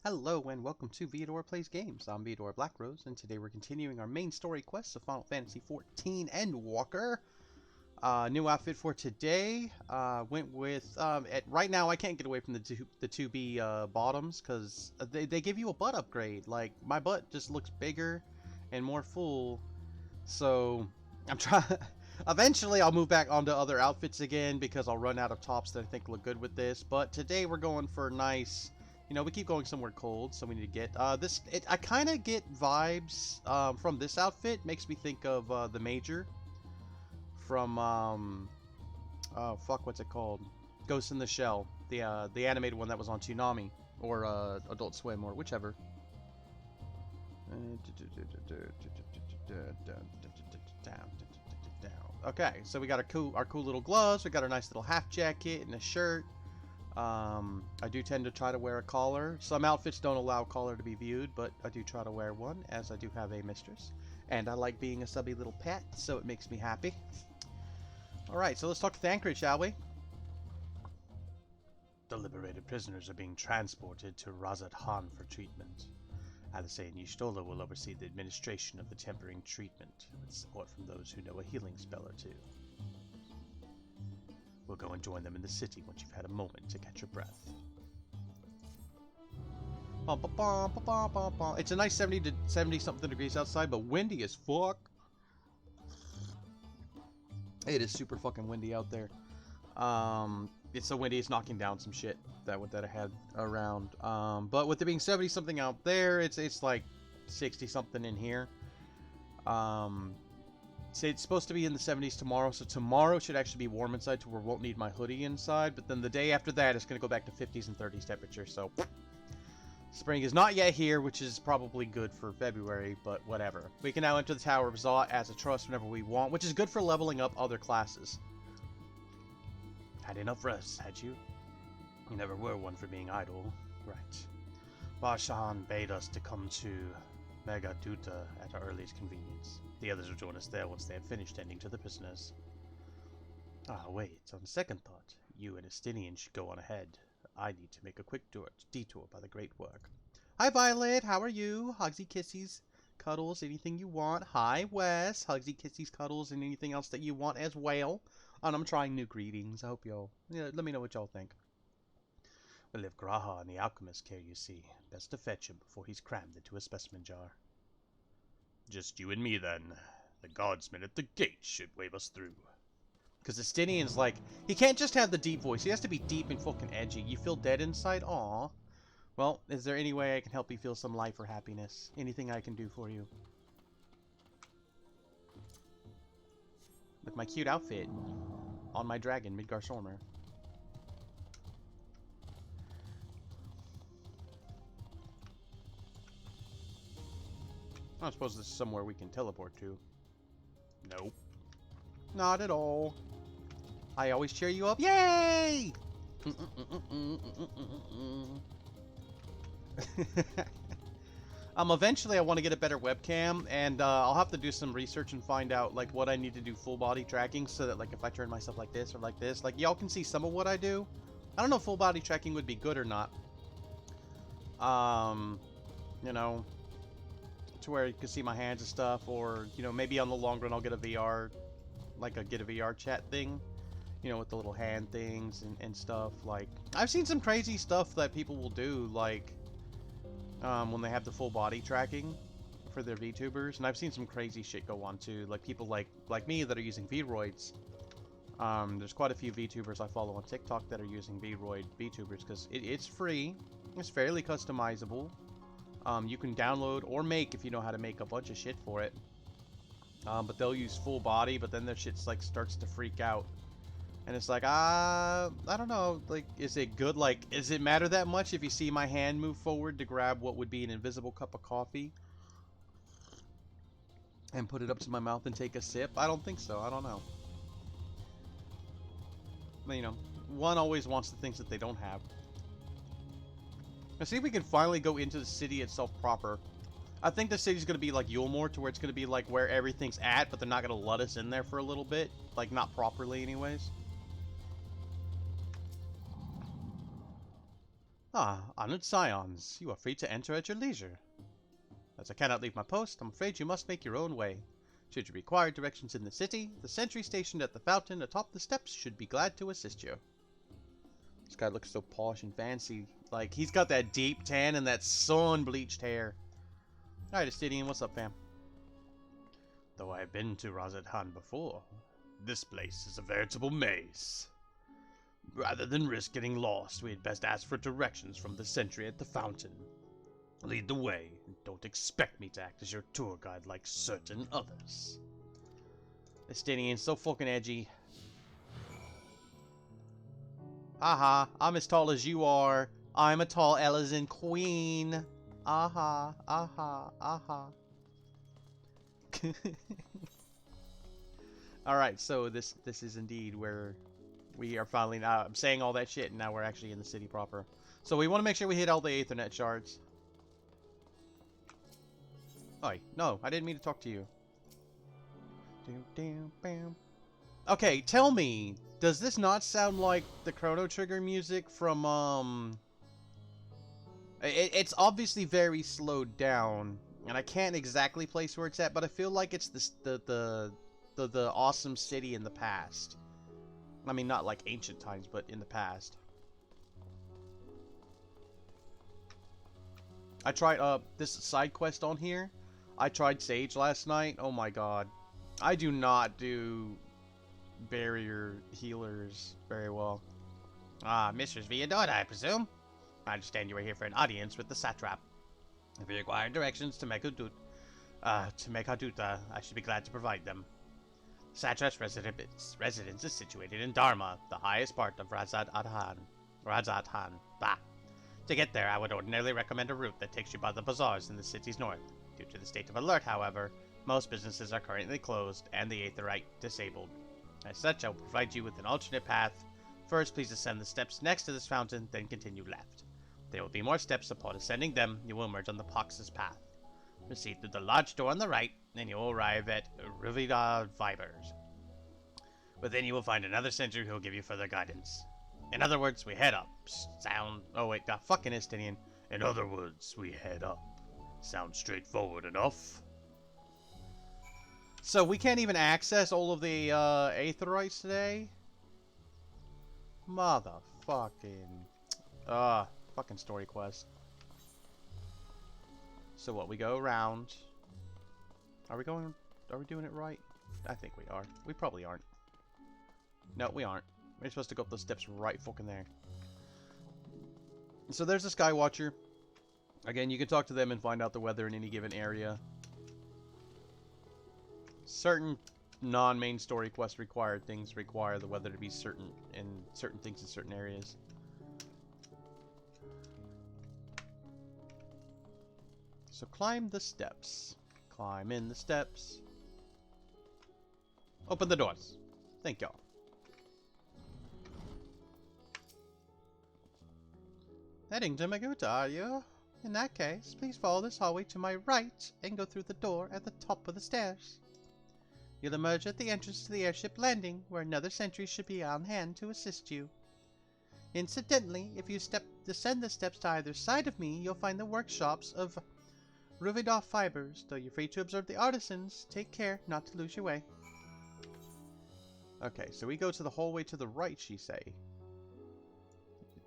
Hello and welcome to Viador Plays Games. I'm Viador Blackrose, and today we're continuing our main story quest of Final Fantasy XIV Endwalker. New outfit for today. Went with right now I can't get away from the 2B bottoms because they give you a butt upgrade. Like my butt just looks bigger and more full, so I'm trying. Eventually, I'll move back onto other outfits again because I'll run out of tops that I think look good with this. But today we're going for nice. You know, we keep going somewhere cold, so we need to get this. I kind of get vibes from this outfit. Makes me think of the Major from oh fuck, what's it called? Ghost in the Shell, the animated one that was on Toonami or Adult Swim or whichever. Okay, so we got our cool little gloves. We got our nice little half jacket and a shirt. I do tend to try to wear a collar. Some outfits don't allow a collar to be viewed, but I do try to wear one, as I do have a mistress. And I like being a subby little pet, so it makes me happy. Alright, so let's talk to Thancred, shall we? The liberated prisoners are being transported to Razat Han for treatment. Alice and Y'shtola will oversee the administration of the tempering treatment, with support from those who know a healing spell or two. We'll go and join them in the city once you've had a moment to catch your breath. It's a nice 70 something degrees outside, but windy as fuck. It is super fucking windy out there. It's so windy it's knocking down some shit that I had around. But with it being 70 something out there, it's like 60 something in here. So it's supposed to be in the 70s tomorrow, so tomorrow should actually be warm inside to where we won't need my hoodie inside, but then the day after that it's going to go back to 50s and 30s temperature, so spring is not yet here, which is probably good for February, but whatever. We can now enter the Tower of Zot as a trust whenever we want, which is good for leveling up other classes. Had enough rest, had you? You never were one for being idle. Right. Barshan bade us to come to Mega Duta at our earliest convenience. The others will join us there once they have finished tending to the prisoners. Ah, wait, on second thought, you and Estinian should go on ahead. I need to make a quick detour by the great work. Hi, Violet, how are you? Hugsy, kissies, cuddles, anything you want. Hi, Wes, Hugsy, kissies, cuddles, and anything else that you want as well. And I'm trying new greetings. I hope y'all, let me know what y'all think. We'll leave Graha and the alchemist care, you see. Best to fetch him before he's crammed into a specimen jar. Just you and me, then. The guardsman at the gate should wave us through. Because Estinian's like, he can't just have the deep voice. He has to be deep and fucking edgy. You feel dead inside? Aw. Well, is there any way I can help you feel some life or happiness? Anything I can do for you? With my cute outfit. On my dragon, Midgar Stormer. I suppose this is somewhere we can teleport to. Nope. Not at all. I always cheer you up. Yay! Eventually I want to get a better webcam, and I'll have to do some research and find out like what I need to do full body tracking so that like if I turn myself like this or like this, like y'all can see some of what I do. I don't know if full body tracking would be good or not. You know, to where you can see my hands and stuff, or you know, maybe on the long run I'll get a VR, like get a VR chat thing, you know, with the little hand things and stuff. Like I've seen some crazy stuff that people will do, like when they have the full body tracking for their VTubers, and I've seen some crazy shit go on too, like people like me that are using V-Roids. There's quite a few VTubers I follow on TikTok that are using V-Roid VTubers because it's free, it's fairly customizable. You can download or make if you know how to make a bunch of shit for it. But they'll use full body, but then their shit's like starts to freak out. And it's like, I don't know, like, is it good? Like, does it matter that much if you see my hand move forward to grab what would be an invisible cup of coffee? And put it up to my mouth and take a sip? I don't think so, I don't know. But, you know, one always wants the things that they don't have. Let's see if we can finally go into the city itself proper. I think the city's going to be like Yulmore, to where it's going to be like where everything's at, but they're not going to let us in there for a little bit. Like, not properly anyways. Ah, honored scions, you are free to enter at your leisure. As I cannot leave my post, I'm afraid you must make your own way. Should you require directions in the city, the sentry stationed at the fountain atop the steps should be glad to assist you. This guy looks so posh and fancy. Like, he's got that deep tan and that sun-bleached hair. Alright, Estidian, what's up, fam? Though I have been to Razad Han before, this place is a veritable maze. Rather than risk getting lost, we had best ask for directions from the sentry at the fountain. Lead the way, and don't expect me to act as your tour guide like certain others. Estidian's so fucking edgy. Haha, I'm as tall as you are. I'm a tall Elizin queen. Aha, aha, aha. Alright, so this is indeed where we are finally... I'm saying all that shit, and now we're actually in the city proper. So we want to make sure we hit all the Aethernet shards. Oi, no, I didn't mean to talk to you. Okay, tell me, does this not sound like the Chrono Trigger music from, It's obviously very slowed down, and I can't exactly place where it's at, but I feel like it's the awesome city in the past. I mean, not like ancient times, but in the past. I tried, this side quest on here. I tried Sage last night. Oh my god. I do not do barrier healers very well. Ah, Mistress Viadora, I presume? I understand you are here for an audience with the satrap. If you require directions to Mekhaduta, I should be glad to provide them. Satrap's residence is situated in Dharma, the highest part of Razad Han. Bah. To get there, I would ordinarily recommend a route that takes you by the bazaars in the city's north. Due to the state of alert, however, most businesses are currently closed and the Aetherite disabled. As such, I will provide you with an alternate path. First, please ascend the steps next to this fountain, then continue left. There will be more steps. Upon ascending them, you will emerge on the Pox's path. Proceed through the large door on the right, and you will arrive at Ruvida Vibers. Within, you will find another sentry who will give you further guidance. In other words, we head up. Oh wait, fucking Estinian. In other words, we head up. Sounds straightforward enough. So we can't even access all of the Aetherites today? Motherfucking... fucking story quest. So what, we go around. Are we doing it right? I think we are. We probably aren't. No, we aren't. We're supposed to go up those steps right fucking there. So there's the Skywatcher. Again, you can talk to them and find out the weather in any given area. Certain non-main story quest required things require the weather to be certain in certain things in certain areas. So climb the steps. Climb in the steps. Open the doors. Thank y'all. Heading to Maguta, are you? In that case, please follow this hallway to my right and go through the door at the top of the stairs. You'll emerge at the entrance to the airship landing, where another sentry should be on hand to assist you. Incidentally, if you descend the steps to either side of me, you'll find the workshops of Ruvidoff Fibers. Though you're free to observe the artisans, take care not to lose your way. Okay, so we go to the hallway to the right, she say.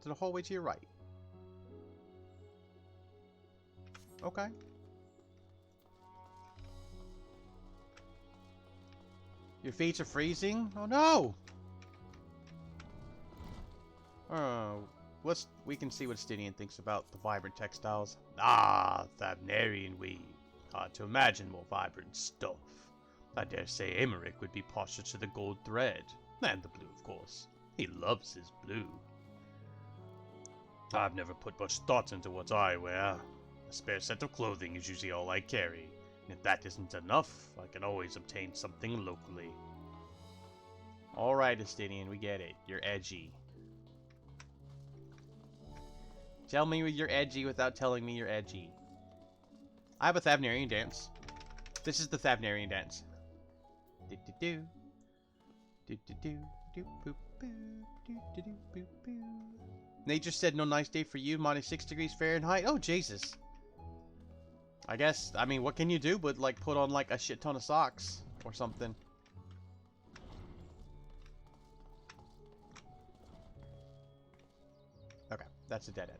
To the hallway to your right. Okay. Your feet are freezing? Oh no! Oh, we can see what Stidian thinks about the vibrant textiles. Ah, Thavnarian weave. Hard to imagine more vibrant stuff. I dare say Emmerich would be partial to the gold thread. And the blue, of course. He loves his blue. I've never put much thought into what I wear. A spare set of clothing is usually all I carry. And if that isn't enough, I can always obtain something locally. Alright, Estinian, we get it. You're edgy. Tell me you're edgy without telling me you're edgy. I have a Thavnarian dance. This is the Thavnarian dance. Do-do-do. Do-do-do. Do-boo-boo. Do-do-do-boo-boo. Nature said no nice day for you, -6 degrees Fahrenheit. Oh, Jesus. I guess, I mean, what can you do but, like, put on, like, a shit ton of socks or something? Okay, that's a dead end.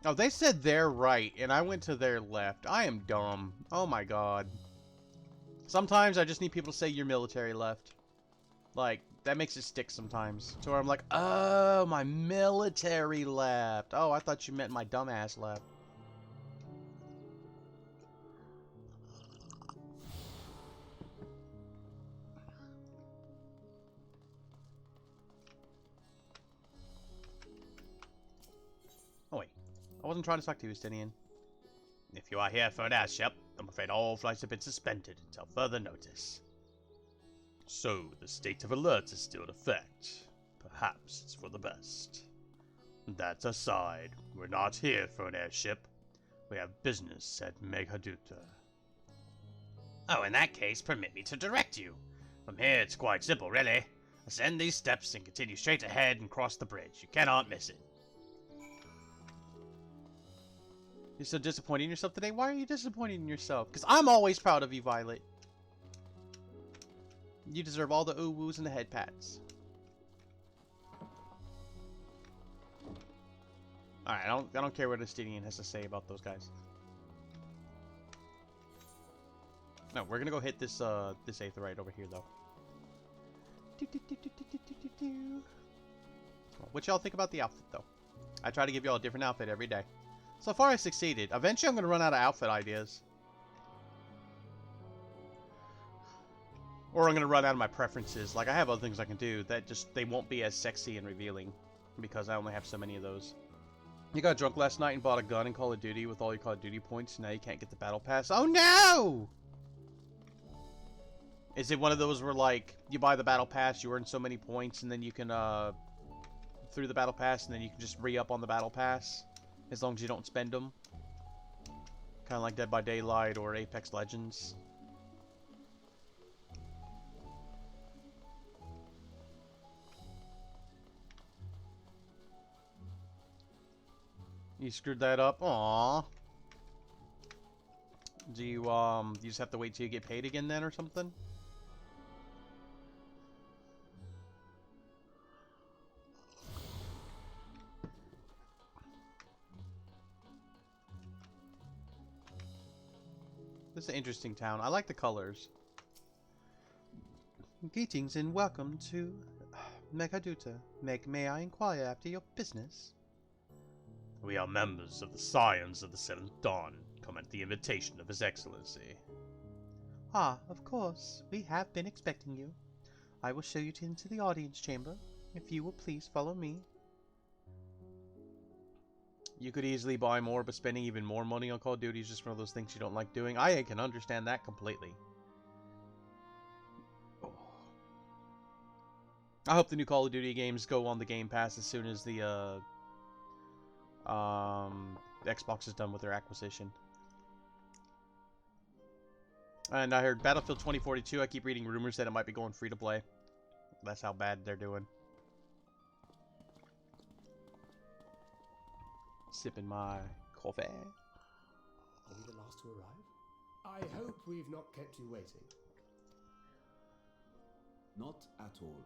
Oh, they said their right, and I went to their left. I am dumb. Oh my god. Sometimes I just need people to say you're military left. Like, that makes it stick sometimes. So where I'm like, oh, my military left. Oh, I thought you meant my dumbass left. Oh, wait. I wasn't trying to talk to you, Justinian. If you are here for an airship, I'm afraid all flights have been suspended until further notice. So, the state of alert is still in effect. Perhaps it's for the best. That aside, we're not here for an airship. We have business at Meghaduta. Oh, in that case, permit me to direct you. From here, it's quite simple, really. Ascend these steps and continue straight ahead and cross the bridge. You cannot miss it. You're so disappointed in yourself today? Why are you disappointed in yourself? Because I'm always proud of you, Violet. You deserve all the ooh-woos and the head pats. Alright, I don't care what Justinian has to say about those guys. No, we're gonna go hit this this Aetheryte over here though. What y'all think about the outfit though? I try to give y'all a different outfit every day. So far I succeeded. Eventually I'm gonna run out of outfit ideas. Or I'm gonna run out of my preferences. Like I have other things I can do that just they won't be as sexy and revealing because I only have so many of those. You got drunk last night and bought a gun in Call of Duty with all your Call of Duty points. Now you can't get the battle pass. Oh no! Is it one of those where like you buy the battle pass, you earn so many points, and then you can through the battle pass, and then you can just re-up on the battle pass as long as you don't spend them? Kind of like Dead by Daylight or Apex Legends. You screwed that up? Aww. Do you just have to wait till you get paid again then or something? This is an interesting town. I like the colors. Greetings and welcome to Meghaduta. May I inquire after your business? We are members of the Scions of the Seventh Dawn, come at the invitation of His Excellency. Ah, of course. We have been expecting you. I will show you into the audience chamber. If you will please follow me. You could easily buy more, but spending even more money on Call of Duty is just one of those things you don't like doing. I can understand that completely. I hope the new Call of Duty games go on the Game Pass as soon as the Xbox is done with their acquisition. And I heard Battlefield 2042, I keep reading rumors that it might be going free to play. That's how bad they're doing. Sipping my coffee. Are we the last to arrive? I hope we've not kept you waiting. Not at all.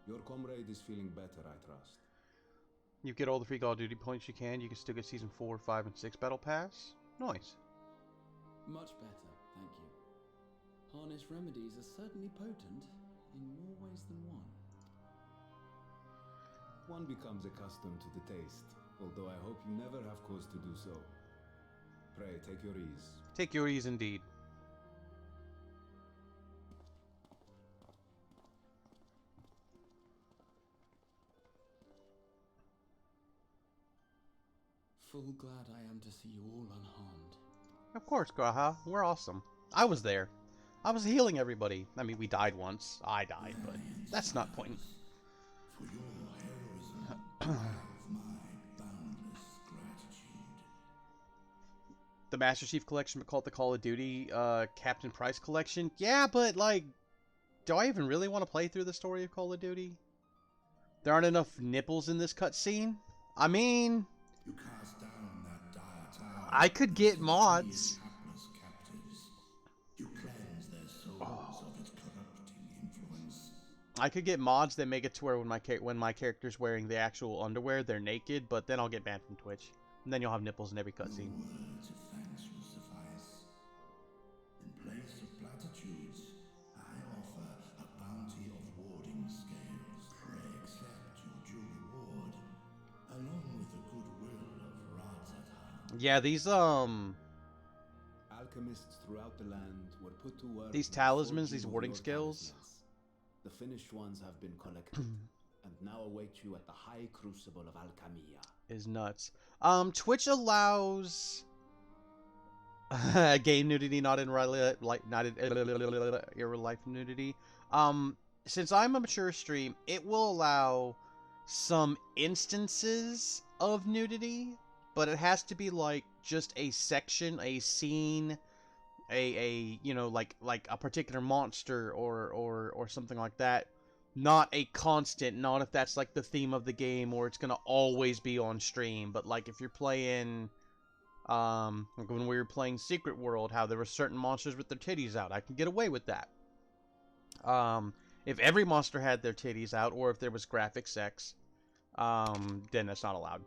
Your comrade is feeling better, I trust. You get all the free Call of Duty points you can. You can still get Season 4, 5, and 6 Battle Pass. Nice. Much better, thank you. Harness remedies are certainly potent, in more ways than one. One becomes accustomed to the taste, although I hope you never have cause to do so. Pray, take your ease. Take your ease indeed. Full glad I am to see you all unharmed. Of course, Graha. We're awesome. I was there. I was healing everybody. I mean, we died once. I died, but that's not point. For your heroism, I have my boundless gratitude. The Master Chief Collection, but called the Call of Duty Captain Price Collection. Yeah, but like, do I even really want to play through the story of Call of Duty? There aren't enough nipples in this cutscene. I mean, You cast down that dire tower I could and get set mods. free its hapless captives. You cleanse their souls of its corrupting influence. I could get mods that make it to where when my character's wearing the actual underwear, they're naked, but then I'll get banned from Twitch. And then you'll have nipples in every cutscene. No words of thanks will suffice. In place of platitudes, I offer a bounty of warding scales. Pray accept your due reward, along with the goodwill of rods at hand. Yeah, these Alchemists throughout the land were put to work. These with talismans, forging these of warding your skills. talismans. The finished ones have been collected, and now await you at the high crucible of Alchemia. Is nuts. Twitch allows game nudity, not in not in real life nudity. Since I'm a mature stream, it will allow some instances of nudity, but it has to be like just a section, a scene, a you know, like a particular monster or something like that. Not a constant, not if that's like the theme of the game or it's gonna always be on stream, but like if you're playing like when we were playing Secret World, how there were certain monsters with their titties out, I can get away with that. If every monster had their titties out, or if there was graphic sex, then that's not allowed.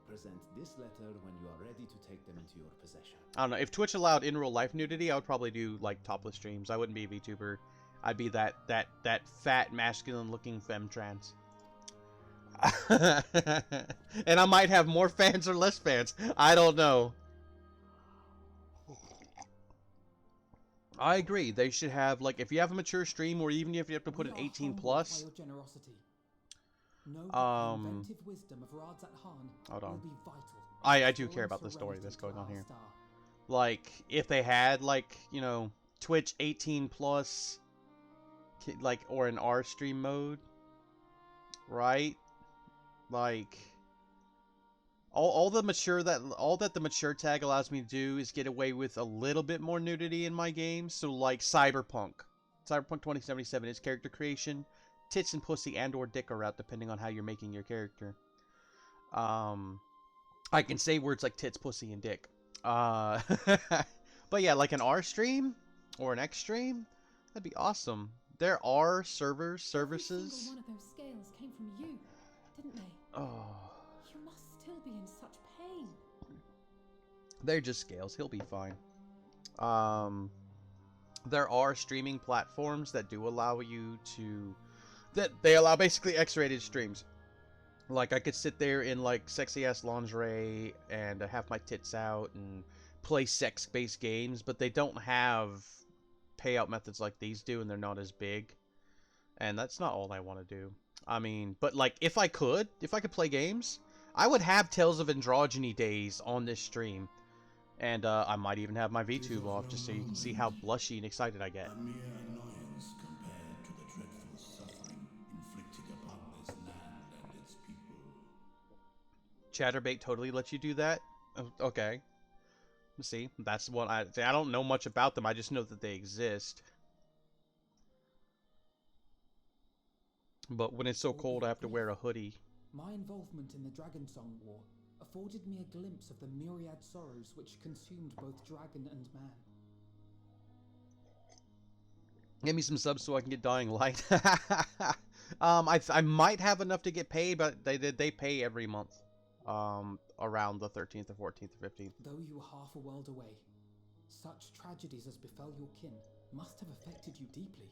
Present this letter when you are ready to take them into your possession. I don't know, if Twitch allowed in real life nudity, I would probably do like topless streams. I wouldn't be a VTuber. I'd be that fat masculine looking femtrans. And I might have more fans or less fans. I don't know. I agree. They should have, like, if you have a mature stream, or even if you have to put an 18 plus. Hold on. I do care about the story that's going on here. Like, if they had, like, you know, Twitch 18 plus, like, or an R stream mode, right? Like, all that the mature tag allows me to do is get away with a little bit more nudity in my games. So like Cyberpunk 2077 is character creation, tits and pussy and or dick are out depending on how you're making your character. I can say words like tits, pussy, and dick. But yeah, like an R stream or an X stream, that'd be awesome. There are services. Every single one of those scales came from you, didn't they? Oh. You must still be in such pain. They're just scales. He'll be fine. There are streaming platforms that do allow you to... They allow basically X-rated streams. Like, I could sit there in, like, sexy-ass lingerie and have my tits out and play sex-based games, but they don't have payout methods like these do, and they're not as big. And that's not all I want to do. I mean, but, like, if I could play games, I would have Tales of Androgyny days on this stream. And, I might even have my VTube off just so you can see how blushy and excited I get. A mere annoyance compared to the dreadful suffering inflicted upon this land and its people. Chatterbait totally lets you do that? Okay. See, that's what I don't know much about them. I just know that they exist. But when it's so cold, I have to wear a hoodie. My involvement in the Dragon Song War afforded me a glimpse of the myriad sorrows which consumed both dragon and man. Give me some subs so I can get Dying Light. I might have enough to get paid, but they pay every month. Around the 13th or 14th or 15th. Though you were half a world away, such tragedies as befell your kin must have affected you deeply.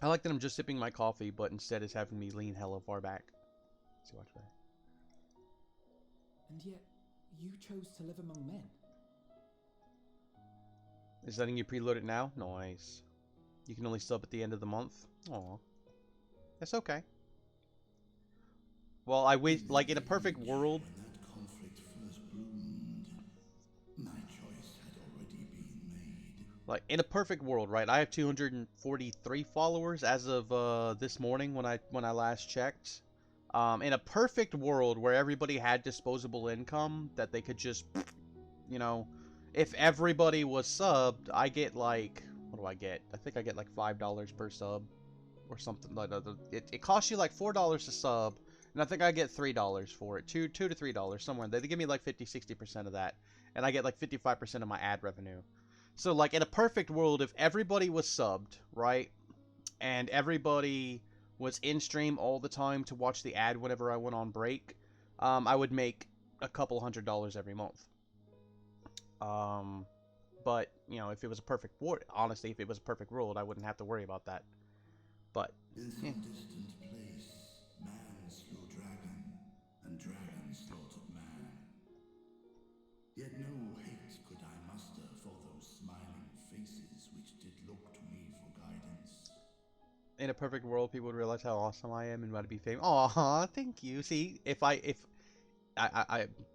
I like that I'm just sipping my coffee, but instead it's having me lean hella far back. Let's see, watch that. And yet, you chose to live among men. Is letting you preload it now? Nice. You can only sub at the end of the month? Aw. That's okay. Well, I wish, like, in a perfect world... When that conflict first bloomed, my choice had already been made. Like, in a perfect world, right? I have 243 followers as of this morning when I last checked. In a perfect world where everybody had disposable income that they could just, you know, if everybody was subbed, I get like, what do I get? I think I get like $5 per sub or something like that. It costs you like $4 to sub, and I think I get $3 for it. $2 to $3 somewhere. They give me like 50-60% of that, and I get like 55% of my ad revenue. So like in a perfect world, if everybody was subbed, right, and everybody was in stream all the time to watch the ad whenever I went on break, I would make a couple $100 every month. But you know, if it was a perfect world, honestly, if it was a perfect world, I wouldn't have to worry about that. But In some distant place, man slew dragon, and dragon slaughtered man. Yet no hate could I muster for those smiling faces which did look to me for guidance. in a perfect world, people would realize how awesome I am and want to be famous. Aw, thank you. See, if I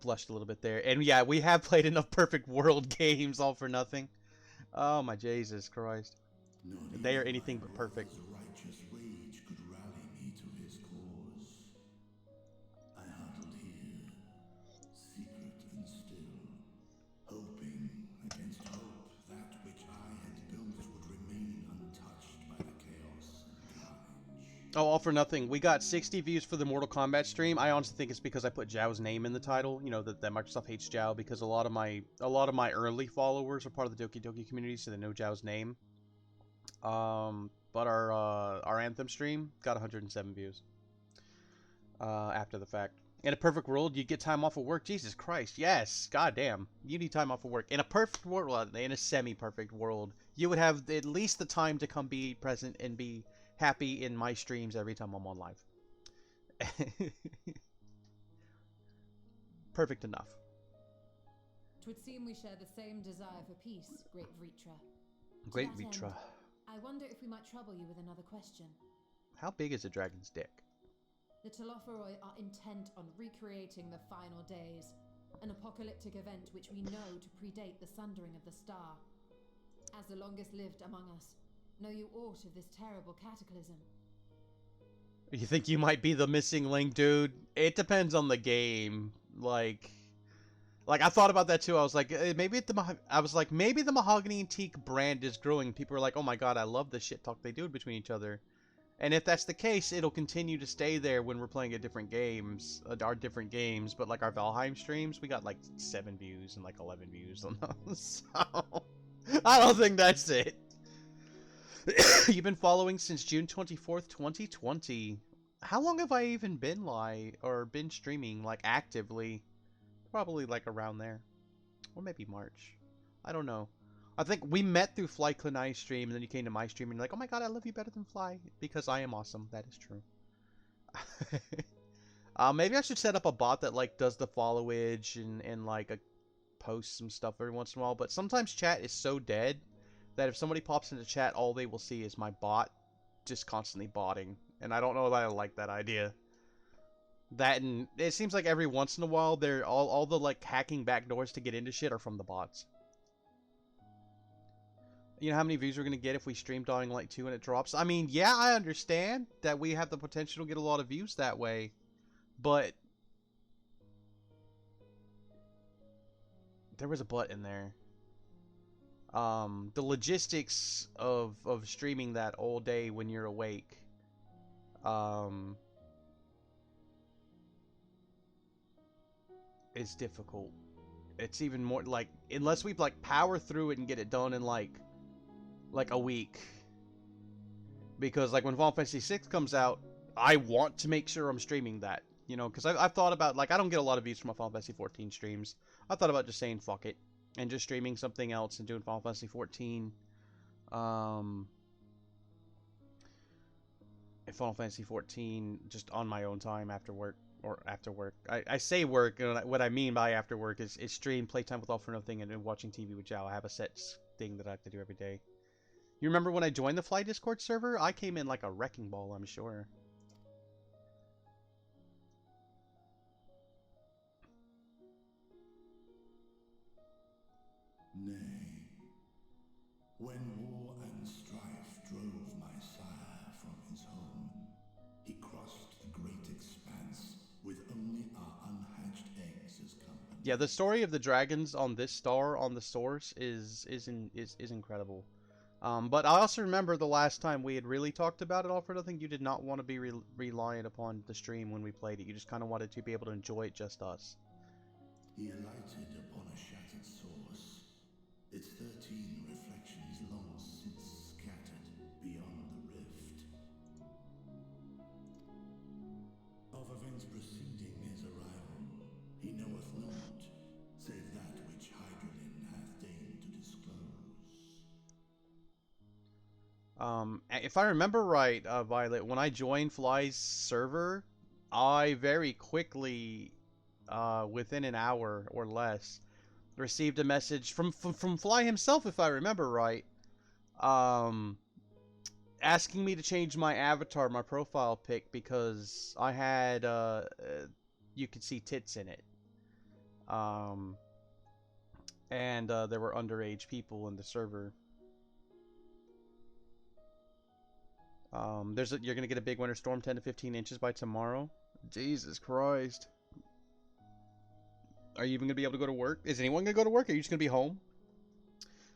blushed a little bit there, and yeah, we have played enough perfect world games all for nothing. Oh my Jesus Christ, Not they are even anything my but perfect. brother's righteous rage could rally me to his cause. I huddled here, secret and still, hoping against hope that which I had built would remain untouched by the chaos and carnage. Oh, all for nothing. We got 60 views for the Mortal Kombat stream. I honestly think it's because I put Zhao's name in the title. You know that Microsoft hates Zhao because a lot of my early followers are part of the Doki Doki community, so they know Zhao's name. But our Anthem stream got 107 views. After the fact. In a perfect world, you get time off of work. Jesus Christ, yes, goddamn, you need time off of work. In a perfect world, well, in a semi-perfect world, you would have at least the time to come be present and be happy in my streams every time I'm on live. Perfect enough. Twould seem we share the same desire for peace, great Vritra. Great To that Vitra. end, I wonder if we might trouble you with another question. How big is a dragon's dick? The Telophoroi are intent on recreating the final days, an apocalyptic event which we know to predate the sundering of the star. As the longest lived among us, know you aught of this terrible cataclysm? You think you might be the missing link, dude? It depends on the game. Like I thought about that too. I was like, maybe maybe the Mahogany Antique brand is growing. People are like, oh my god, I love the shit talk they do between each other. And if that's the case, it'll continue to stay there when we're playing at different games, our different games. But like our Valheim streams, we got like 7 views and like 11 views on those. So I don't think that's it. You've been following since June 24th, 2020. How long have I even been been streaming like actively? Probably like around there, or maybe March. I don't know. I think we met through Fly Klanai's stream, and then you came to my stream, and you're like, oh my god, I love you better than Fly, because I am awesome. That is true. Maybe I should set up a bot that, like, does the followage and like, posts some stuff every once in a while, but sometimes chat is so dead that if somebody pops into chat, all they will see is my bot just constantly botting, and I don't know if I like that idea. That, and it seems like every once in a while, they're all the, like, hacking backdoors to get into shit are from the bots. You know how many views we're going to get if we stream Dying Light 2 and it drops? I mean, yeah, I understand that we have the potential to get a lot of views that way, but there was a but in there. The logistics of streaming that all day when you're awake, is difficult. It's even more, like, unless we, like, power through it and get it done in, like a week. Because, like, when Final Fantasy VI comes out, I want to make sure I'm streaming that. You know, because I've thought about, like, I don't get a lot of views from my Final Fantasy 14 streams. I thought about just saying fuck it and just streaming something else and doing Final Fantasy 14. And Final Fantasy 14 just on my own time after work. Or after work. I say work, and what I mean by after work is stream, playtime with All for Nothing, and then watching TV with Zhao. I have a set thing that I have to do every day. You remember when I joined the Fly Discord server? I came in like a wrecking ball, I'm sure. Nay, when war and strife drove my sire from his home, he crossed the great expanse with only our unhatched eggs as company. Yeah, the story of the dragons on this star on the source is incredible. But I also remember the last time we had really talked about it, Alfred. I think you did not want to be reliant upon the stream when we played it. You just kind of wanted to be able to enjoy it just us. He alighted upon a shattered source, its 13 reflections long since scattered beyond the rift. Of events preceding his arrival, he knoweth naught, save that which Hydrolin hath deigned to disclose. If I remember right, Violet, when I joined Fly's server, I very quickly, within an hour or less, received a message from Fly himself, if I remember right, asking me to change my avatar, my profile pic, because I had, you could see tits in it. And there were underage people in the server. You're gonna get a big winter storm, 10 to 15 inches by tomorrow. Jesus Christ. Are you even gonna be able to go to work? Is anyone gonna go to work? Or are you just gonna be home?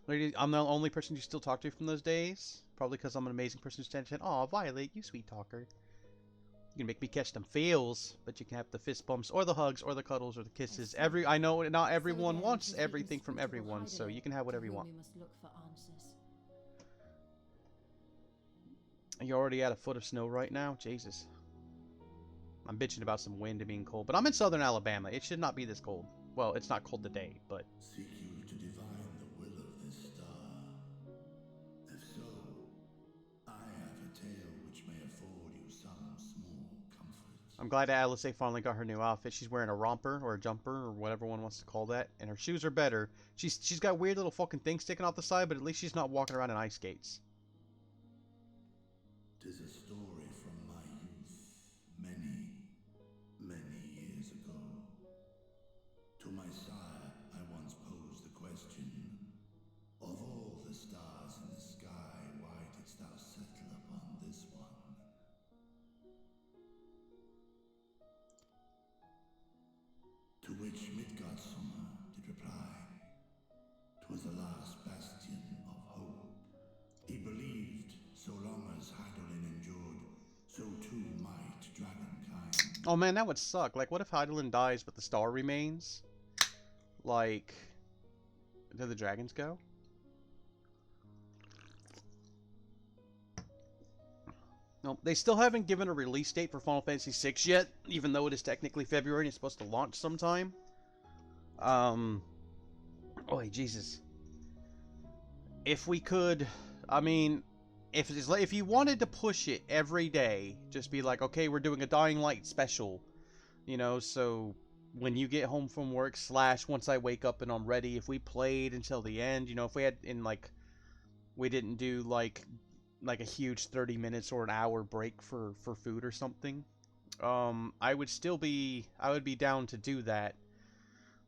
I'm the only person you still talk to from those days. Probably because I'm an amazing person who's 10 to 10. Aw, Violet, you sweet talker. You can make me catch them feels, but you can have the fist bumps, or the hugs, or the cuddles, or the kisses. I know not everyone wants everything from everyone, so you can have whatever you want. We must look for answers. You're already at a foot of snow right now? Jesus. I'm bitching about some wind and being cold, but I'm in southern Alabama. It should not be this cold. Well, it's not cold today, but... Seek you to divine the will of this star? If so, I have a tale which may afford you some small comfort. I'm glad Alice finally got her new outfit. She's wearing a romper, or a jumper, or whatever one wants to call that, and her shoes are better. She's got weird little fucking things sticking off the side, but at least she's not walking around in ice skates. 'Tis a story from my youth, many, many years ago. To my sire, I once posed the question, of all the stars in the sky, why didst thou settle upon this one? To which Midgardsormr did reply, 'twas the last bastion of hope. He believed, so long as Hydrolin endured, so too might dragonkind. Oh man, that would suck. Like, what if Heidelin dies but the star remains? Like, do the dragons go? Nope, they still haven't given a release date for Final Fantasy VI yet, even though it is technically February and it's supposed to launch sometime. Oh, Jesus. If we could, I mean, if you wanted to push it every day, just be like, okay, we're doing a Dying Light special, you know, so when you get home from work / once I wake up and I'm ready, if we played until the end, you know, if we had we didn't do like a huge 30 minutes or an hour break for food or something, I would be down to do that.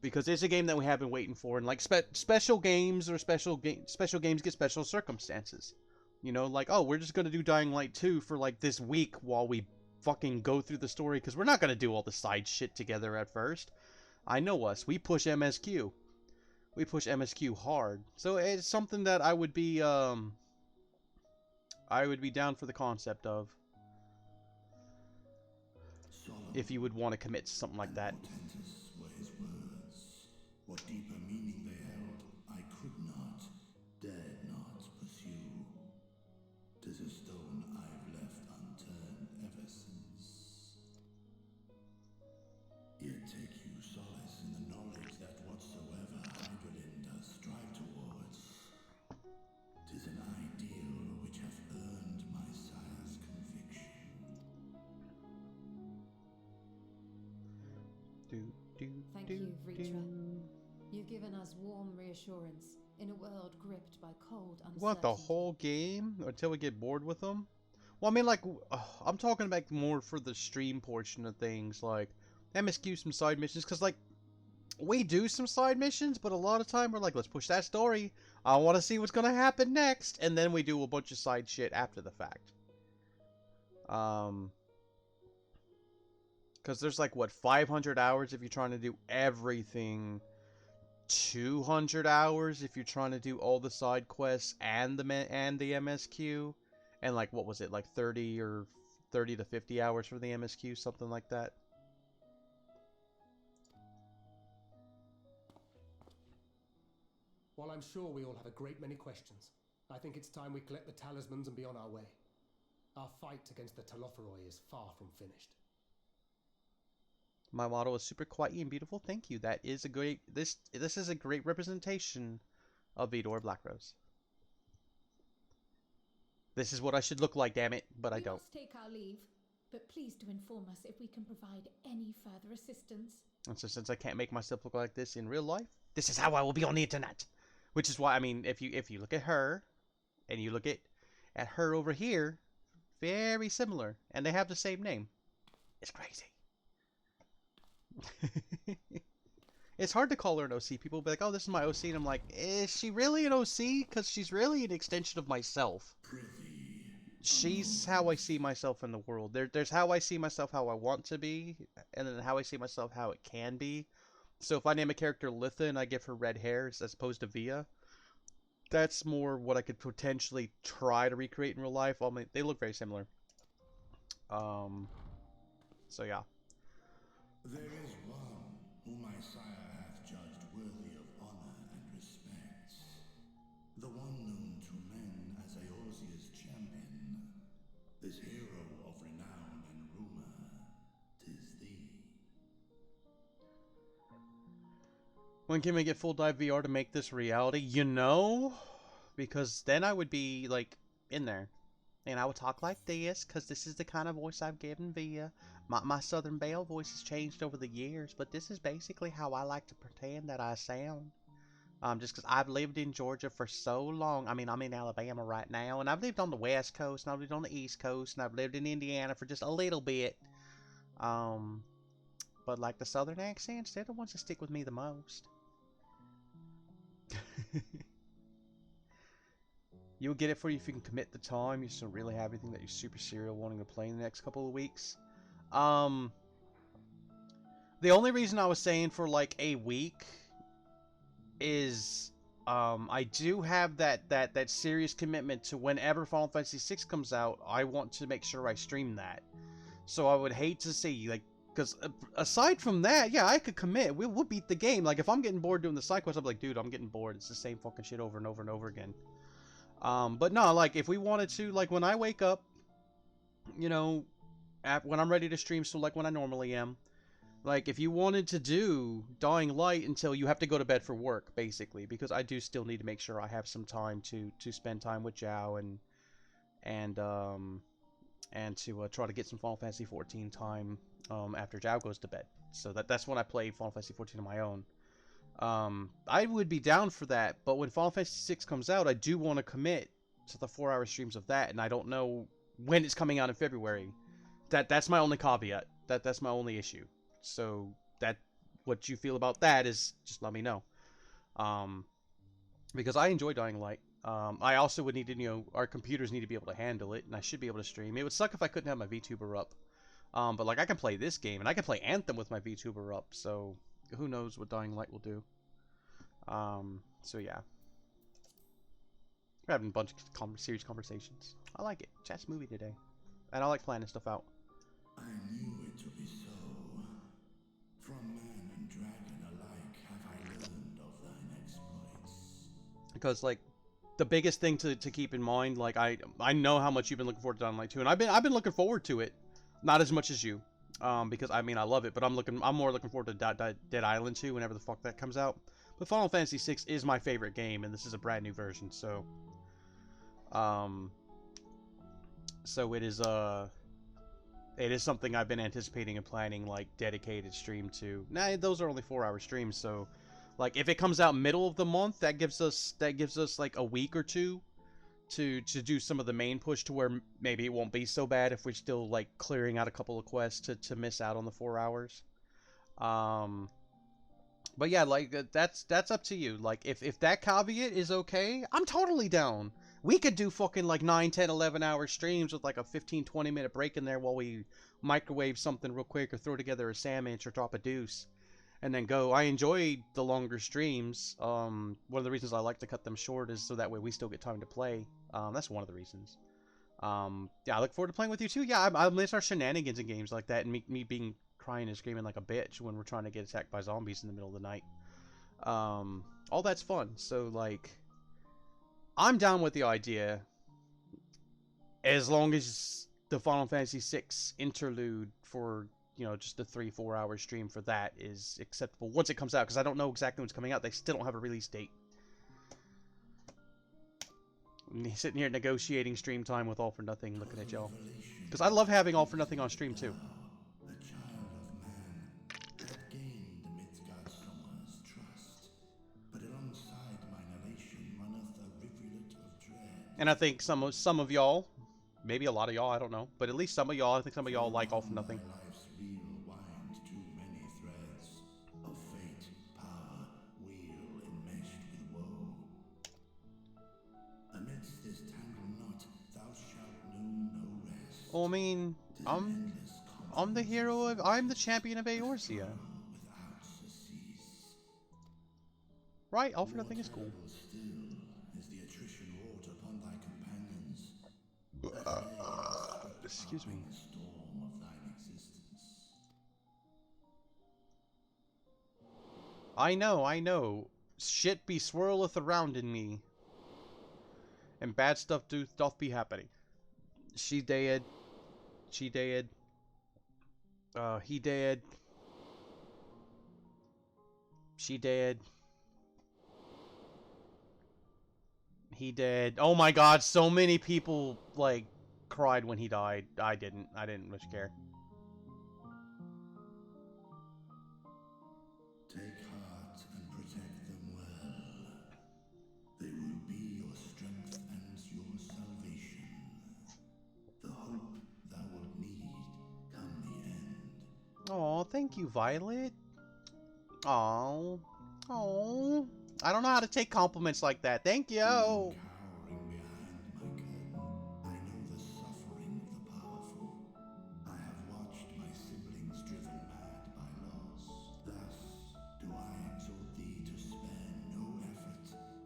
Because it's a game that we have been waiting for, and like special games get special circumstances. You know, like, oh, we're just gonna do Dying Light 2 for like this week while we fucking go through the story, because we're not gonna do all the side shit together at first. I know us. We push MSQ. We push MSQ hard. So it's something that I would be down for the concept of. If you would want to commit to something like that. Portentous were his words. What deeper meaning they held, I could not, dared not pursue. 'Tis a stone I've left unturned ever since. Yet take you solace in the knowledge that whatsoever Hydrolin does strive towards, 'tis an ideal which hath earned my sire's conviction. Thank you, Vritra. You've given us warm reassurance in a world gripped by cold uncertainty. What, the whole game? Until we get bored with them? Well, I mean, like, I'm talking about more for the stream portion of things, like, MSQ some side missions, because, like, we do some side missions, but a lot of time we're like, let's push that story. I want to see what's going to happen next, and then we do a bunch of side shit after the fact. Because there's like, what, 500 hours if you're trying to do everything. 200 hours if you're trying to do all the side quests and the MSQ. And like, what was it, like 30 to 50 hours for the MSQ, something like that. While I'm sure we all have a great many questions, I think it's time we collect the talismans and be on our way. Our fight against the Telophoroi is far from finished. My model is super quiet and beautiful. Thank you. That is a great... This is a great representation of Vidor Blackrose. This is what I should look like, damn it, but I don't. We must take our leave, but please do inform us if we can provide any further assistance. And so since I can't make myself look like this in real life, this is how I will be on the internet. Which is why, I mean, if you look at her, and you look at her over here, very similar, and they have the same name. It's crazy. It's hard to call her an OC. People will be like, oh, this is my OC, and I'm like, is she really an OC? Because she's really an extension of myself. She's how I see myself in the world. There's how I see myself, how I want to be, and then how I see myself, how it can be. So if I name a character Litha and I give her red hair as opposed to Via, that's more what I could potentially try to recreate in real life. I mean, they look very similar. So yeah. There is one whom my sire hath judged worthy of honor and respect. The one known to men as Eorzea's champion. This hero of renown and rumor, 'tis thee. When can we get full dive VR to make this reality? You know? Because then I would be, like, in there. And I would talk like this, because this is the kind of voice I've given Via. My Southern Belle voice has changed over the years, but this is basically how I like to pretend that I sound. Just because I've lived in Georgia for so long. I mean, I'm in Alabama right now, and I've lived on the West Coast, and I've lived on the East Coast, and I've lived in Indiana for just a little bit. But like the Southern accents, they're the ones that stick with me the most. You'll get it for you if you can commit the time. You still really have everything that you're super serial wanting to play in the next couple of weeks. The only reason I was saying for like a week is I do have that serious commitment to whenever Final Fantasy VI comes out. I want to make sure I stream that. So I would hate to see, like, because aside from that, yeah, I could commit. We'll beat the game. Like, if I'm getting bored doing the side quest, I'm like, dude, I'm getting bored. It's the same fucking shit over and over and over again. But no, like, if we wanted to, like, when I wake up, you know, when I'm ready to stream, so like when I normally am, like, if you wanted to do Dying Light until you have to go to bed for work, basically, because I do still need to make sure I have some time to spend time with Zhao and to try to get some Final Fantasy 14 time after Zhao goes to bed. So that's when I play Final Fantasy 14 on my own. I would be down for that, but when Final Fantasy 6 comes out, I do want to commit to the 4-hour streams of that, and I don't know when it's coming out in February. That's my only caveat. That's my only issue. So what you feel about that is just let me know. Because I enjoy Dying Light. I also would need to, you know, our computers need to be able to handle it, and I should be able to stream. It would suck if I couldn't have my VTuber up. But like I can play this game, and I can play Anthem with my VTuber up, so who knows what Dying Light will do. So yeah. We're having a bunch of serious conversations. I like it. Chat's movie today. And I like planning stuff out. I knew it to be so. From man and dragon alike have I learned of thine exploits. Because, like, the biggest thing to keep in mind, like, I know how much you've been looking forward to Dying Light 2, and I've been looking forward to it. Not as much as you. Because, I mean, I love it, but I'm more looking forward to Dead Island 2 whenever the fuck that comes out. But Final Fantasy VI is my favorite game, and this is a brand new version, so... So it is something I've been anticipating and planning, like, dedicated stream to. Nah, those are only 4-hour streams, so... Like, if it comes out middle of the month, that gives us like, a week or two to do some of the main push to where maybe it won't be so bad if we're still, like, clearing out a couple of quests to miss out on the 4 hours. But yeah, like, that's up to you. Like, if that caveat is okay, I'm totally down. We could do fucking like 9, 10, 11-hour streams with like a 15, 20-minute break in there while we microwave something real quick or throw together a sandwich or drop a deuce and then go. I enjoy the longer streams. One of the reasons I like to cut them short is so that way we still get time to play. That's one of the reasons. Yeah, I look forward to playing with you too. Yeah, I miss our shenanigans in games like that, and me being crying and screaming like a bitch when we're trying to get attacked by zombies in the middle of the night. All that's fun. So like, I'm down with the idea, as long as the Final Fantasy VI interlude for, you know, just the 3-4 hour stream for that is acceptable once it comes out, because I don't know exactly when it's coming out. They still don't have a release date. Sitting here negotiating stream time with All for Nothing, looking at y'all. Because I love having All for Nothing on stream too. The child of man had gained Midgard Sommer's trust, but alongside my narration runneth a rivulet of dread. And I think some of y'all, maybe a lot of y'all, I don't know, but at least some of y'all, I think some of y'all like All for Nothing. My life's reel wind too many threads of fate, power, wheel enmeshed with woe. Amidst this tangled knot, thou shalt know no rest. Well, I mean, I'm the hero of, I'm the champion of Eorzea. Without surcease. Right, All for Nothing is cool. Still is the attrition wrought upon thy companions. Excuse me. The storm of thine existence. I know. Shit be swirleth around in me. And bad stuff doth be happening. She dead. She dead. He dead. She dead. He dead. Oh my god, so many people, like, cried when he died. I didn't much care. Take heart and protect them well. They will be your strength and your salvation. The hope thou wilt need come the end. Aw, thank you, Violet. Aw. Aw. I don't know how to take compliments like that. Thank you. Cowering behind my curtain, I know the suffering of the powerful. I have watched my siblings driven mad by loss. Thus do I exhort thee to spare no effort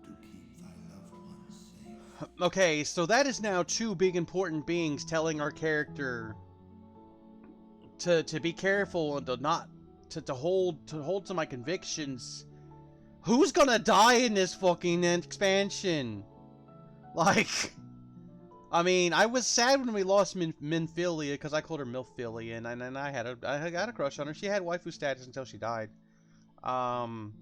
to keep thy loved ones safe. Okay, so that is now two big important beings telling our character to be careful and to not to hold to my convictions. Who's gonna die in this fucking expansion? Like, I mean, I was sad when we lost Minfilia because I called her Milfilia, and then I had a crush on her. She had waifu status until she died. Some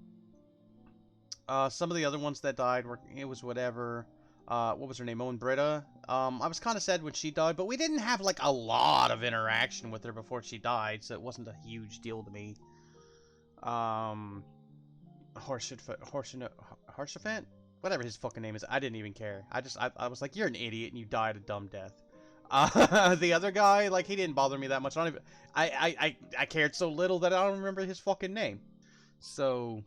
of the other ones that died were, it was whatever. What was her name? Owen Britta. I was kind of sad when she died, but we didn't have like a lot of interaction with her before she died, so it wasn't a huge deal to me. Harshafant? Whatever his fucking name is, I didn't even care. I was like, you're an idiot and you died a dumb death. The other guy, like, he didn't bother me that much. I cared so little that I don't remember his fucking name. So,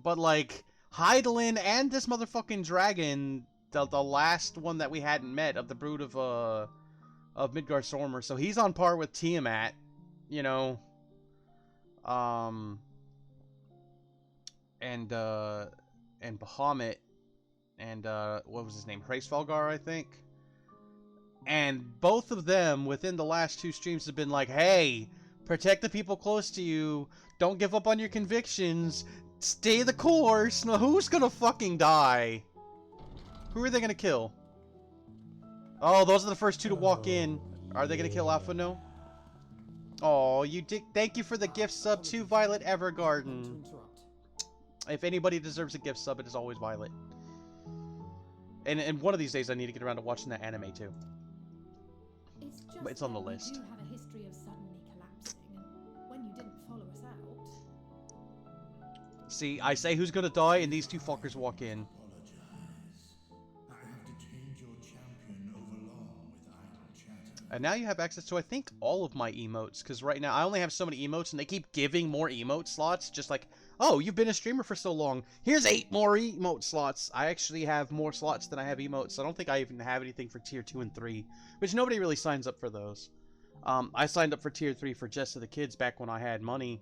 but like, Hydaelyn and this motherfucking dragon, the last one that we hadn't met of the brood of Midgard Stormer, so he's on par with Tiamat, you know. And Bahamut, and what was his name? Hraesvelgar, I think. And both of them, within the last two streams, have been like, hey, protect the people close to you, don't give up on your convictions, stay the course. Now, who's gonna fucking die? Who are they gonna kill? Oh, those are the first two to walk in. Are they gonna kill Alpha? No? Oh, you did. Thank you for the gift sub to Violet Evergarden. If anybody deserves a gift sub, it is always Violet. And one of these days, I need to get around to watching that anime too. But it's on the list. You have a history of suddenly collapsing, and when you didn't follow us out. See, I say who's gonna die, and these two fuckers walk in. Apologize. I have detained your champion over long with idle chatter. And now you have access to, I think, all of my emotes. Because right now, I only have so many emotes, and they keep giving more emote slots. Just like, oh, you've been a streamer for so long. Here's 8 more emote slots. I actually have more slots than I have emotes. I don't think I even have anything for Tier 2 and 3. Which nobody really signs up for those. I signed up for Tier 3 for Jess of the Kids back when I had money.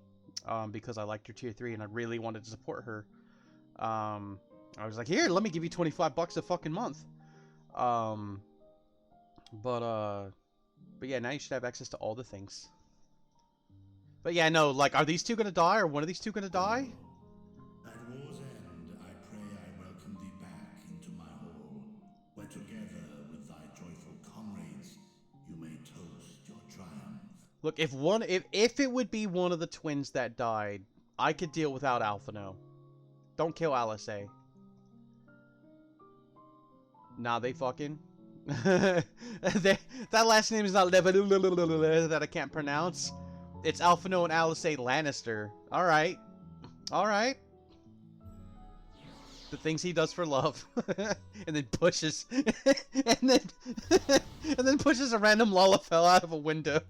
Because I liked her Tier 3, and I really wanted to support her. I was like, here, let me give you 25 bucks a fucking month. But yeah, now you should have access to all the things. But yeah, no, like, are these two gonna die, or one of these two gonna die? At war's end, I pray I welcome thee back into my hall, where together with thy joyful comrades, you may toast your triumph. Look, if it would be one of the twins that died, I could deal without Alphino. Don't kill Alice. Nah, they fucking. That last name is not that I can't pronounce. It's Alphino and Alice Lannister. Alright. Alright. The things he does for love. And then pushes. and then pushes a random Lullafell out of a window.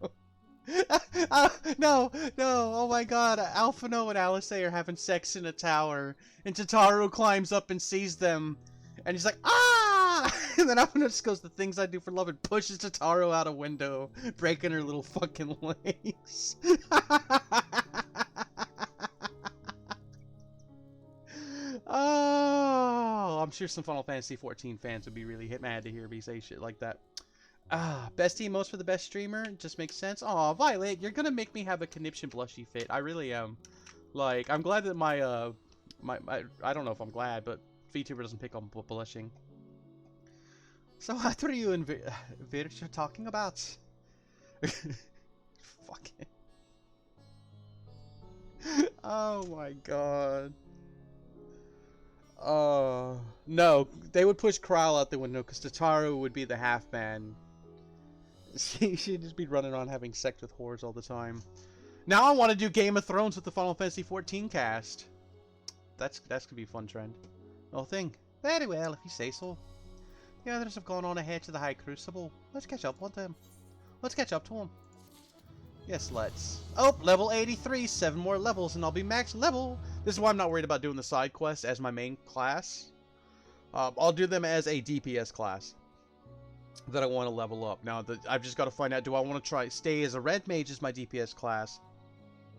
No, oh my god, Alphino and Alice are having sex in a tower, and Tataru climbs up and sees them, and he's like, ah! And then Alphino just goes, the things I do for love, and pushes Tataru out a window, breaking her little fucking legs. Oh, I'm sure some Final Fantasy 14 fans would be really mad to hear me say shit like that. Best emotes for the best streamer? Just makes sense. Aw, Violet, you're gonna make me have a conniption blushy fit. I really am. Like, I'm glad that my I don't know if I'm glad, but VTuber doesn't pick on blushing. So what are you and Virch talking about? Fucking. Oh my god. No, they would push Kral out the window because Tataru would be the half-man. She'd just be running around having sex with whores all the time. Now I want to do Game of Thrones with the Final Fantasy 14 cast. That's gonna be a fun trend. No thing. Very well, if you say so. The others have gone on ahead to the High Crucible. Let's catch up with them. Let's catch up to them. Yes, let's. Oh, level 83. 7 more levels and I'll be max level. This is why I'm not worried about doing the side quests as my main class. I'll do them as a DPS class that I want to level up. Now, I've just got to find out, do I want to stay as a red mage as my DPS class?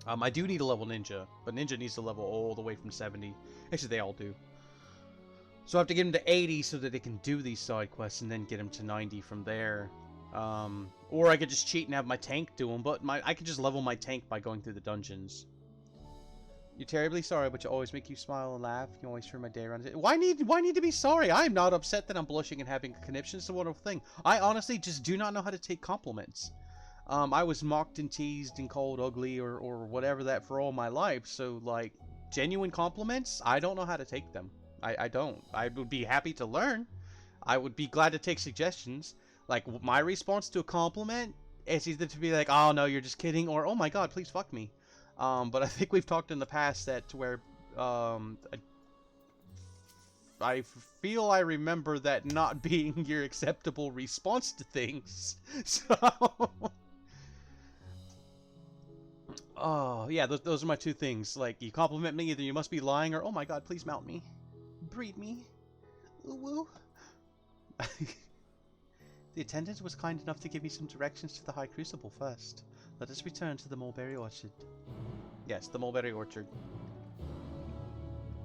I do need a level ninja, but ninja needs to level all the way from 70. Actually, they all do. So I have to get him to 80 so that they can do these side quests and then get him to 90 from there. Or I could just cheat and have my tank do them, but I could just level my tank by going through the dungeons. You're terribly sorry, but you always make you smile and laugh. You always turn my day around. Why need to be sorry? I'm not upset that I'm blushing and having a conniption. It's a wonderful thing. I honestly just do not know how to take compliments. I was mocked and teased and called ugly or whatever that for all my life. So, like, genuine compliments, I don't know how to take them. I don't. I would be happy to learn. I would be glad to take suggestions. Like, my response to a compliment is either to be like, oh, no, you're just kidding, or, oh, my God, please fuck me. But I think we've talked in the past that to where, I feel I remember that not being your acceptable response to things. So, oh, yeah, those are my two things. Like, you compliment me, either you must be lying, or, oh my god, please mount me. Breed me. Ooh, woo. The attendant was kind enough to give me some directions to the High Crucible first. Let us return to the Mulberry Orchard. Yes, the Mulberry Orchard.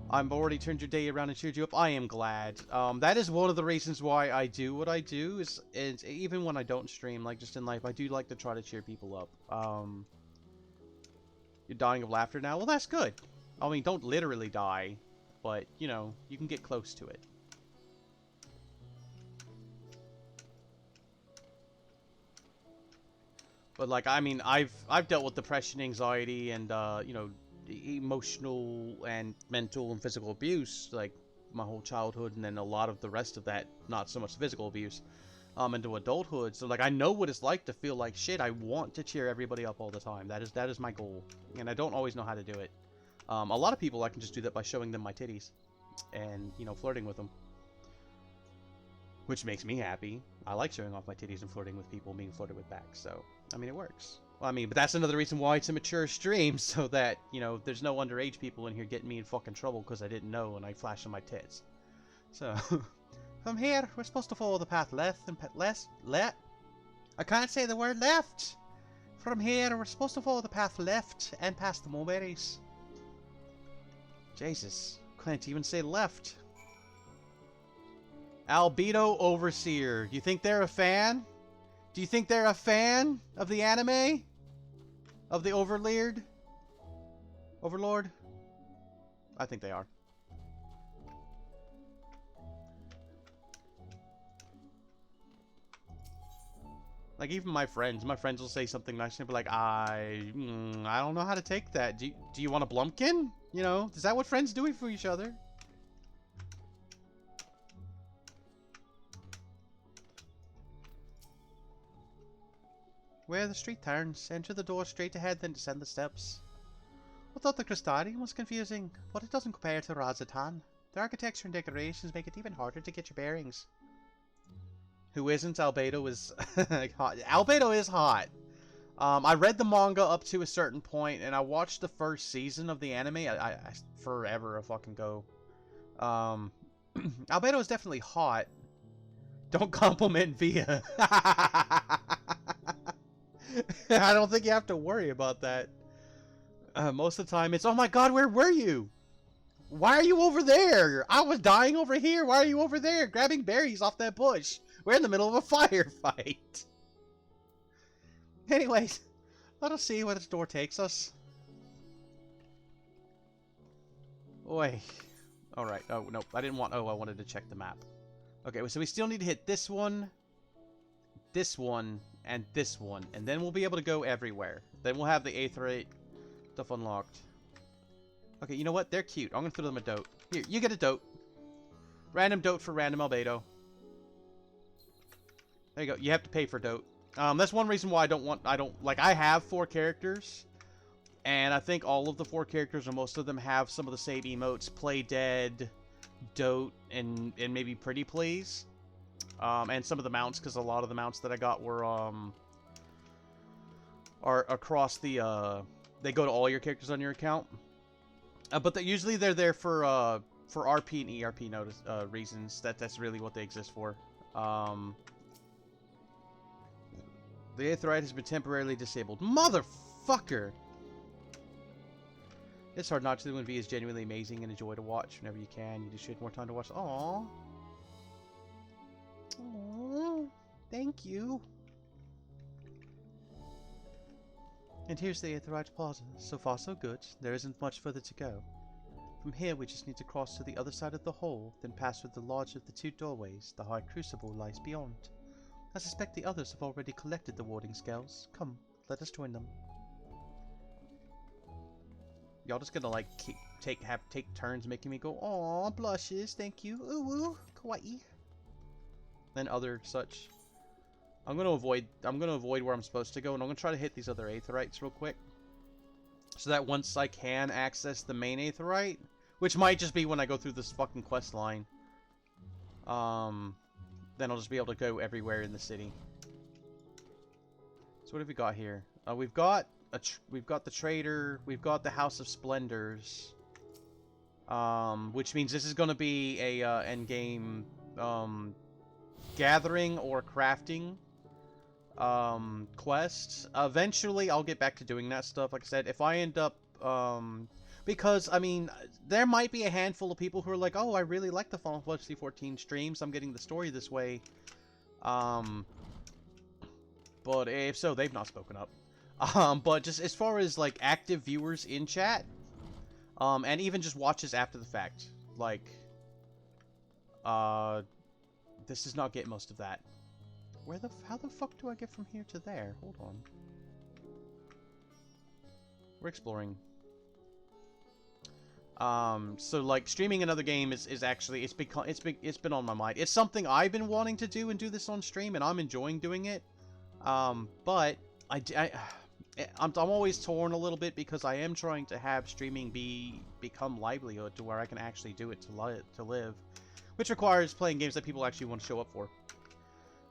I've already turned your day around and cheered you up. I am glad. That is one of the reasons why I do what I do. Is even when I don't stream, like just in life, I do like to try to cheer people up. You're dying of laughter now? Well, that's good. I mean, don't literally die, but, you know, you can get close to it. But, like, I mean, I've dealt with depression, anxiety, and, you know, emotional and mental and physical abuse, like, my whole childhood, and then a lot of the rest of that, not so much physical abuse, into adulthood. So, like, I know what it's like to feel like shit. I want to cheer everybody up all the time. That is my goal. And I don't always know how to do it. A lot of people, I can just do that by showing them my titties. And, you know, flirting with them. which makes me happy. I like showing off my titties and flirting with people being flirted with back, so, I mean, it works. Well, I mean, but that's another reason why it's a mature stream, so that, you know, there's no underage people in here getting me in fucking trouble because I didn't know and I flashed on my tits. So, from here, we're supposed to follow the path left and I can't say the word left! From here, we're supposed to follow the path left and past the mulberries. Jesus, can't even say left. Albedo Overseer. You think they're a fan? Do you think they're a fan of the anime? Of the Overlord? Overlord? I think they are. Like, even my friends will say something nice and be like, I don't know how to take that. Do you want a Blumpkin? You know, is that what friends do for each other? Where the street turns, enter the door straight ahead, then descend the steps. I thought the Crystarium was confusing, but it doesn't compare to Razatan. The architecture and decorations make it even harder to get your bearings. Who isn't? Albedo is hot. Albedo is hot. I read the manga up to a certain point, and I watched the first season of the anime. I forever fucking go. Albedo is definitely hot. Don't compliment Via. I don't think you have to worry about that. Most of the time, it's, oh my god, where were you? Why are you over there? I was dying over here. Why are you over there grabbing berries off that bush? We're in the middle of a firefight. Anyways, let us see where this door takes us. Oi. Alright. Oh, no. I didn't want... Oh, I wanted to check the map. Okay, so we still need to hit this one, and this one. And then we'll be able to go everywhere. Then we'll have the Aetherite stuff unlocked. Okay, you know what? They're cute. I'm going to throw them a dote. Here, you get a dote. Random dote for random Albedo. There you go. You have to pay for dote. That's one reason why I have 4 characters. And I think all of the 4 characters, or most of them, have some of the same emotes. Play Dead, Dote, and maybe Pretty Please. And some of the mounts, because a lot of the mounts that I got were, are across the, they go to all your characters on your account. But usually they're there for RP and ERP reasons. That's really what they exist for. The Aetherite has been temporarily disabled. Motherfucker! It's hard not to when V is genuinely amazing and a joy to watch whenever you can. You just should more time to watch. Aww. Aww. Thank you. And here's the Aetherite Plaza. So far so good. There isn't much further to go. From here we just need to cross to the other side of the hall, then pass through the larger of the 2 doorways. The High Crucible lies beyond. I suspect the others have already collected the warding scales. Come, let us join them. Y'all just gonna like take turns making me go, "Aw, blushes, thank you, ooh, ooh, kawaii." Then other such. I'm gonna avoid where I'm supposed to go, and I'm gonna try to hit these other Aetherites real quick, so that once I can access the main Aetherite, which might just be when I go through this fucking quest line, then I'll just be able to go everywhere in the city. So what have we got here? We've got the Trader, we've got the House of Splendors, which means this is going to be a endgame gathering or crafting quest. Eventually, I'll get back to doing that stuff. Like I said, if I end up because, I mean, there might be a handful of people who are like, oh, I really like the Final Fantasy 14 streams. I'm getting the story this way. But if so, they've not spoken up. But just as far as, like, active viewers in chat, and even just watches after the fact, like, this does not get most of that. How the fuck do I get from here to there? Hold on. We're exploring. So like streaming another game is actually it's been on my mind. It's something I've been wanting to do and do this on stream, and I'm enjoying doing it. But I'm always torn a little bit because I am trying to have streaming become livelihood to where I can actually do it to live, which requires playing games that people actually want to show up for.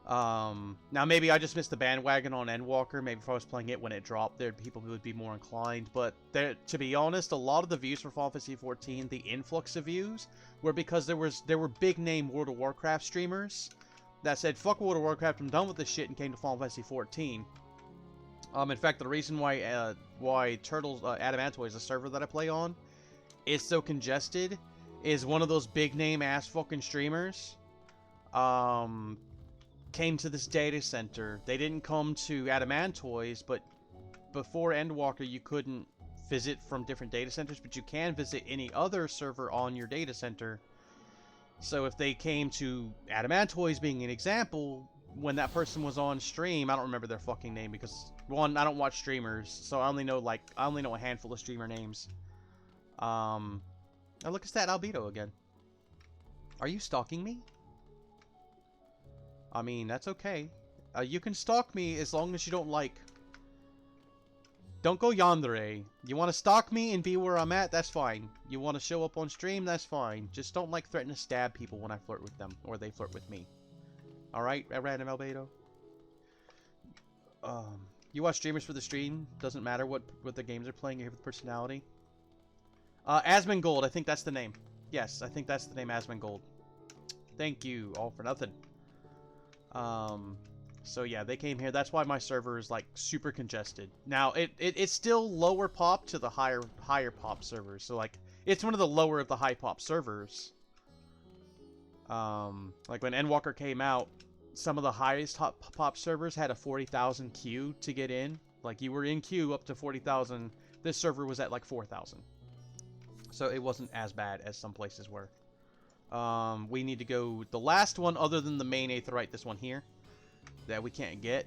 Now maybe I just missed the bandwagon on Endwalker. Maybe if I was playing it when it dropped, there'd people who would be more inclined. But to be honest, a lot of the views for Final Fantasy XIV, the influx of views, were because there were big name World of Warcraft streamers that said, "Fuck World of Warcraft, I'm done with this shit," and came to Final Fantasy XIV. In fact, the reason why Turtles Adamantoise, the server that I play on, is so congested, is one of those big name ass fucking streamers. Came to this data center. They didn't come to Adamantoise, but before Endwalker, you couldn't visit from different data centers, but you can visit any other server on your data center. So if they came to Adamantoise, being an example, when that person was on stream, I don't remember their fucking name because, one, I don't watch streamers, so I only know a handful of streamer names. Oh, look, it's that Albedo again. Are you stalking me? I mean, that's okay. You can stalk me as long as you don't, like... Don't go yandere. You want to stalk me and be where I'm at? That's fine. You want to show up on stream? That's fine. Just don't, like, threaten to stab people when I flirt with them. Or they flirt with me. Alright, random Albedo? You watch streamers for the stream? Doesn't matter what the games are playing. You're here with personality. Asmongold. I think that's the name. Yes, I think that's the name, Asmongold. Thank you, all for nothing. So yeah, they came here. That's why my server is, like, super congested. Now, it's still lower pop to the higher pop servers. So, like, it's one of the lower of the high pop servers. Like, when Endwalker came out, some of the highest pop servers had a 40,000 queue to get in. Like, you were in queue up to 40,000. This server was at, like, 4,000. So it wasn't as bad as some places were. We need to go... The last one, other than the main Aetheryte, this one here, that we can't get.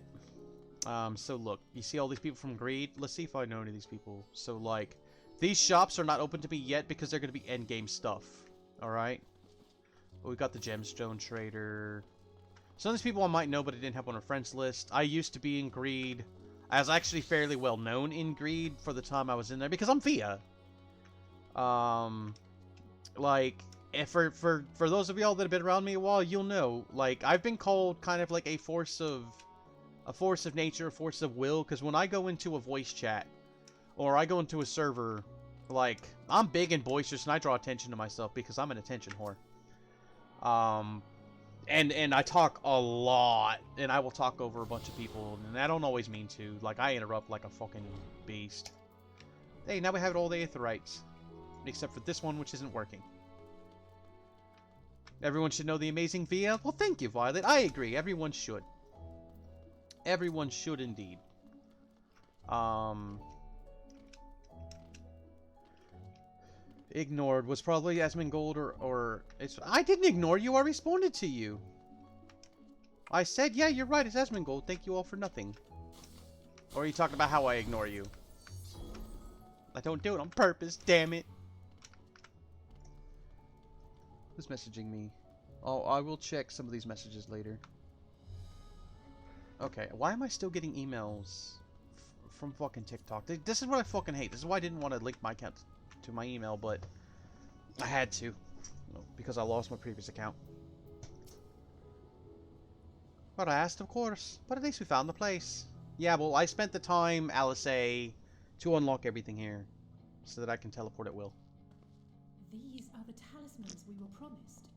So look, you see all these people from Greed? Let's see if I know any of these people. So, like, these shops are not open to me yet because they're going to be endgame stuff. Alright? We got the Gemstone Trader. Some of these people I might know, but I didn't have on a friends list. I used to be in Greed. I was actually fairly well known in Greed for the time I was in there because I'm Via. Like... For those of y'all that have been around me a while, you'll know, like, I've been called kind of like a force of nature, a force of will, because when I go into a voice chat, or I go into a server, like, I'm big and boisterous, and I draw attention to myself because I'm an attention whore. And I talk a lot, and I will talk over a bunch of people, and I don't always mean to. Like, I interrupt like a fucking beast. Hey, now we have all the Aetherites, except for this one, which isn't working. Everyone should know the amazing Via? Well, thank you, Violet. I agree. Everyone should. Everyone should indeed. Ignored. Was probably Asmongold or... I didn't ignore you. I responded to you. I said, yeah, you're right. It's Asmongold. Thank you all for nothing. Or are you talking about how I ignore you? I don't do it on purpose. Damn it. Who's messaging me? Oh, I will check some of these messages later. Okay, why am I still getting emails from fucking TikTok? This is what I fucking hate. This is why I didn't want to link my account to my email, but I had to. Because I lost my previous account. But I asked, of course. But at least we found the place. Yeah, well, I spent the time, Alice A, to unlock everything here. So that I can teleport at will. These are the talismans we were promised.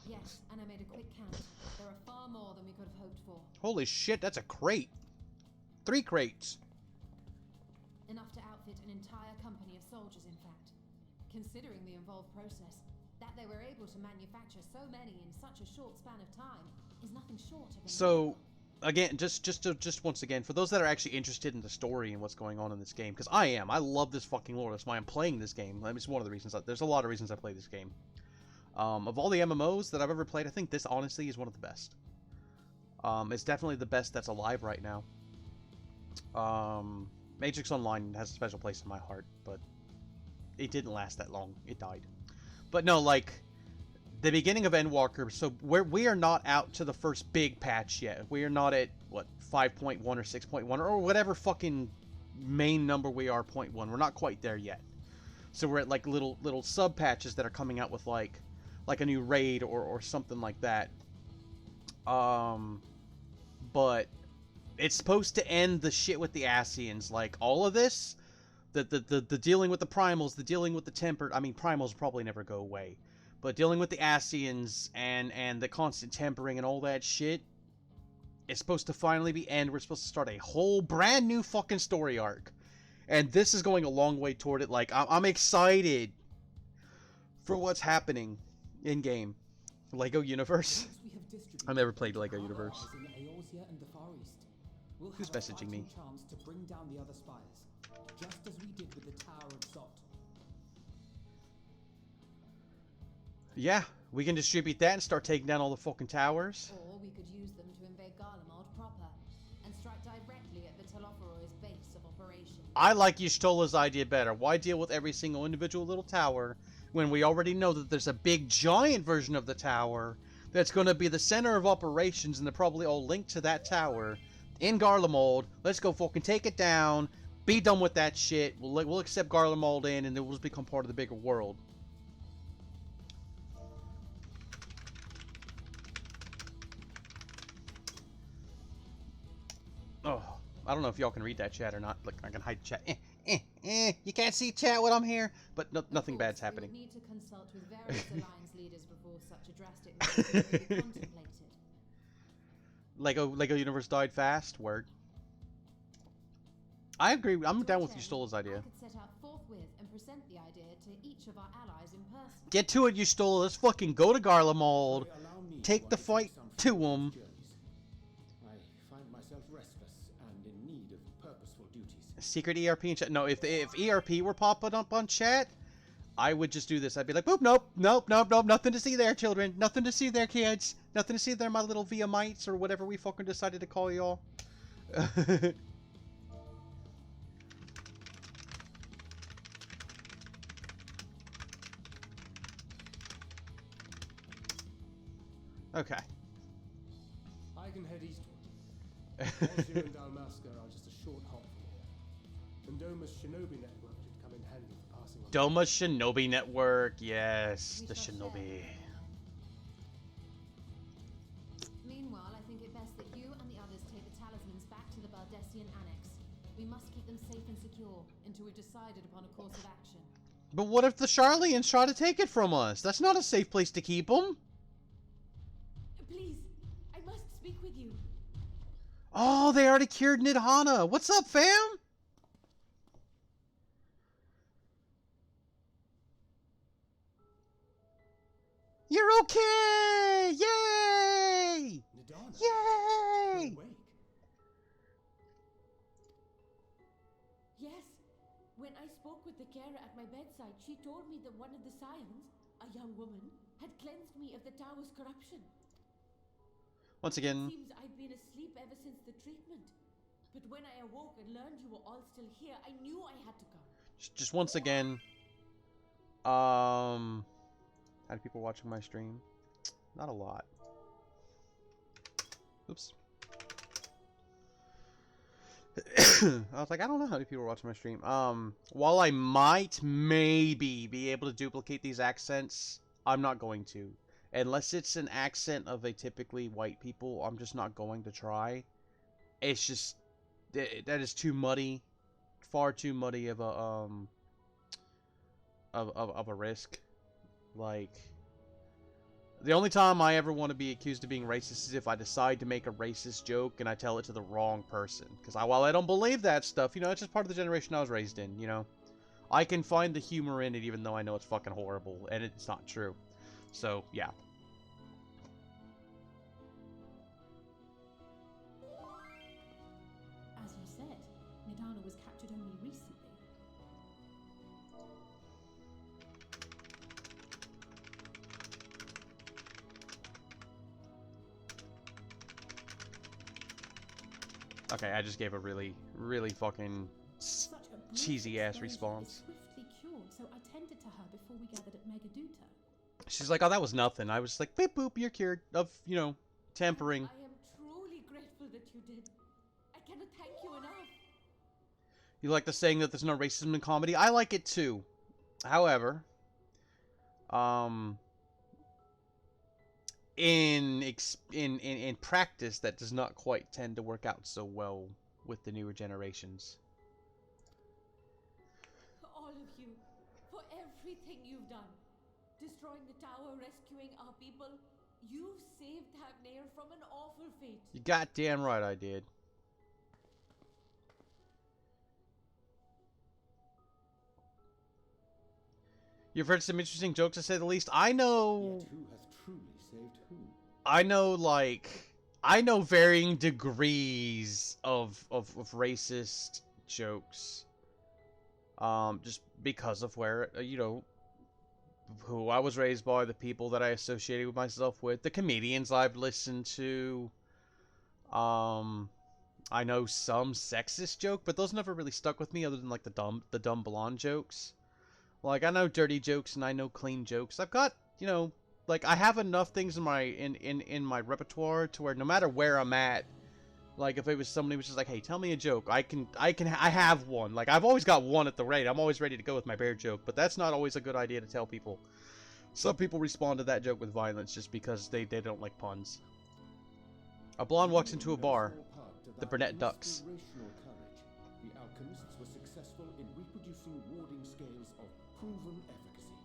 Yes, and I made a quick count. There are far more than we could have hoped for. Holy shit, that's a crate. 3 crates. Enough to outfit an entire company of soldiers, in fact. Considering the involved process, that they were able to manufacture so many in such a short span of time is nothing short of So, again, just once again, for those that are actually interested in the story and what's going on in this game, because I am. I love this fucking lore. That's why I'm playing this game. It's one of the reasons. There's a lot of reasons I play this game. Of all the MMOs that I've ever played, I think this, honestly, is one of the best. It's definitely the best that's alive right now. Matrix Online has a special place in my heart, but it didn't last that long. It died. But no, like, the beginning of Endwalker, so we are not out to the first big patch yet. We are not at, what, 5.1 or 6.1, or whatever fucking main number we are, 0.1. We're not quite there yet. So we're at, like, little sub-patches that are coming out with, like, like a new raid or something like that. But it's supposed to end the shit with the Ascians. Like, all of this, the dealing with the primals, the dealing with the tempered. I mean, primals probably never go away, but dealing with the Ascians and the constant tempering and all that shit, it's supposed to finally be end. We're supposed to start a whole brand new fucking story arc, and this is going a long way toward it. Like, I'm excited for what's happening in game. Lego Universe. Once we have distributed I've never played Lego our Universe. allies in Eorzea and the Far East, we'll Who's have a messaging me? fighting chance to bring down the other spires, just as we did with the Tower of Zot. Yeah, we can distribute that and start taking down all the fucking towers. Or we could use them to invade Garlemald proper and strike directly at the Telophoroy's base of operations. I like Y'shtola's idea better. Why deal with every single individual little tower when we already know that there's a big giant version of the tower that's going to be the center of operations, and they're probably all linked to that tower in Garlemald. Let's go fucking take it down, be done with that shit. We'll accept Garlemald in, and then we'll just become part of the bigger world. Oh, I don't know if y'all can read that chat or not. Look, I can hide chat. You can't see chat when I'm here, but nothing Of course, bad's happening. We would need to consult with various alliance leaders before such a drastic move could be contemplated. Lego Universe died fast. Word. I agree. I'm down with Y'shtola's idea. I could set out forthwith and present the idea to each of our allies in person. Get to it, Y'shtola. Let's fucking go to Garlemald. Allow me Take the to fight undertake some to frequent 'em. journeys. I find myself restless and in need of purposeful duties. Secret ERP in chat. No, if ERP were popping up on chat, I would just do this. I'd be like, boop, nope, nope, nope, nope, nothing to see there, children. Nothing to see there, kids. Nothing to see there, my little Viamites, or whatever we fucking decided to call y'all. Okay. I can head eastward. Ozir and Dalmasca are just a short hop from here. And Doma's shinobi network should come in handy for passing on. Doma's Shinobi Network. Yes, We the shall Shinobi. share. Meanwhile, I think it best that you and the others take the talismans back to the Baldessian Annex. We must keep them safe and secure until we've decided upon a course of action. But what if the Charlians try to take it from us? That's not a safe place to keep them. Please, I must speak with you. Oh, they already cured Nidhana. What's up, fam? You're okay! Yay! Nidana, Yay! you're awake. Yes. When I spoke with the carer at my bedside, she told me that one of the scions, a young woman, had cleansed me of the tower's corruption. Once again, Seems I've been asleep ever since the treatment. But when I awoke and learned you were all still here, I knew I had to come. just once again, how many people watching my stream? Not a lot. Oops. I was like, I don't know how many people are watching my stream. While I might maybe be able to duplicate these accents, I'm not going to. Unless it's an accent of a typically white people, I'm just not going to try. It's just that is too muddy, far too muddy of a of a risk. Like, the only time I ever want to be accused of being racist is if I decide to make a racist joke and I tell it to the wrong person. Because while I don't believe that stuff, you know, it's just part of the generation I was raised in, you know. I can find the humor in it even though I know it's fucking horrible and it's not true. So, yeah. As you said, Nidana was captured only recently. Okay, I just gave a really, really fucking Such a brief cheesy ass explosion response. is swiftly cured, so I tended to her before we gathered at Megaduta. She's like, oh, that was nothing. I was like, beep boop, you're cured of, you know, tempering. I am truly grateful that you did. I cannot thank you enough. You like the saying that there's no racism in comedy? I like it too. However, in practice, that does not quite tend to work out so well with the newer generations. All of you, for everything you've done. Destroying the tower, rescuing our people. You've saved Thavnair from an awful fate. You goddamn right I did. You've heard some interesting jokes, to say the least. I know... Yet who has truly saved who? I know, like... I know varying degrees of racist jokes. Just because of where, you know, who I was raised by, the people that I associated with myself with, the comedians I've listened to. I know some sexist joke, but those never really stuck with me, other than like the dumb blonde jokes. Like, I know dirty jokes and I know clean jokes. I've got, you know, like, I have enough things in my repertoire to where no matter where I'm at, like, if it was somebody who was just like, hey, tell me a joke, I have one. Like, I've always got one at the ready. I'm always ready to go with my bear joke, but that's not always a good idea to tell people. Some people respond to that joke with violence just because they don't like puns. A blonde walks into a bar. The brunette ducks. The alchemists were successful in reproducing warding scales of proven efficacy.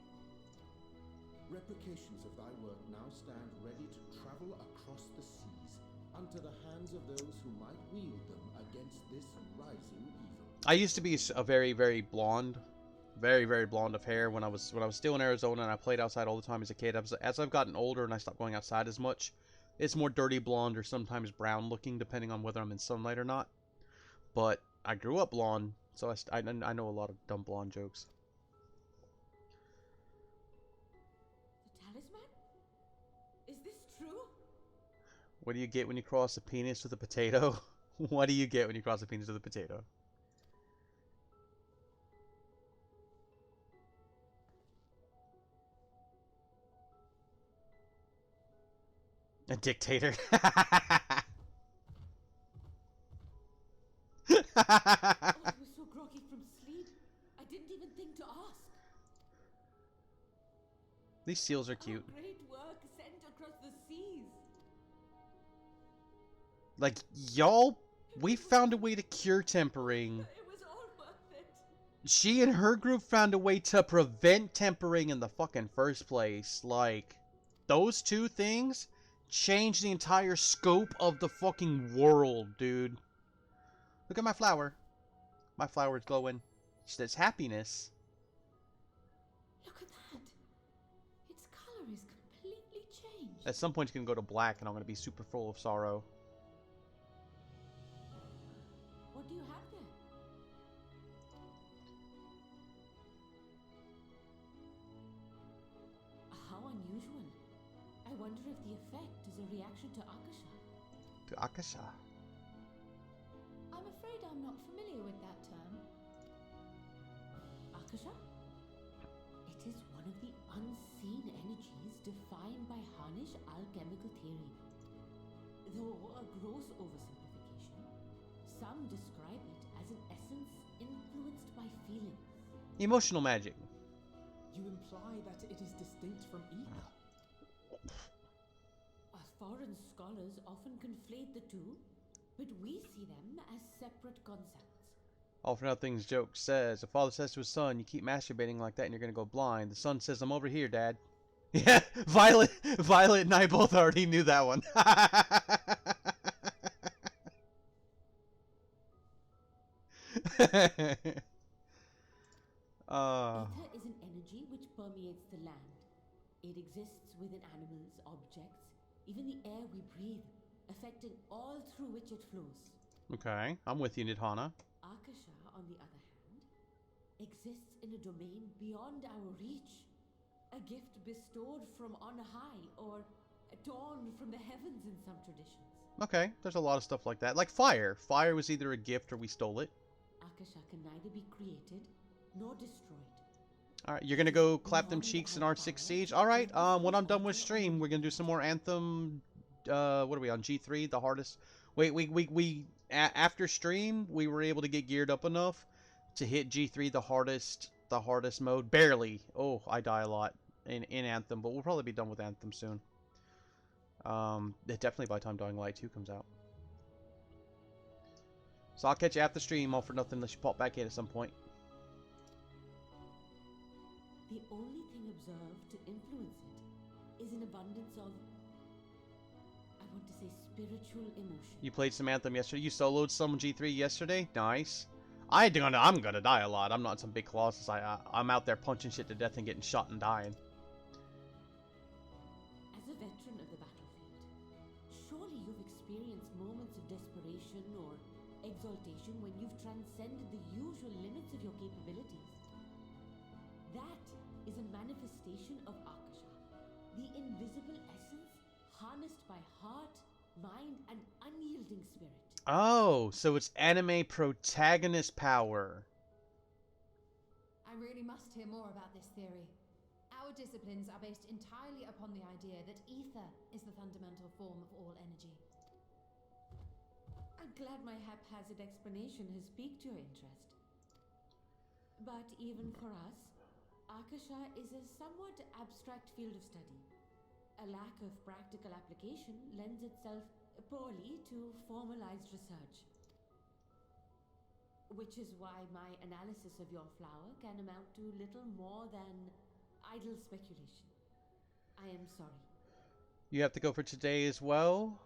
Replications of thy work now stand ready to travel across the seas, unto the hands of those who might wield them against this rising evil. I used to be a very, very blonde, very, very blonde of hair when I was still in Arizona, and I played outside all the time as a kid. As I've gotten older and I stopped going outside as much, it's more dirty blonde or sometimes brown looking, depending on whether I'm in sunlight or not. But I grew up blonde, so I know a lot of dumb blonde jokes. The talisman? Is this true? What do you get when you cross a penis with a potato? What do you get when you cross a penis with a potato? A dictator. Oh, I was so groggy from sleep. I didn't even think to ask. These seals are cute. Great work sent across the seas. Like, y'all, we found a way to cure tempering. It was all worth it. She and her group found a way to prevent tempering in the fucking first place. Like, those two things changed the entire scope of the fucking world, dude. Look at my flower. My flower is glowing. It's happiness. Look at that. Its color is completely changed. At some point, it's going to go to black, and I'm going to be super full of sorrow. What do you have there? How unusual. I wonder if the effect is a reaction to Akasha. To Akasha. I'm afraid I'm not familiar with that term. Akasha? It is one of the unseen energies defined by Harnish alchemical theory. Though a gross oversimplification, some describe it as an essence influenced by feelings. Emotional magic. You imply that it is distinct from ether. Foreign scholars often conflate the two, but we see them as separate concepts. All for Nothing's joke says, a father says to his son, you keep masturbating like that and you're going to go blind. The son says, I'm over here, Dad. Yeah, Violet and I both already knew that one. Ether is an energy which permeates the land. It exists within animals, objects, even the air we breathe, affecting all through which it flows. Okay, I'm with you, Nidhana. Akasha, on the other hand, exists in a domain beyond our reach. A gift bestowed from on high, or torn from the heavens in some traditions. Okay, there's a lot of stuff like that. Like fire. Fire was either a gift or we stole it. Akasha can neither be created nor destroyed. Alright, you're gonna go clap them cheeks in R6 Siege? Alright, when I'm done with stream, we're gonna do some more Anthem, what are we on, G3, the hardest? Wait, after stream, we were able to get geared up enough to hit G3, the hardest mode, barely. Oh, I die a lot in Anthem, but we'll probably be done with Anthem soon. Definitely by the time Dying Light 2 comes out. So I'll catch you after the stream, all for nothing, unless you pop back in at some point. The only thing observed to influence it is an abundance of, I want to say, spiritual emotion. You played some Anthem yesterday. You soloed some G3 yesterday. Nice. I'm gonna die a lot. I'm not some big colossus. I'm out there punching shit to death and getting shot and dying. As a veteran of the battlefield, surely you've experienced moments of desperation or exaltation when you've transcended the usual limits of your capabilities. That is a manifestation of Akasha, the invisible essence harnessed by heart, mind, and unyielding spirit. Oh, so it's anime protagonist power. I really must hear more about this theory. Our disciplines are based entirely upon the idea that ether is the fundamental form of all energy. I'm glad my haphazard explanation has piqued your interest. But even for us, Akasha is a somewhat abstract field of study. A lack of practical application lends itself poorly to formalized research. Which is why my analysis of your flower can amount to little more than idle speculation. I am sorry. You have to go for today as well.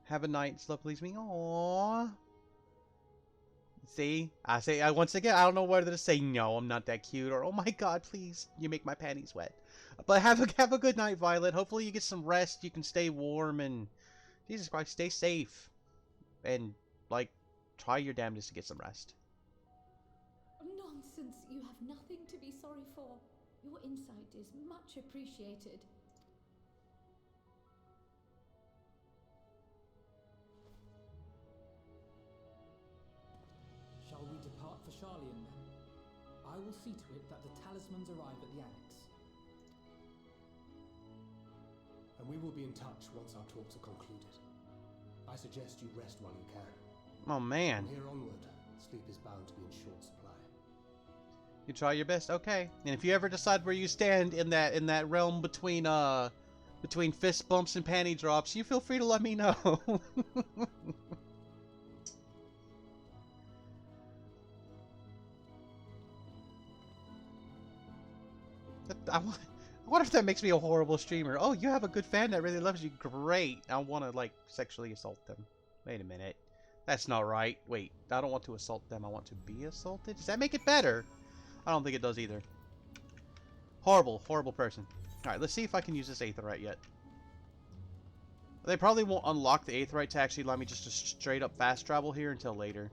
Have a night, love please me. Aww. See? Once again, I don't know whether to say no, I'm not that cute, or oh my god, please, you make my panties wet. But have a good night, Violet. Hopefully you get some rest, you can stay warm, and Jesus Christ, stay safe. And, like, try your damnedest to get some rest. Nonsense, you have nothing to be sorry for. Your insight is much appreciated. Shall we depart for Charlian then? I will see to it that the talismans arrive at the annex. And we will be in touch once our talks are concluded. I suggest you rest while you can. Oh man. From here onward, sleep is bound to be in short supply. You try your best, okay. And if you ever decide where you stand in that realm between fist bumps and panty drops, you feel free to let me know. I wonder if that makes me a horrible streamer. Oh, you have a good fan that really loves you. Great. I want to, like, sexually assault them. Wait a minute. That's not right. Wait, I don't want to assault them. I want to be assaulted? Does that make it better? I don't think it does either. Horrible, horrible person. Alright, let's see if I can use this Aetheryte yet. They probably won't unlock the Aetheryte to actually allow me just to straight up fast travel here until later.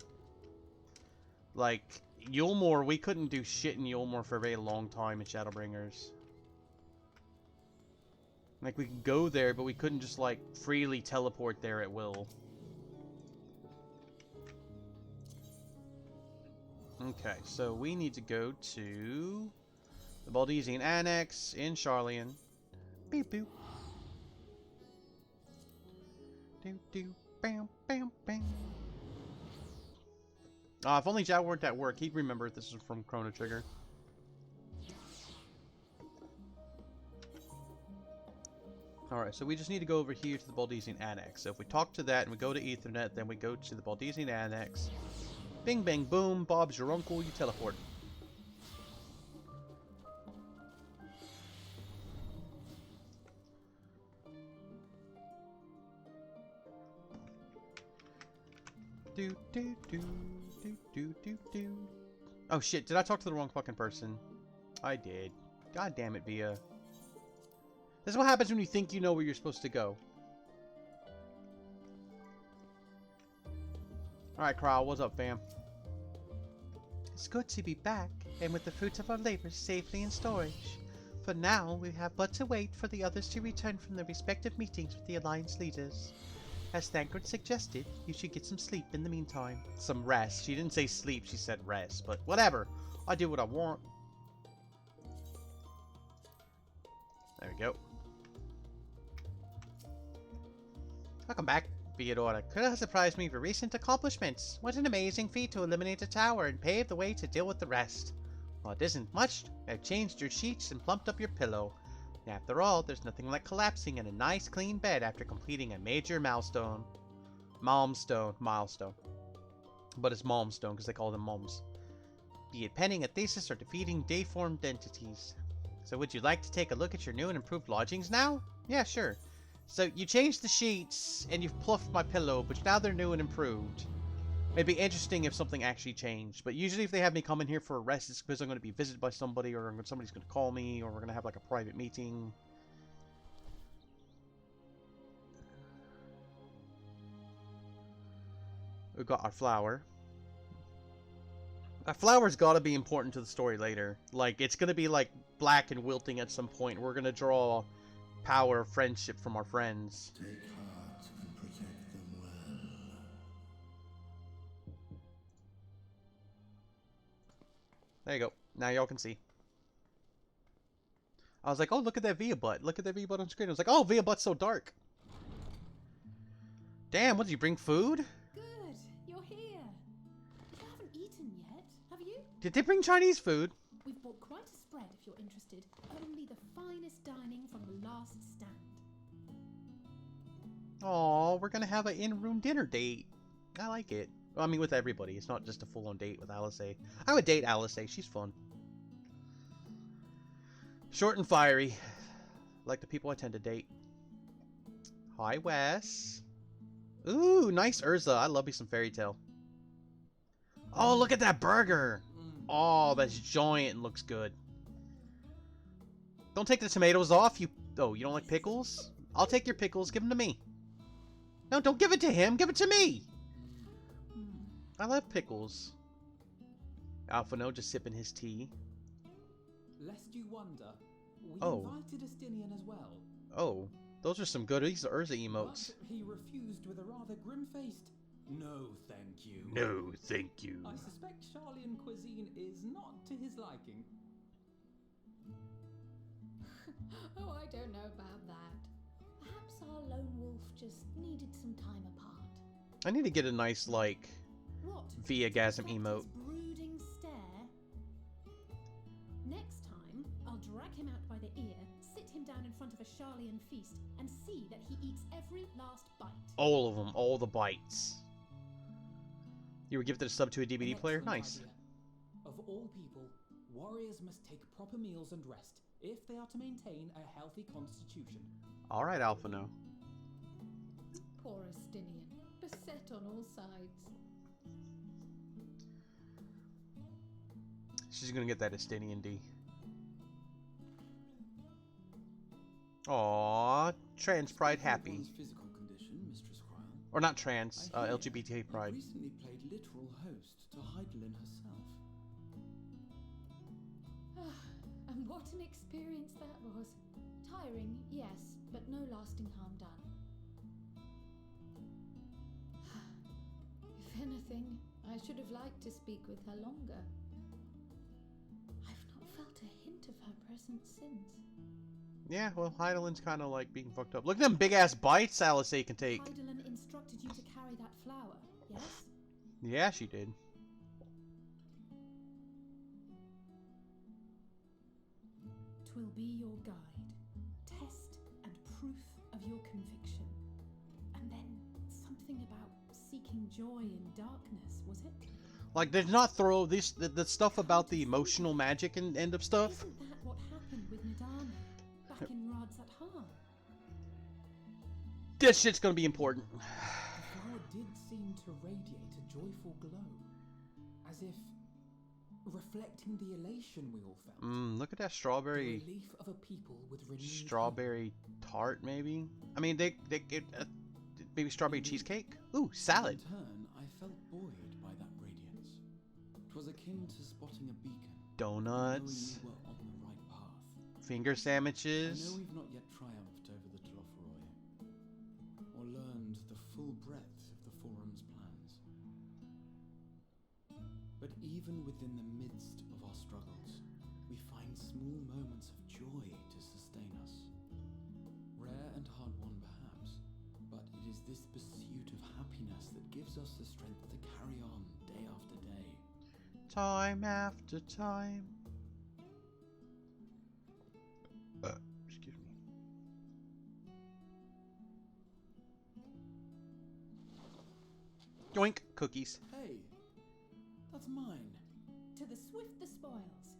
Like, Yulmore, we couldn't do shit in Yulmore for a very long time in Shadowbringers. Like, we could go there, but we couldn't just, like, freely teleport there at will. Okay, so we need to go to the Baldesian Annex in Charlian. Beep boop. Do do bam bam bam. If only Jao weren't at work, he'd remember this is from Chrono Trigger. Alright, so we just need to go over here to the Baldesian Annex. So if we talk to that and we go to Ethernet, then we go to the Baldesian Annex. Bing bang boom, Bob's your uncle, you teleport. Do do do do do do do. Oh shit, did I talk to the wrong fucking person? I did. God damn it, Bia. This is what happens when you think you know where you're supposed to go. Alright, Kral, what's up, fam? It's good to be back, and with the fruits of our labors safely in storage. For now, we have but to wait for the others to return from their respective meetings with the Alliance leaders. As Thancred suggested, you should get some sleep in the meantime. Some rest. She didn't say sleep, she said rest, but whatever. I do what I want. There we go. Welcome back, Theodora. Could have surprised me with recent accomplishments. What an amazing feat to eliminate a tower and pave the way to deal with the rest. Well, it isn't much. I've changed your sheets and plumped up your pillow. After all, there's nothing like collapsing in a nice clean bed after completing a major milestone. Milestone. But it's Malmstone because they call them Moms. Be it penning a thesis or defeating deformed entities. So would you like to take a look at your new and improved lodgings now? Yeah, sure. So you changed the sheets and you've pluffed my pillow, but now they're new and improved. It'd be interesting if something actually changed, but usually if they have me come in here for a rest, it's because I'm going to be visited by somebody, or somebody's going to call me, or we're going to have like a private meeting. We've got our flower. Our flower's got to be important to the story later. Like, it's going to be like black and wilting at some point. We're going to draw power, friendship from our friends. Take heart and protect them well. There you go. Now y'all can see. I was like, oh, look at that Via butt. Look at that Via butt on screen. I was like, oh, Via butt's so dark. Damn, what did you bring food? Good, you're here. You haven't eaten yet, have you? Did they bring Chinese food? We've bought quite a spread if you're interested. Only the finest dining from the last stand. Aw, we're gonna have an in-room dinner date. I like it. Well, I mean, with everybody. It's not just a full-on date with Alice. I would date Alice. She's fun. Short and fiery. Like the people I tend to date. Hi, Wes. Ooh, nice Urza. I love me some Fairy Tale. Oh, look at that burger. Oh, that's giant and looks good. Don't take the tomatoes off. Oh, you don't like pickles? I'll take your pickles. Give them to me. No, don't give it to him. Give it to me. I love pickles. Alphino just sipping his tea. Lest you wonder, we Oh. invited Estinian as well. Oh, those are some good Urza emotes. But he refused with a rather grim-faced, "No, thank you." No, thank you. I suspect Charlian cuisine is not to his liking. Oh, I don't know about that. Perhaps our lone wolf just needed some time apart. I need to get a nice, like, What? Via-gasm His emote. brooding stare. Next time, I'll drag him out by the ear, sit him down in front of a Charlian feast, and see that he eats every last bite. All of them, all the bites. You were gifted a sub to a DVD An player? excellent Nice. idea. Of all people, warriors must take proper meals and rest if they are to maintain a healthy constitution. Alright, Alphino. Poor Estinian, beset on all sides. She's gonna get that Estinian D. Aww, trans pride happy. One's physical condition, Mistress Cryle. Or not trans, I hear LGBT you pride. recently played literal host to Heidelin herself. And what an experience that was. Tiring, yes, but no lasting harm done. If anything, I should have liked to speak with her longer. I've not felt a hint of her presence since. Yeah, well, Heidelin's kind of like being fucked up. Look at them big-ass bites Alice can take. Heidelin instructed you to carry that flower, yes? Yeah, she did. Twill be your guide, test and proof of your conviction. And then something about seeking joy in darkness, was it? Like, did not throw this the stuff about the emotional magic and end of stuff. Isn't that what happened with Nadana back in Rad's at Har? This shit's gonna be important. The flower did seem to radiate a joyful glow, as if reflecting the elation we all felt. Look at that The strawberry. relief of a people with renewed Strawberry tart, maybe. I mean, they get maybe strawberry cheesecake. Ooh, salad. In turn, I felt buoyed by that radiance. 'Twas akin to spotting a beacon. Donuts. Knowing we were on the right path. Finger I know sandwiches. we've not yet triumphed over the Telophoroi, or learned the full breadth of the Forum's plans. But even within the midst of our struggles, we find small moments of joy to sustain us. Rare and hard-won perhaps, but it is this pursuit of happiness that gives us the strength to carry on day after day. Time after time. Excuse me. Yoink, cookies. Hey, that's mine. To the swift the spoils.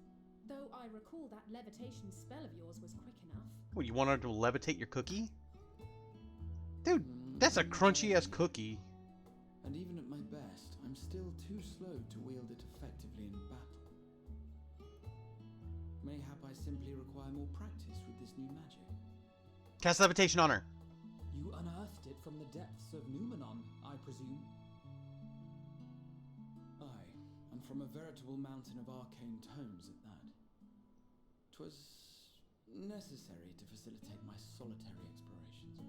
Though I recall that levitation spell of yours was quick enough. What, you want her to levitate your cookie? Dude, that's a crunchy-ass cookie. And even at my best, I'm still too slow to wield it effectively in battle. Mayhap I simply require more practice with this new magic. Cast levitation on her. You unearthed it from the depths of Numenon, I presume. Aye, and from a veritable mountain of arcane tomes at that. 'Twas necessary to facilitate my solitary explorations.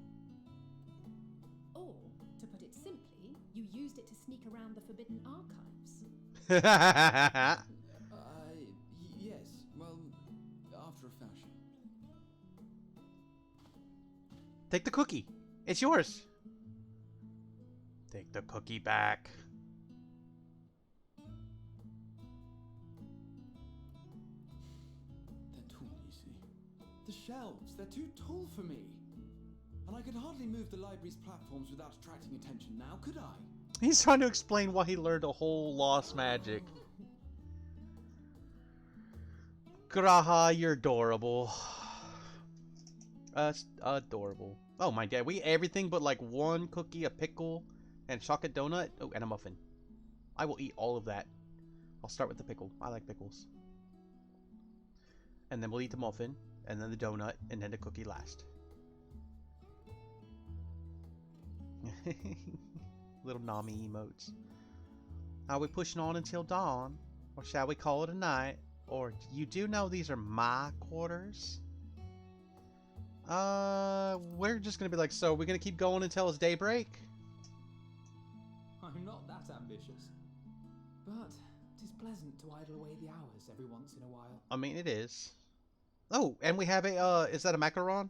Or, to put it simply, you used it to sneak around the Forbidden Archives. Yes, well, after a fashion. Take the cookie. It's yours. Take the cookie back. They're tall, you see. The shelves, they're too tall for me. And I could hardly move the library's platforms without attracting attention now, could I? He's trying to explain why he learned a whole lost magic. Graha, you're adorable. Adorable. Oh my god, we ate everything but like one cookie, a pickle, and chocolate donut. Oh, and a muffin. I will eat all of that. I'll start with the pickle. I like pickles. And then we'll eat the muffin, and then the donut, and then the cookie last. Little Nami emotes. Are we pushing on until dawn? Or shall we call it a night? Or you do know these are my quarters? We're just gonna be like, so we're gonna keep going until it's daybreak? I'm not that ambitious. But it is pleasant to idle away the hours every once in a while. I mean, it is. Oh, and we have a, is that a macaron?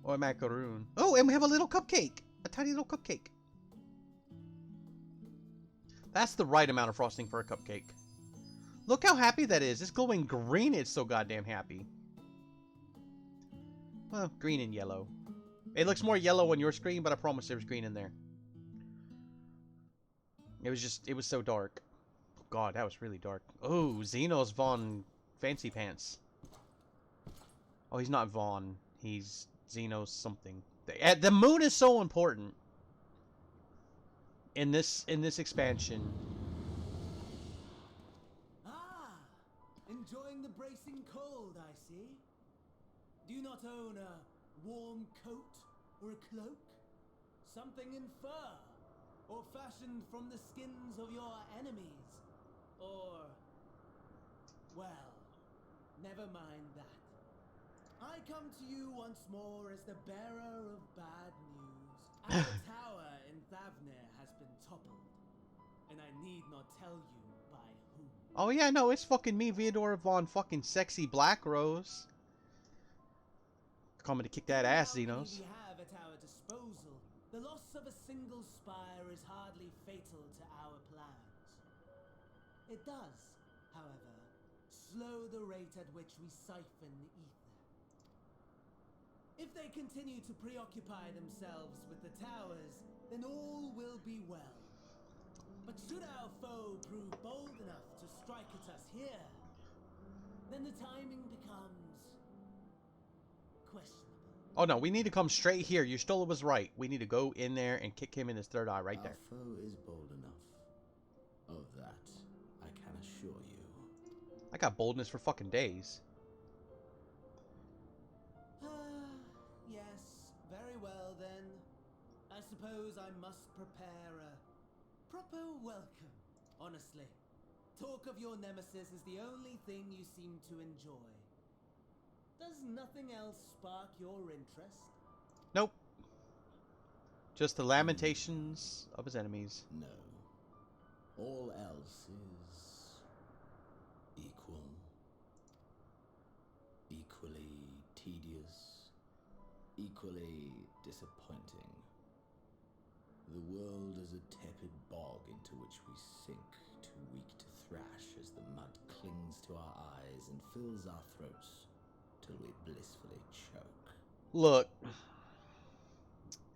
Or a macaroon. Oh, and we have a little cupcake. A tiny little cupcake. That's the right amount of frosting for a cupcake. Look how happy that is. It's glowing green. It's so goddamn happy. Well, green and yellow. It looks more yellow on your screen, but I promise there was green in there. It was so dark. Oh, God, that was really dark. Oh, Xenos Von Fancy Pants. Oh, he's not Vaughn. He's Xenos something. The moon is so important in this expansion. Ah, enjoying the bracing cold, I see. Do you not own a warm coat or a cloak? Something in fur? Or fashioned from the skins of your enemies? Or... well, never mind that. I come to you once more as the bearer of bad news. Our tower in Thavnir has been toppled, and I need not tell you by whom. Oh yeah, no, it's fucking me, Theodore Von fucking Sexy Black Rose. Coming to kick that ass, Xenos. We have at our disposal. The loss of a single spire is hardly fatal to our plans. It does, however, slow the rate at which we siphon ether. If they continue to preoccupy themselves with the towers, then all will be well. But should our foe prove bold enough to strike at us here, then the timing becomes questionable. Oh no, we need to come straight here. Yustola was right. We need to go in there and kick him in his third eye right there. Our foe is bold enough. Of that, I can assure you. I got boldness for fucking days. Yes, very well then. I suppose I must prepare a proper welcome. Honestly, talk of your nemesis is the only thing you seem to enjoy. Does nothing else spark your interest? Nope. Just the lamentations of his enemies. No. All else is equal. Equally tedious. Equally disappointing. The world is a tepid bog into which we sink, too weak to thrash as the mud clings to our eyes and fills our throats till we blissfully choke. Look.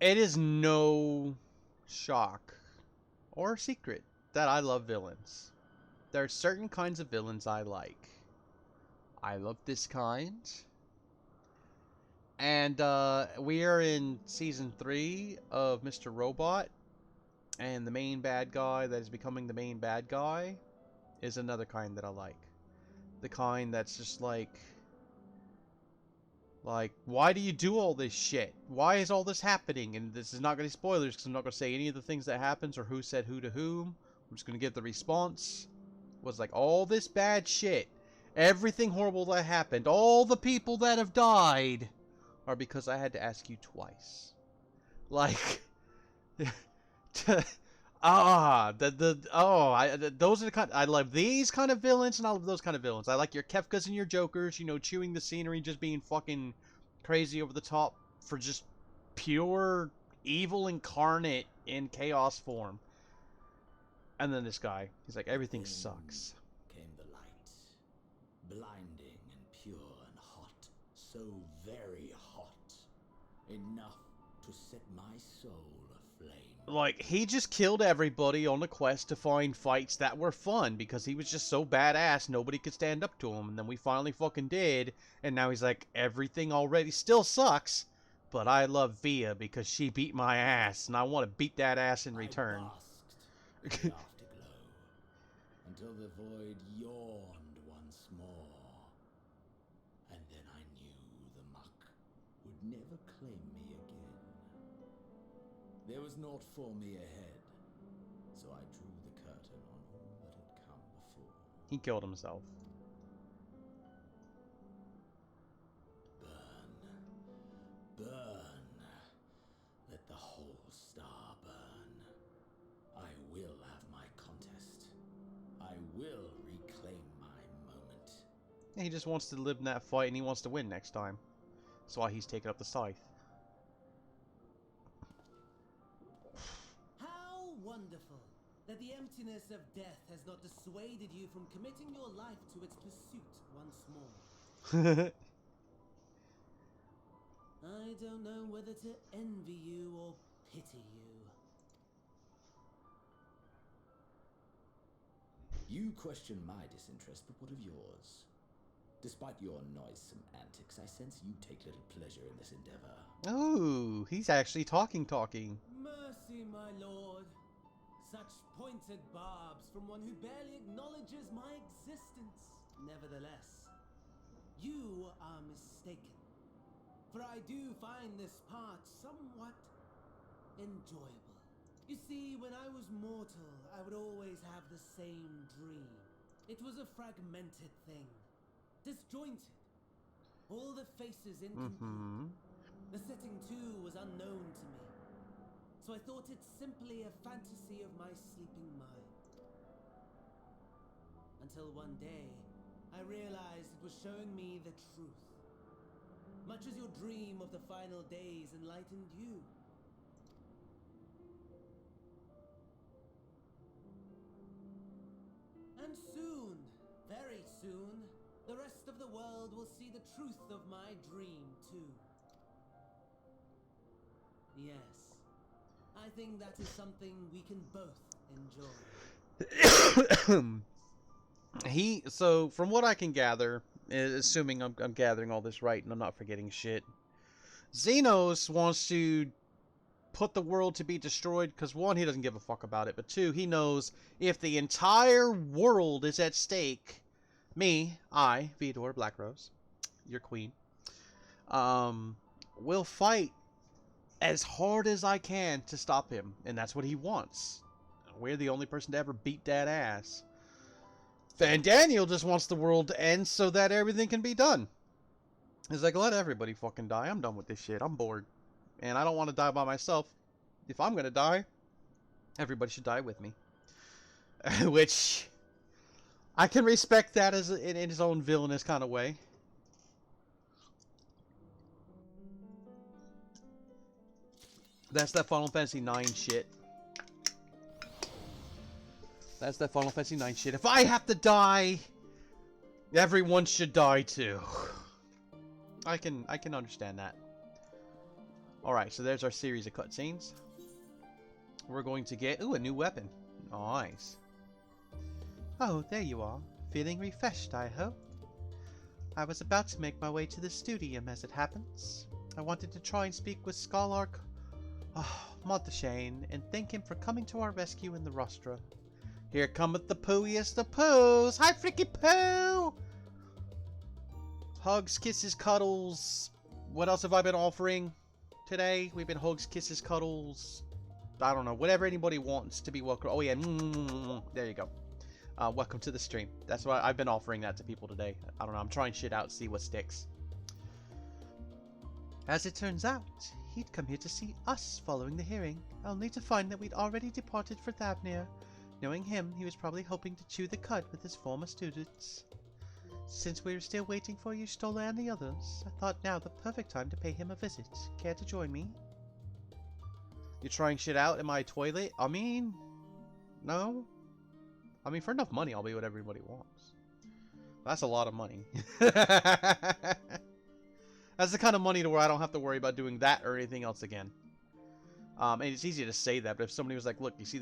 It is no shock, or secret that I love villains. There are certain kinds of villains I like. I love this kind. And we are in season 3 of Mr. Robot, and the main bad guy that is becoming the main bad guy is another kind that I like. The kind that's just like, why do you do all this shit? Why is all this happening? And this is not going to be spoilers because I'm not going to say any of the things that happens or who said who to whom. I'm just going to give the response. Was like, all this bad shit, everything horrible that happened, all the people that have died are because I had to ask you twice. Like, those are the kind. I love these kind of villains, and I love those kind of villains. I like your Kefkas and your Jokers, you know, chewing the scenery, just being fucking crazy over the top for just pure evil incarnate in chaos form. And then this guy, he's like, everything Then sucks. Came the light, blinding and pure and hot, so very hot, enough to set my soul aflame. Like, he just killed everybody on a quest to find fights that were fun because he was just so badass nobody could stand up to him. And then we finally fucking did, and now he's like, everything already still sucks, but I love Via because she beat my ass, and I want to beat that ass in return. I basked in afterglow until the void yawned once more, and then I knew the muck would never claim me again. There was naught for me ahead, so I drew the curtain on all that had come before. He killed himself. Burn, burn, let the whole star burn. I will have my contest. I will reclaim my moment. He just wants to live in that fight, and he wants to win next time. That's why he's taking up the scythe. How wonderful that the emptiness of death has not dissuaded you from committing your life to its pursuit once more. I don't know whether to envy you or pity you. You question my disinterest, but what of yours? Despite your noisome antics, I sense you take little pleasure in this endeavor. Oh, he's actually talking. Mercy, my lord. Such pointed barbs from one who barely acknowledges my existence. Nevertheless, you are mistaken. For I do find this part somewhat enjoyable. You see, when I was mortal, I would always have the same dream. It was a fragmented thing. Disjointed. All the faces incomplete. The setting too was unknown to me. So I thought it simply a fantasy of my sleeping mind. Until one day, I realized it was showing me the truth. Much as your dream of the final days enlightened you. And soon, very soon, the rest of the world will see the truth of my dream too. Yes, I think that is something we can both enjoy. So from what I can gather, assuming I'm gathering all this right and I'm not forgetting shit, Xenos wants to put the world to be destroyed because, one, he doesn't give a fuck about it, but two, he knows if the entire world is at stake, I, Vidor Blackrose, your queen, will fight as hard as I can to stop him, and that's what he wants. We're the only person to ever beat that ass. Van Daniel just wants the world to end so that everything can be done. He's like, let everybody fucking die. I'm done with this shit. I'm bored. And I don't want to die by myself. If I'm gonna die, everybody should die with me. Which, I can respect that as in his own villainous kind of way. That's that Final Fantasy IX shit. That's that Final Fantasy IX shit. If I have to die, everyone should die too. I can understand that. Alright, so there's our series of cutscenes. we're going to get... Ooh, a new weapon. Nice. Oh, there you are. Feeling refreshed, I hope. I was about to make my way to the studium as it happens. I wanted to try and speak with Scholar Montashane and thank him for coming to our rescue in the rostra. Here cometh the pooiest of poos. Hi, Freaky Poo! Hugs, kisses, cuddles. What else have I been offering today? We've been hugs, kisses, cuddles. I don't know. Whatever anybody wants to be welcome. Oh, yeah. There you go. Welcome to the stream. That's why I've been offering that to people today. I don't know. I'm trying shit out, see what sticks. As it turns out, he'd come here to see us following the hearing, only to find that we'd already departed for Thavnir. Knowing him, he was probably hoping to chew the cud with his former students. Since we were still waiting for you, Stola and the others, I thought now the perfect time to pay him a visit. Care to join me? You're trying shit out in my toilet? I mean, no. I mean, for enough money, I'll be what everybody wants. That's a lot of money. That's the kind of money to where I don't have to worry about doing that or anything else again. And it's easy to say that, but if somebody was like, look, you see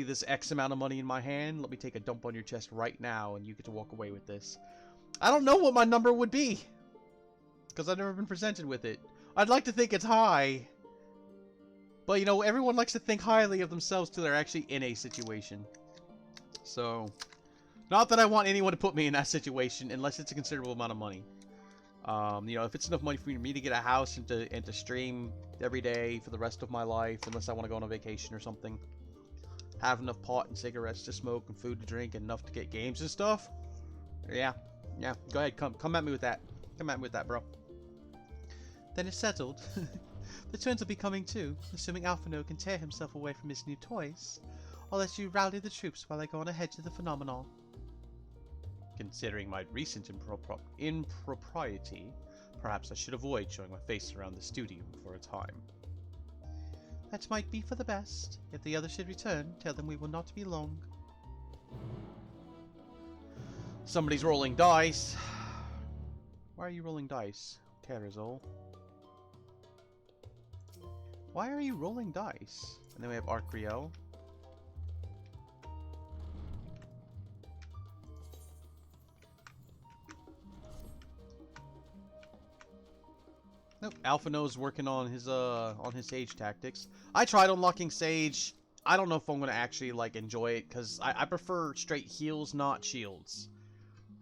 this X amount of money in my hand? Let me take a dump on your chest right now, and you get to walk away with this. I don't know what my number would be, because I've never been presented with it. I'd like to think it's high. But, you know, everyone likes to think highly of themselves till they're actually in a situation. So, not that I want anyone to put me in that situation, unless it's a considerable amount of money. You know, if it's enough money for me to get a house and to stream every day for the rest of my life, unless I want to go on a vacation or something. Have enough pot and cigarettes to smoke and food to drink and enough to get games and stuff. Yeah, go ahead, come at me with that. Come at me with that, bro. Then it's settled. The twins will be coming too, assuming Alphino can tear himself away from his new toys. I'll let you rally the troops while I go on ahead to the phenomenon. Considering my recent impropriety, perhaps I should avoid showing my face around the studio for a time. That might be for the best. If the others should return, tell them we will not be long. Somebody's rolling dice. Why are you rolling dice, Terrazol? Why are you rolling dice? And then we have Arcriel. Nope. Alphino's working on his Sage tactics. I tried unlocking Sage. I don't know if I'm gonna actually like enjoy it because I prefer straight heals, not shields.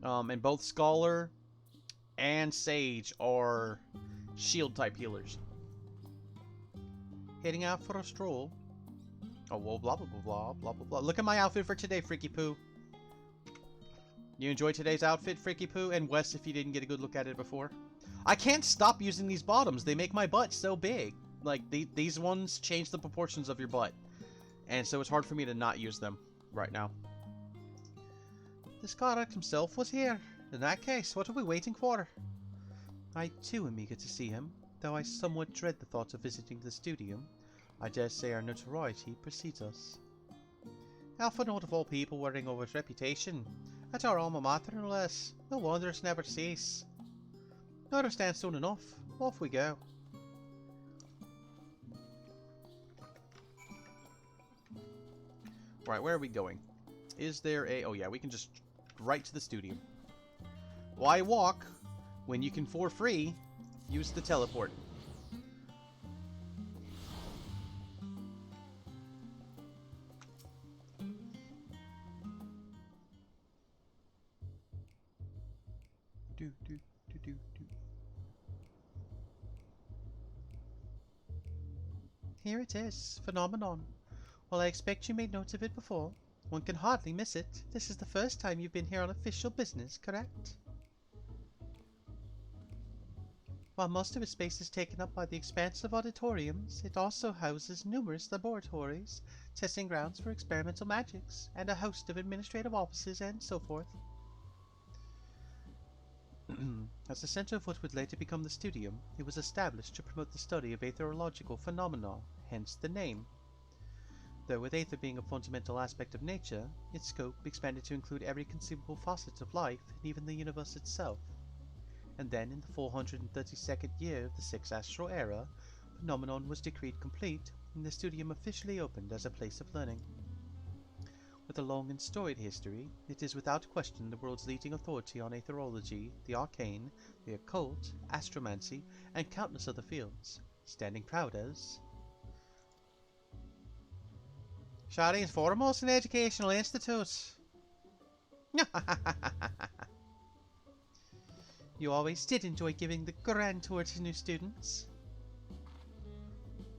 And both Scholar and Sage are shield type healers. Heading out for a stroll. Oh well, blah blah blah blah blah blah blah. Look at my outfit for today, Freaky Poo. You enjoyed today's outfit, Freaky Poo? And Wes, if you didn't get a good look at it before. I can't stop using these bottoms. They make my butt so big. Like, these ones change the proportions of your butt. And so it's hard for me to not use them right now. The Scarlet himself was here. In that case, what are we waiting for? I too am eager to see him, though I somewhat dread the thought of visiting the studium. I dare say our notoriety precedes us. Alpha Note of all people worrying over his reputation. At our alma mater, no less. No wonder it's never cease. Understand soon enough. Off we go. Right, where are we going? Is there a... Oh yeah, we can just right to the studio. Why walk when you can, for free, use the teleport? Here it is, Phenomenon. Well, I expect you made notes of it before. One can hardly miss it. This is the first time you've been here on official business, correct? While most of its space is taken up by the expansive auditoriums, it also houses numerous laboratories, testing grounds for experimental magics, and a host of administrative offices and so forth. As the center of what would later become the studium, it was established to promote the study of aetherological phenomena, hence the name. Though with aether being a fundamental aspect of nature, its scope expanded to include every conceivable facet of life and even the universe itself. And then, in the 432nd year of the 6th Astral Era, Phenomenon was decreed complete, and the studium officially opened as a place of learning. With a long and storied history, it is without question the world's leading authority on aetherology, the arcane, the occult, astromancy, and countless other fields, standing proud as Shari's foremost an educational institute. You always did enjoy giving the grand tour to new students.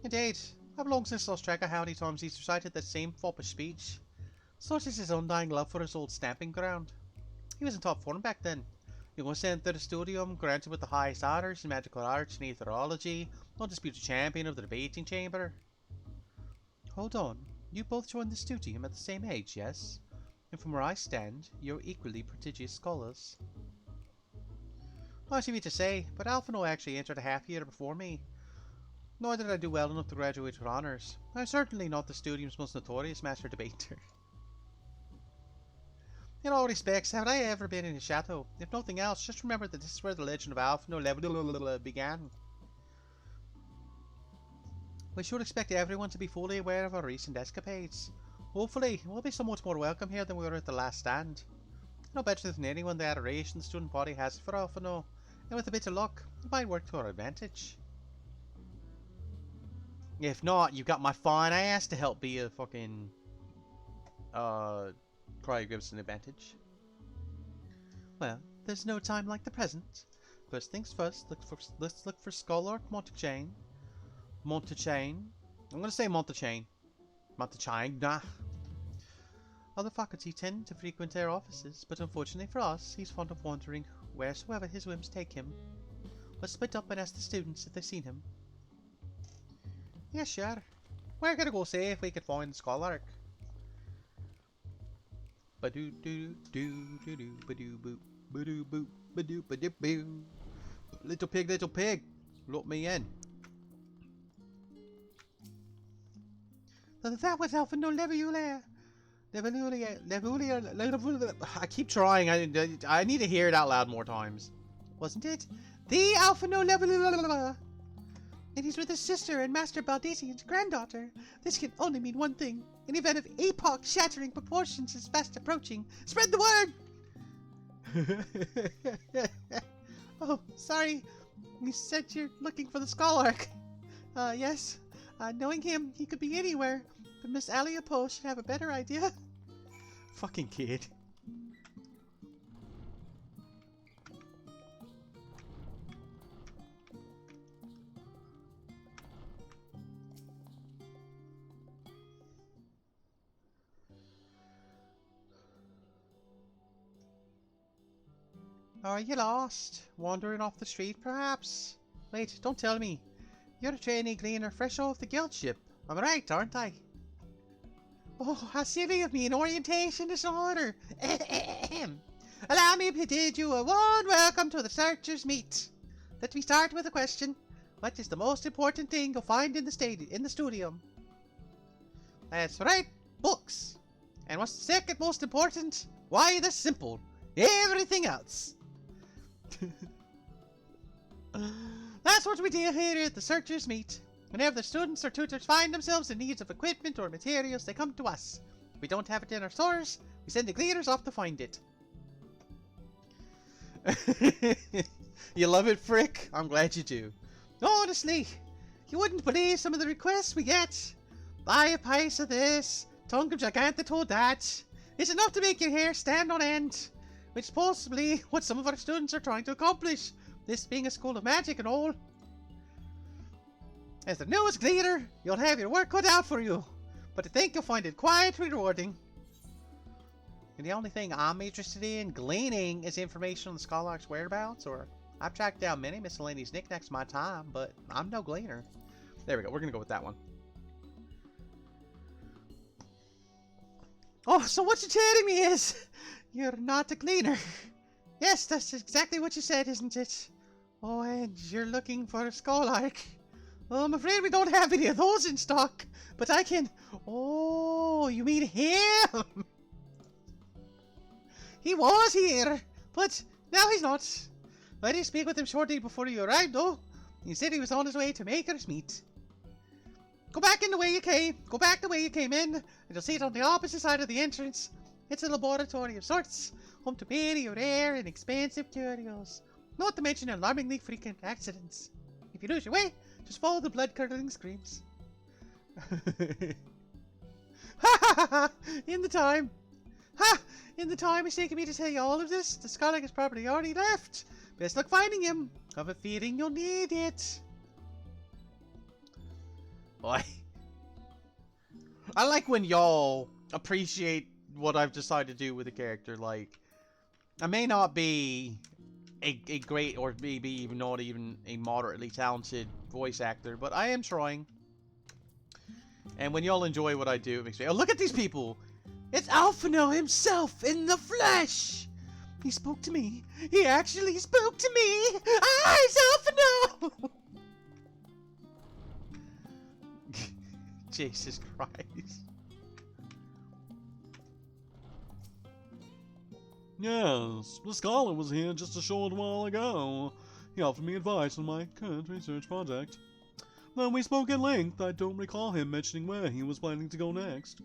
Indeed, I've long since lost track of how many times he's recited that same foppish speech. Such is his undying love for his old stamping ground. He was in top form back then. He was sent to the studium, granted with the highest honors in magical arts and aetherology, undisputed champion of the debating chamber. Hold on, you both joined the studium at the same age, yes? And from where I stand, you're equally prodigious scholars. Not easy to say, but Alphino actually entered a half year before me. Nor did I do well enough to graduate with honours. I'm certainly not the studium's most notorious master debater. In all respects, had I ever been in his chateau? If nothing else, just remember that this is where the legend of Alphino began. We should expect everyone to be fully aware of our recent escapades. Hopefully, we'll be somewhat more welcome here than we were at the last stand. No better than anyone the adoration the student body has for Alphino, and with a bit of luck, it might work to our advantage. If not, you've got my fine ass to help be a fucking probably gives an advantage. Well, there's no time like the present. First things first, let's look for Scholar Montaigne. I'm gonna say Montaigne. Nah. Other faculty tend to frequent their offices, but unfortunately for us, he's fond of wandering wheresoever his whims take him. Let's split up and ask the students if they've seen him. Yeah, sure. We're gonna go see if we can find the Scholar. Ba-doo doo doo doo doo ba-doo boop ba-doo boop ba-doo ba-doo boo. Little pig, let me in. That was Alphino Levulier. I keep trying. I need to hear it out loud more times. Wasn't it? The Alphino Levulier. And he's with his sister and Master Baldesian's granddaughter. This can only mean one thing. An event of epoch-shattering proportions is fast approaching. Spread the word! Oh, sorry. You said you're looking for the Scholar. Yes. Knowing him, he could be anywhere. But Miss Alia Poe should have a better idea. Fucking kid. Are you lost? Wandering off the street, perhaps? Wait, don't tell me. You're a trainee gleaner fresh off the guild ship. I'm right, aren't I? Oh, how silly of me, an orientation disorder. Allow me to bid you a warm welcome to the Searchers' Meet. Let me start with a question. What is the most important thing you'll find in the studium? That's right, books. And what's the second most important? Why, the simple. Everything else. That's what we do here at the Searchers' Meet. Whenever the students or tutors find themselves in need of equipment or materials, they come to us. If we don't have it in our stores, we send the gleaners off to find it. You love it, Frick? I'm glad you do. Honestly, you wouldn't believe some of the requests we get. Buy a piece of this, tongue of gigantitoad that. It's enough to make your hair stand on end. Which is possibly what some of our students are trying to accomplish, this being a school of magic and all. As the newest gleaner, you'll have your work cut out for you, but I think you'll find it quite rewarding. And the only thing I'm interested in gleaning is information on the Scholar's whereabouts, or I've tracked down many miscellaneous knickknacks in my time, but I'm no gleaner. There we go, we're gonna go with that one. Oh, so what you're telling me is, you're not a gleaner. Yes, that's exactly what you said, isn't it? Oh, and you're looking for a Scholar. Well, I'm afraid we don't have any of those in stock, but I can... Oh, you mean him? He was here, but now he's not. I did speak with him shortly before you arrived, though. He said he was on his way to Maker's Meet. Go back in the way you came. Go back the way you came in, and you'll see it on the opposite side of the entrance. It's a laboratory of sorts, home to many rare and expensive curios. Not to mention alarmingly frequent accidents. If you lose your way, just follow the blood-curdling screams. Ha ha ha ha! In the time it's taken me to tell you all of this, the Scarlet has probably already left. Best luck finding him. Have a feeling you'll need it. Boy. I like when y'all appreciate what I've decided to do with the character. Like, I may not be a great, or maybe even not even a moderately talented voice actor, but I am trying. And when y'all enjoy what I do, it makes me... Oh, look at these people! It's Alphino himself in the flesh! He spoke to me. He actually spoke to me! Ah, it's Alphino! Jesus Christ. Yes, the scholar was here just a short while ago. He offered me advice on my current research project. When we spoke at length, I don't recall him mentioning where he was planning to go next.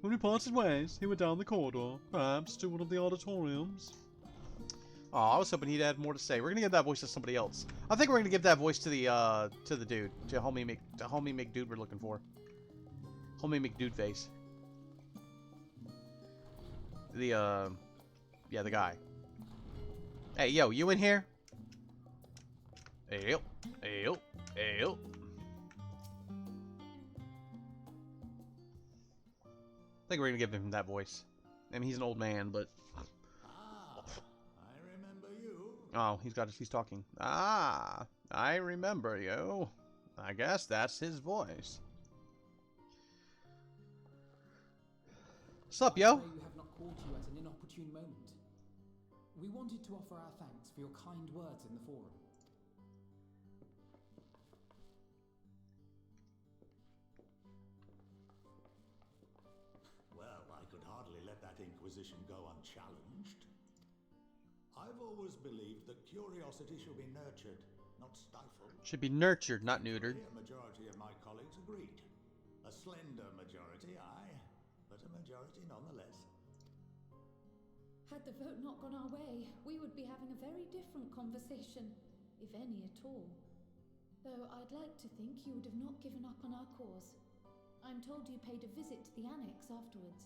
When we parted ways, he went down the corridor, perhaps to one of the auditoriums. Oh, I was hoping he'd have more to say. We're gonna give that voice to somebody else. I think we're gonna give that voice to the dude, to homie McDude we're looking for. Homie McDude face. The yeah, the guy. Hey, yo, you in here? Hey, yo, hey, yo, hey, yo. I think we're gonna give him that voice. I mean, he's an old man, but. Ah, I remember you. Oh, he's talking. Ah, I remember you. I guess that's his voice. Sup, yo? I'm afraid we have not caught you at an inopportune moment. We wanted to offer our thanks for your kind words in the forum. Well, I could hardly let that inquisition go unchallenged. I've always believed that curiosity should be nurtured, not stifled. Should be nurtured, not neutered. A majority of my colleagues agreed. A slender majority, aye, but a majority nonetheless. Had the vote not gone our way, we would be having a very different conversation, if any at all. Though I'd like to think you would have not given up on our cause. I'm told you paid a visit to the annex afterwards.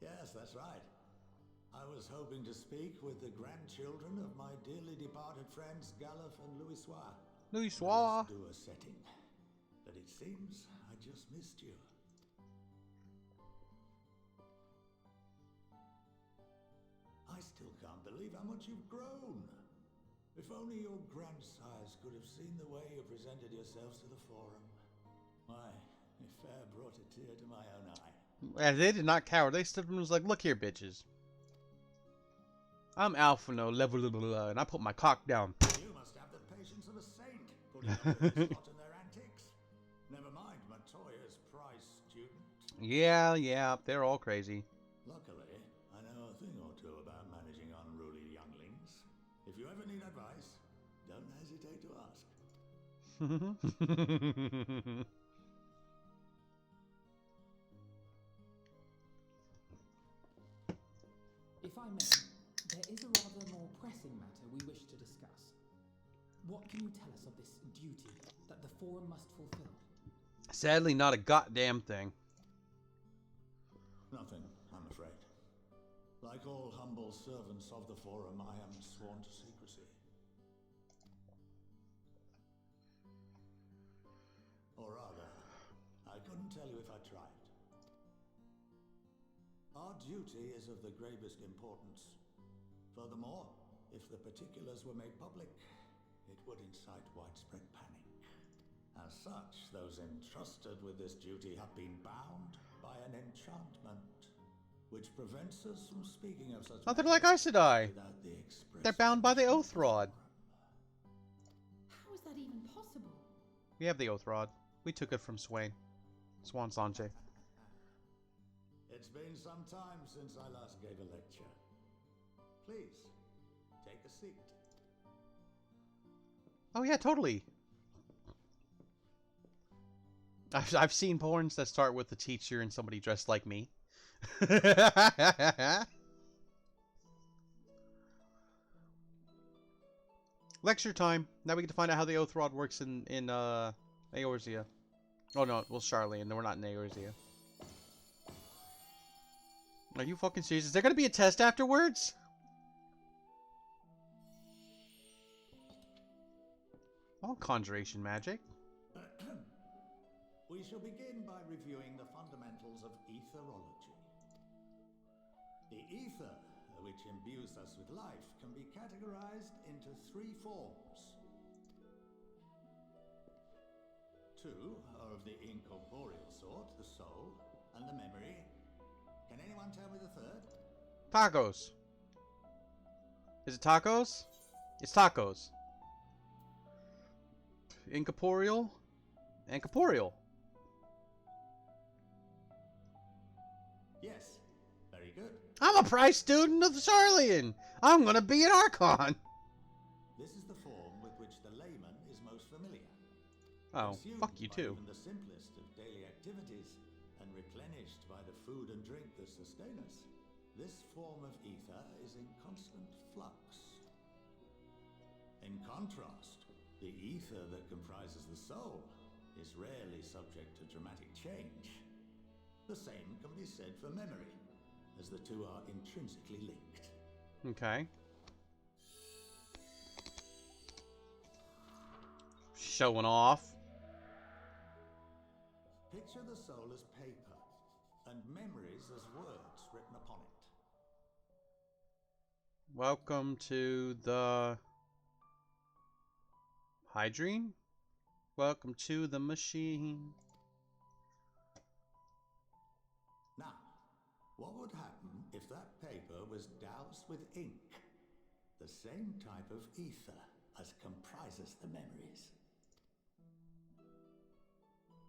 Yes, that's right. I was hoping to speak with the grandchildren of my dearly departed friends Galuf and Louis Soir. Louis Soir. Do a setting, but it seems I just missed you. I still can't believe how much you've grown. If only your grandsires could have seen the way you presented yourselves to the forum. Why, it fair brought a tear to my own eye. And they did not cower. They stood and was like, look here, bitches. I'm Alphino, level, and I put my cock down. You must have the patience of a saint, putting up with this lot and their antics. Never mind Matoya's prize student. Yeah, they're all crazy. Luckily, I know a thing or two about managing unruly younglings. If you ever need advice, don't hesitate to ask. If I may, there is a rather more pressing matter we wish to discuss. What can you tell us of this duty that the forum must fulfill? Sadly, not a goddamn thing. Nothing, I'm afraid. Like all humble servants of the forum, I am sworn to secrecy. Or rather, I couldn't tell you if I tried. Our duty is of the gravest importance. Furthermore, if the particulars were made public, it would incite widespread panic. As such, those entrusted with this duty have been bound by an enchantment, which prevents us from speaking of such Oh, they're like Aes Sedai. without the express They're bound by the Oath Rod. How is that even possible? We have the Oath Rod. We took it from Swain. Swan Sanche. It's been some time since I last gave a lecture. Please, take a seat. Oh yeah, totally. I've seen porns that start with the teacher and somebody dressed like me. Lecture time. Now we get to find out how the Oath Rod works in Eorzea. Oh no, well Charlene. No, we're not in Eorzea. Are you fucking serious? Is there gonna be a test afterwards? Oh, conjuration magic. We shall begin by reviewing the fundamentals of etherology. The ether, which imbues us with life, can be categorized into 3 forms. 2 are of the incorporeal sort, the soul, and the memory. Can anyone tell me the 3rd? Tacos. Is it tacos? It's tacos. Incorporeal and corporeal. Yes, very good. I'm a prize student of the Charlian. I'm gonna be an Archon. This is the form with which the layman is most familiar. Oh, Consumed fuck you by too. even the simplest of daily activities, and replenished by the food and drink that sustain us, this form of ether is in constant flux. In contrast, the ether that comprises the soul is rarely subject to dramatic change. The same can be said for memory, as the two are intrinsically linked. Okay. Showing off. Picture the soul as paper, and memories as words written upon it. Welcome to the Hydrine? Welcome to the machine. Now, what would happen if that paper was doused with ink? The same type of ether as comprises the memories.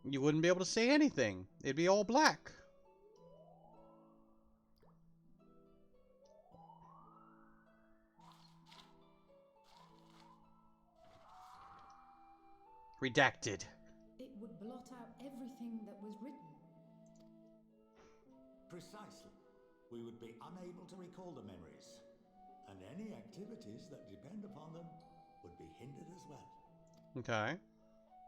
You wouldn't be able to say anything. It'd be all black. Redacted. It would blot out everything that was written. Precisely. We would be unable to recall the memories, and any activities that depend upon them would be hindered as well. Okay.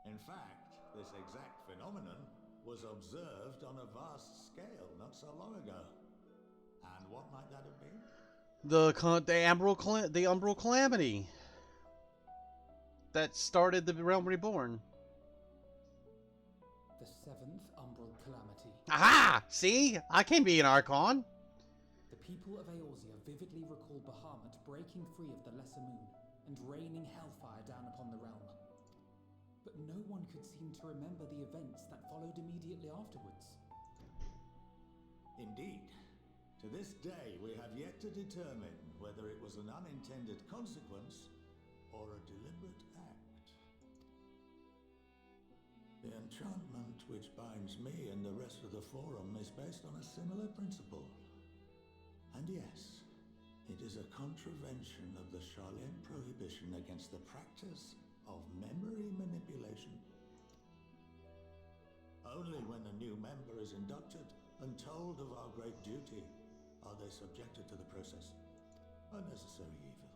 In fact, this exact phenomenon was observed on a vast scale not so long ago. And what might that have been? The Umbral Calamity that started the Realm Reborn. The 7th Umbral Calamity. Aha! See? I can be an Archon. The people of Eorzea vividly recall Bahamut breaking free of the Lesser Moon and raining hellfire down upon the realm. But no one could seem to remember the events that followed immediately afterwards. Indeed. To this day, we have yet to determine whether it was an unintended consequence or a deliberate act. The enchantment which binds me and the rest of the Forum is based on a similar principle. And yes, it is a contravention of the Charlian prohibition against the practice of memory manipulation. Only when a new member is inducted and told of our great duty are they subjected to the process. A necessary evil.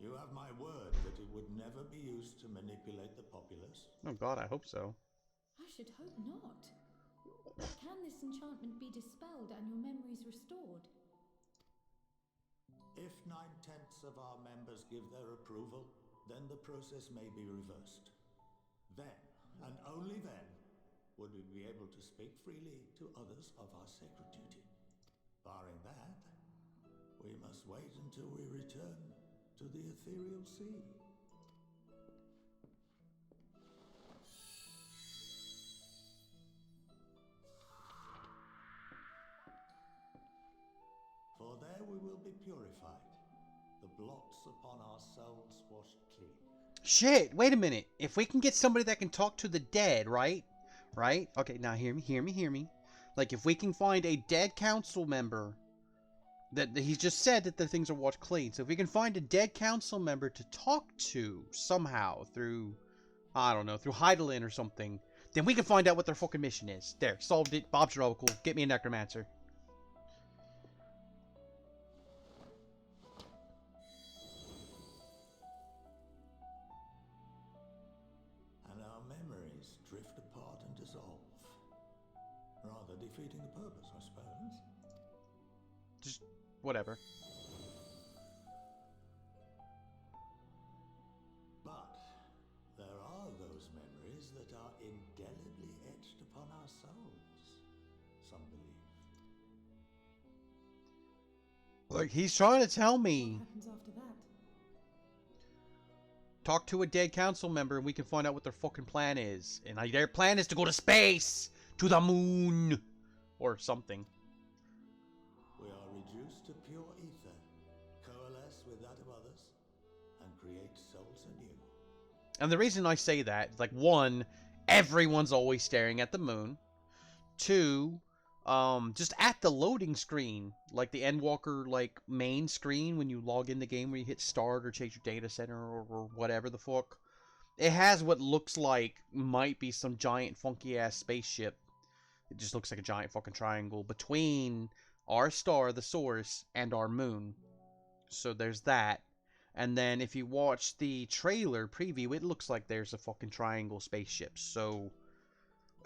You have my word that it would never be used to manipulate the populace. Oh god, I hope so. I should hope not. Can this enchantment be dispelled and your memories restored? If 9/10 of our members give their approval, then the process may be reversed. Then, and only then, would we be able to speak freely to others of our sacred duty. Barring that, we must wait until we return to the ethereal sea. For there we will be purified, the blots upon our souls washed clean. Shit, wait a minute. If we can get somebody that can talk to the dead, right? Right? Okay, now hear me. Like, if we can find a dead council member, that he's just said that the things are washed clean. So if we can find a dead council member to talk to somehow through, I don't know, through Heidelin or something, then we can find out what their fucking mission is. There, solved it. Bob's your uncle. Get me a necromancer. And our memories drift apart and dissolve. Rather defeating the purpose, I suppose. Just whatever. But there are those memories that are indelibly etched upon our souls, some believe. Like, he's trying to tell me. What happens after that? Talk to a dead council member and we can find out what their fucking plan is. And their plan is to go to space! To the moon! Or something. We are reduced to pure ether, coalesce with that of others, and create souls anew. And the reason I say that, like, one, everyone's always staring at the moon. Two, just at the loading screen, like the Endwalker, like, main screen when you log in the game where you hit start or change your data center or whatever the fuck. It has what looks like might be some giant funky ass spaceship. It just looks like a giant fucking triangle between our star, the source, and our moon. So there's that. And then if you watch the trailer preview, it looks like there's a fucking triangle spaceship. So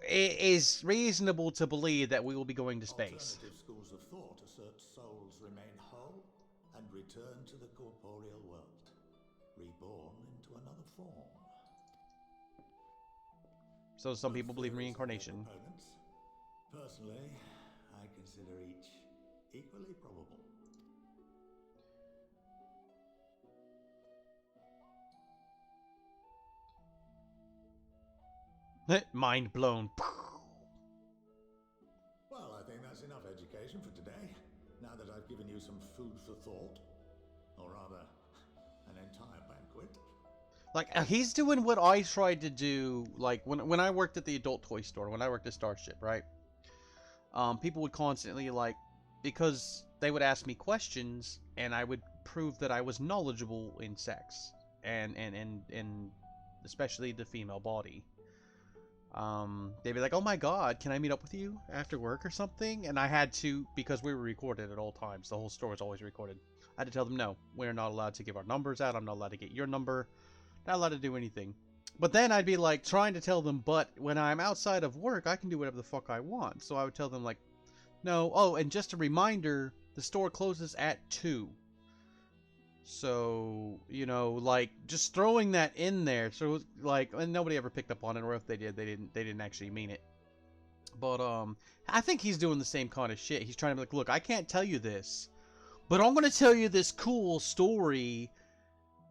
it is reasonable to believe that we will be going to space. Alternative schools of thought assert souls remain whole and return to the corporeal world, reborn into another form. So some people believe in reincarnation. Opponents. Personally, I consider each equally probable. Mind blown. Well, I think that's enough education for today. Now that I've given you some food for thought, or rather, an entire banquet. Like, he's doing what I tried to do, like, when I worked at the adult toy store, when I worked at Starship, right? People would constantly, like, because they would ask me questions, and I would prove that I was knowledgeable in sex, and especially the female body. They'd be like, oh my god, can I meet up with you after work or something? And I had to, because we were recorded at all times, the whole store was always recorded. I had to tell them, no, we're not allowed to give our numbers out, I'm not allowed to get your number, not allowed to do anything. But then I'd be like, trying to tell them, but when I'm outside of work, I can do whatever the fuck I want. So I would tell them, like, no, oh, and just a reminder, the store closes at 2. So, you know, like, just throwing that in there, so, like, and nobody ever picked up on it, or if they did, they didn't actually mean it. But, I think he's doing the same kind of shit. He's trying to be like, look, I can't tell you this, but I'm gonna tell you this cool story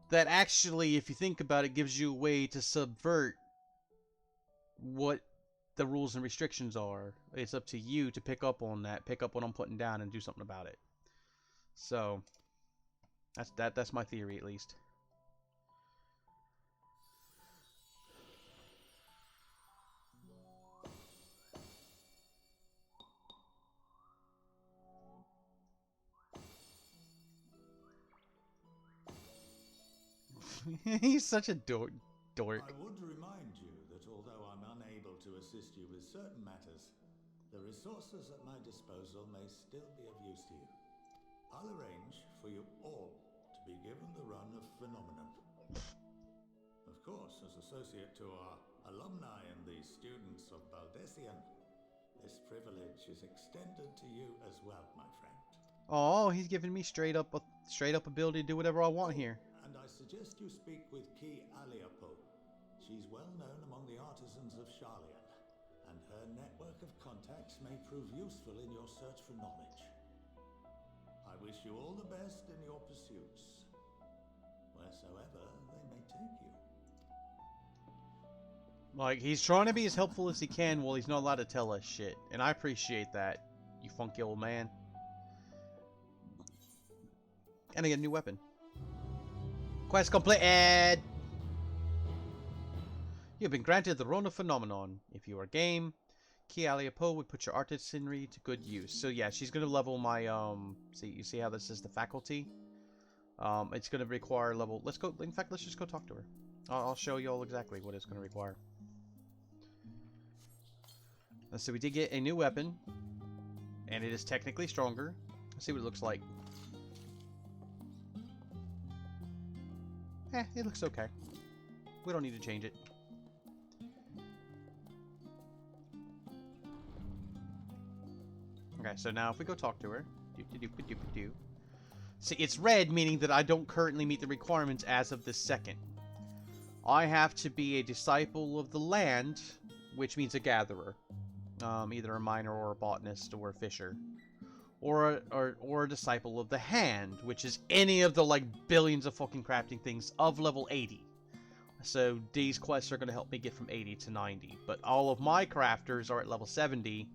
that actually, if you think about it, gives you a way to subvert what the rules and restrictions are. It's up to you to pick up on that, pick up what I'm putting down, and do something about it. So that's my theory, at least. He's such a dork. I would remind you that although I'm unable to assist you with certain matters, the resources at my disposal may still be of use to you. I'll arrange for you all to be given the run of Phenomenon. Of course, as associate to our alumni and the students of Baldessian, this privilege is extended to you as well, my friend. Oh, he's giving me straight up ability to do whatever I want here. And I suggest you speak with Ki Aliapo. She's well known among the artisans of Sharlayan, and her network of contacts may prove useful in your search for knowledge. I wish you all the best in your pursuits, wheresoever they may take you. Like, he's trying to be as helpful as he can while he's not allowed to tell us shit. And I appreciate that, you funky old man. And I get a new weapon. Quest completed! You have been granted the Rona Phenomenon. If you are game, Ki Aliapo would put your artisanry to good use. So yeah, she's gonna level my you see how this is the faculty? It's gonna require level. In fact, let's just go talk to her. I'll show you all exactly what it's gonna require. So we did get a new weapon, and it is technically stronger. Let's see what it looks like. It looks okay. We don't need to change it. Okay, so now if we go talk to her. See, it's red, meaning that I don't currently meet the requirements as of this second. I have to be a disciple of the land, which means a gatherer. Either a miner or a botanist or a fisher. Or a disciple of the hand, which is any of the like billions of fucking crafting things of level 80. So these quests are going to help me get from 80 to 90. But all of my crafters are at level 70.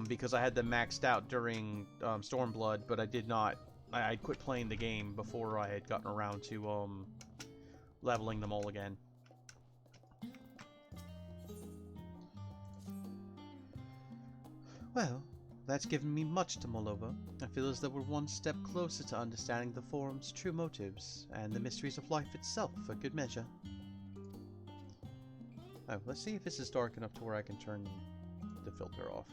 Because I had them maxed out during Stormblood, but I did not. I quit playing the game before I had gotten around to leveling them all again. Well, that's given me much to mull over. I feel as though we're one step closer to understanding the Forum's true motives, and the mysteries of life itself, for good measure. Oh, let's see if this is dark enough to where I can turn the filter off.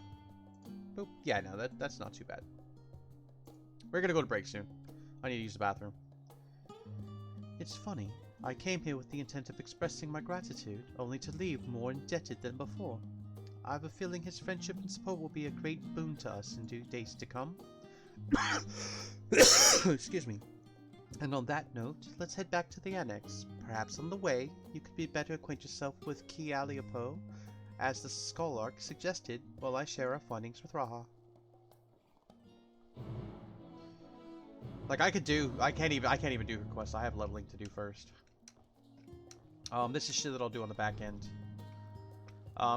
Boop. Yeah, no, that's not too bad. We're gonna go to break soon. I need to use the bathroom. It's funny. I came here with the intent of expressing my gratitude, only to leave more indebted than before. I have a feeling his friendship and support will be a great boon to us in days to come. Excuse me. And on that note, let's head back to the annex. Perhaps on the way, you could better acquaint yourself with Ki Aliapo, as the Scholarch suggested, while I share our findings with Raha. Like I can't even do her quest. I have leveling to do first. This is shit that I'll do on the back end.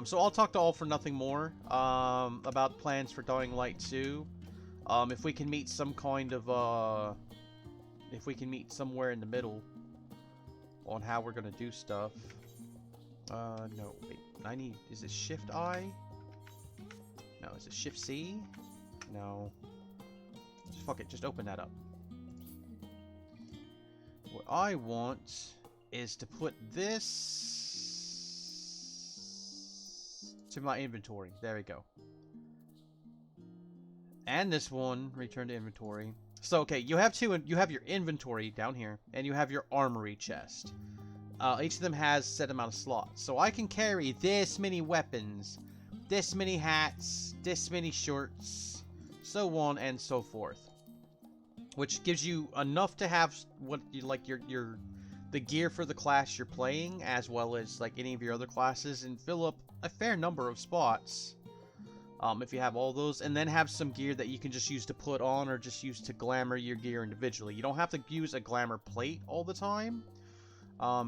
So I'll talk to All for Nothing more about plans for Dying Light 2. If we can meet some kind of if we can meet somewhere in the middle on how we're gonna do stuff. No, wait. Is it Shift I? No, is it Shift C? No. Just fuck it, just open that up. What I want is to put this to my inventory. There we go. And this one, return to inventory. So, okay, you have your inventory down here, and you have your armory chest. Each of them has a set amount of slots. So I can carry this many weapons, this many hats, this many shirts, so on and so forth. Which gives you enough to have what you like the gear for the class you're playing, as well as like any of your other classes, and fill up a fair number of spots. If you have all those, and then have some gear that you can just use to put on or just use to glamour your gear individually. You don't have to use a glamour plate all the time.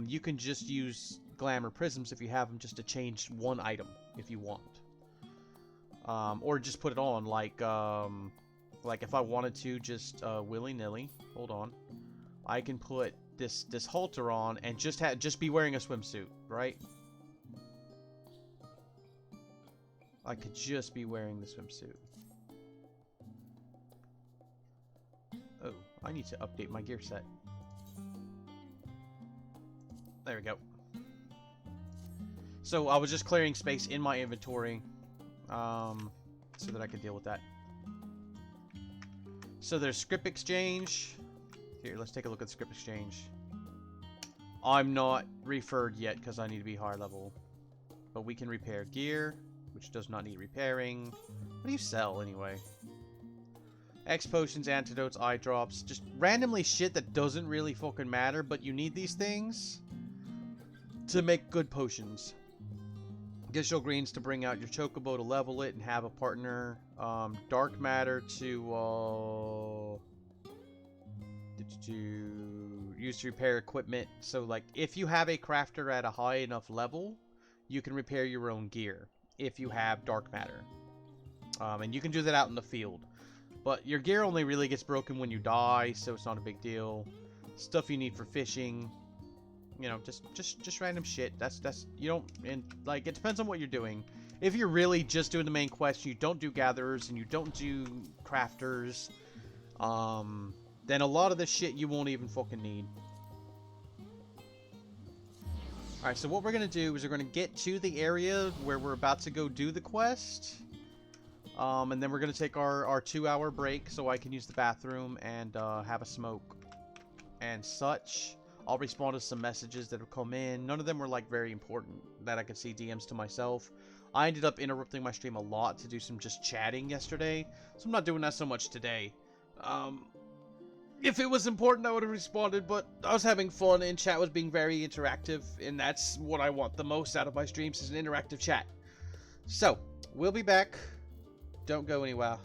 You can just use glamour prisms if you have them just to change one item if you want. Or just put it on like if I wanted to just willy-nilly. Hold on. I can put this halter on and just be wearing a swimsuit, right? I could just be wearing the swimsuit. Oh, I need to update my gear set. There we go. So I was just clearing space in my inventory so that I could deal with that. So there's script exchange. Here, let's take a look at the script exchange. I'm not referred yet because I need to be higher level. But we can repair gear, which does not need repairing. What do you sell anyway? X potions, antidotes, eye drops. Just randomly shit that doesn't really fucking matter, but you need these things to make good potions. Additional greens to bring out your chocobo to level it and have a partner. Dark matter to use to repair equipment. So like if you have a crafter at a high enough level, you can repair your own gear if you have dark matter. And you can do that out in the field. But your gear only really gets broken when you die, so it's not a big deal. Stuff you need for fishing. You know, just random shit. That's you don't, and like it depends on what you're doing. If you're really just doing the main quest, you don't do gatherers and you don't do crafters, then a lot of this shit you won't even fucking need. Alright, so what we're going to do is we're going to get to the area where we're about to go do the quest. And then we're going to take our 2-hour break so I can use the bathroom and have a smoke and such. I'll respond to some messages that have come in. None of them were like very important that I could see DMs to myself. I ended up interrupting my stream a lot to do some just chatting yesterday, so I'm not doing that so much today. If it was important, I would have responded, but I was having fun and chat was being very interactive, and that's what I want the most out of my streams is an interactive chat. So, we'll be back. Don't go anywhere.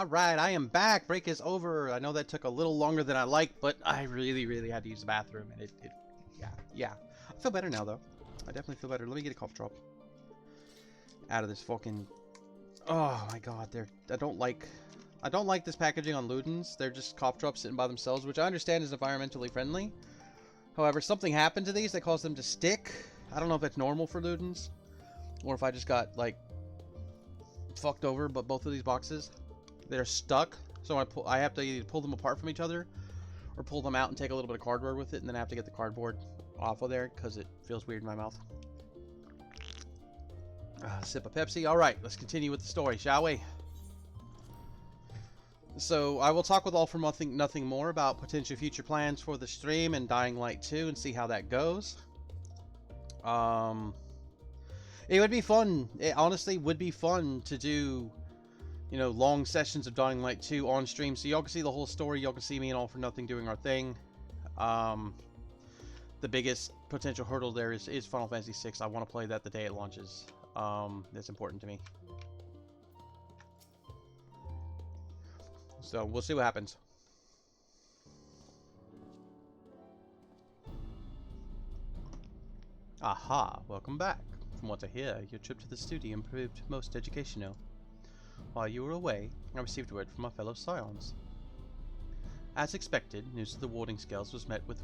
Alright, I am back. Break is over. I know that took a little longer than I liked, but I really, really had to use the bathroom. And yeah. I feel better now, though. I definitely feel better. Let me get a cough drop. Out of this fucking... Oh my god, I don't like this packaging on Ludens. They're just cough drops sitting by themselves, which I understand is environmentally friendly. However, something happened to these that caused them to stick. I don't know if that's normal for Ludens, or if I just got, like, fucked over, but both of these boxes, they're stuck. So I have to either pull them apart from each other, or pull them out and take a little bit of cardboard with it, and then I have to get the cardboard off of there, because it feels weird in my mouth. Sip of Pepsi. Alright, let's continue with the story, shall we? So, I will talk with All for Nothing more about potential future plans for the stream and Dying Light 2 and see how that goes. It would be fun. It honestly would be fun to do, you know, long sessions of Dying Light 2 on stream. So y'all can see the whole story. Y'all can see me and All for Nothing doing our thing. The biggest potential hurdle there is Final Fantasy VI. I want to play that the day it launches. That's important to me. So we'll see what happens. Aha, welcome back. From what I hear, your trip to the studio proved most educational. While you were away, I received word from our fellow Scions. As expected, news of the warding scales was met with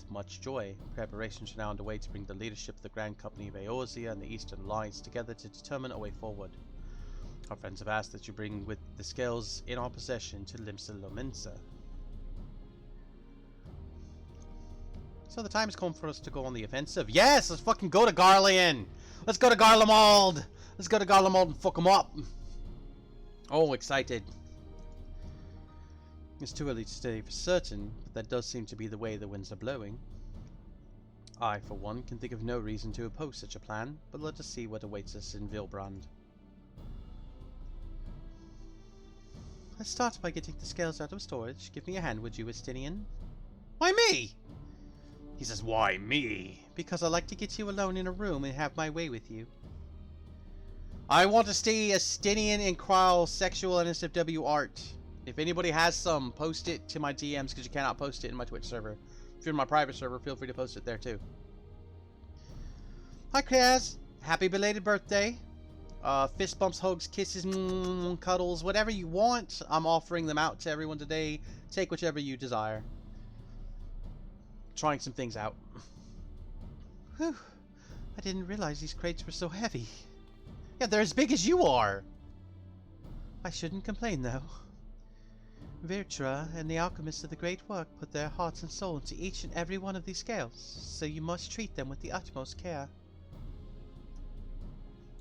much joy. Preparations are now underway to bring the leadership of the Grand Company of Eorzea and the Eastern Alliance together to determine a way forward. Our friends have asked that you bring with the scales in our possession to Limsa Lominsa. So the time has come for us to go on the offensive. Yes! Let's fucking go to Garlean! Let's go to Garlemald! Let's go to Garlemald and fuck them up! Oh, excited. It's too early to say for certain, but that does seem to be the way the winds are blowing. I, for one, can think of no reason to oppose such a plan, but let us see what awaits us in Vilbrand. Let's start by getting the scales out of storage. Give me a hand, would you, Estinian? Why me? He says, why me? Because I like to get you alone in a room and have my way with you. I want to see Estinian and Kryle sexual NSFW art. If anybody has some, post it to my DMs, because you cannot post it in my Twitch server. If you're in my private server, feel free to post it there too. Hi Kraz, happy belated birthday. Fist bumps, hugs, kisses, cuddles, whatever you want. I'm offering them out to everyone today. Take whichever you desire. Trying some things out. Whew. I didn't realize these crates were so heavy. Yeah, they're as big as you are. I shouldn't complain though. Virtra and the alchemists of the great work put their hearts and soul into each and every one of these scales, so you must treat them with the utmost care.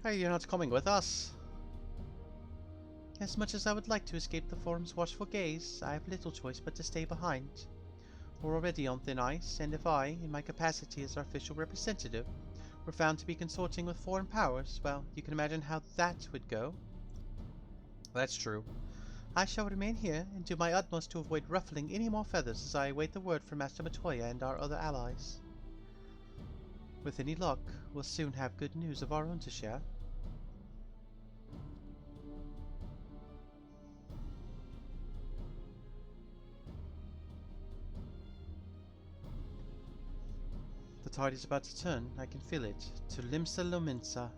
Hey, you're not coming with us? As much as I would like to escape the Forum's watchful gaze, I have little choice but to stay behind. We're already on thin ice, and if I, in my capacity as our official representative, were found to be consorting with foreign powers, well, you can imagine how that would go. That's true. I shall remain here and do my utmost to avoid ruffling any more feathers as I await the word from Master Matoya and our other allies. With any luck, we'll soon have good news of our own to share. The tide is about to turn, I can feel it, to Limsa Lominsa.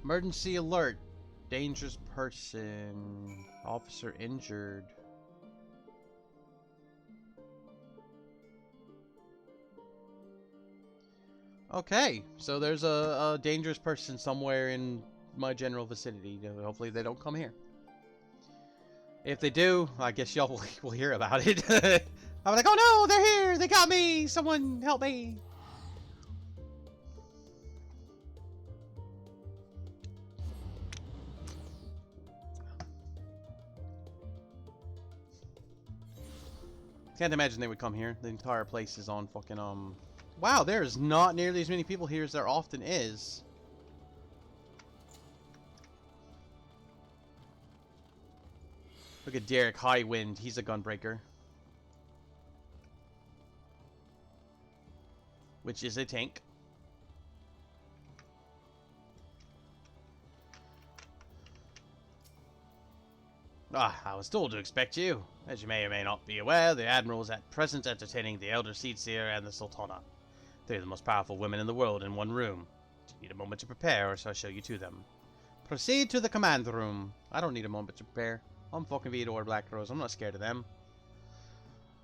Emergency alert! Dangerous person. Officer injured. Okay, so there's a dangerous person somewhere in my general vicinity. Hopefully they don't come here. If they do, I guess y'all will hear about it. I'm like, oh no, they're here! They got me! Someone help me! Can't imagine they would come here. The entire place is on fucking, Wow, there's not nearly as many people here as there often is. Look at Derek Highwind. He's a gunbreaker. Which is a tank. Ah, I was told to expect you. As you may or may not be aware, the Admiral is at present entertaining the Elder Seedseer and the Sultana. They're the most powerful women in the world in one room. Do you need a moment to prepare, or shall I show you to them? Proceed to the command room. I don't need a moment to prepare. I'm fucking Vidor Black Rose. I'm not scared of them.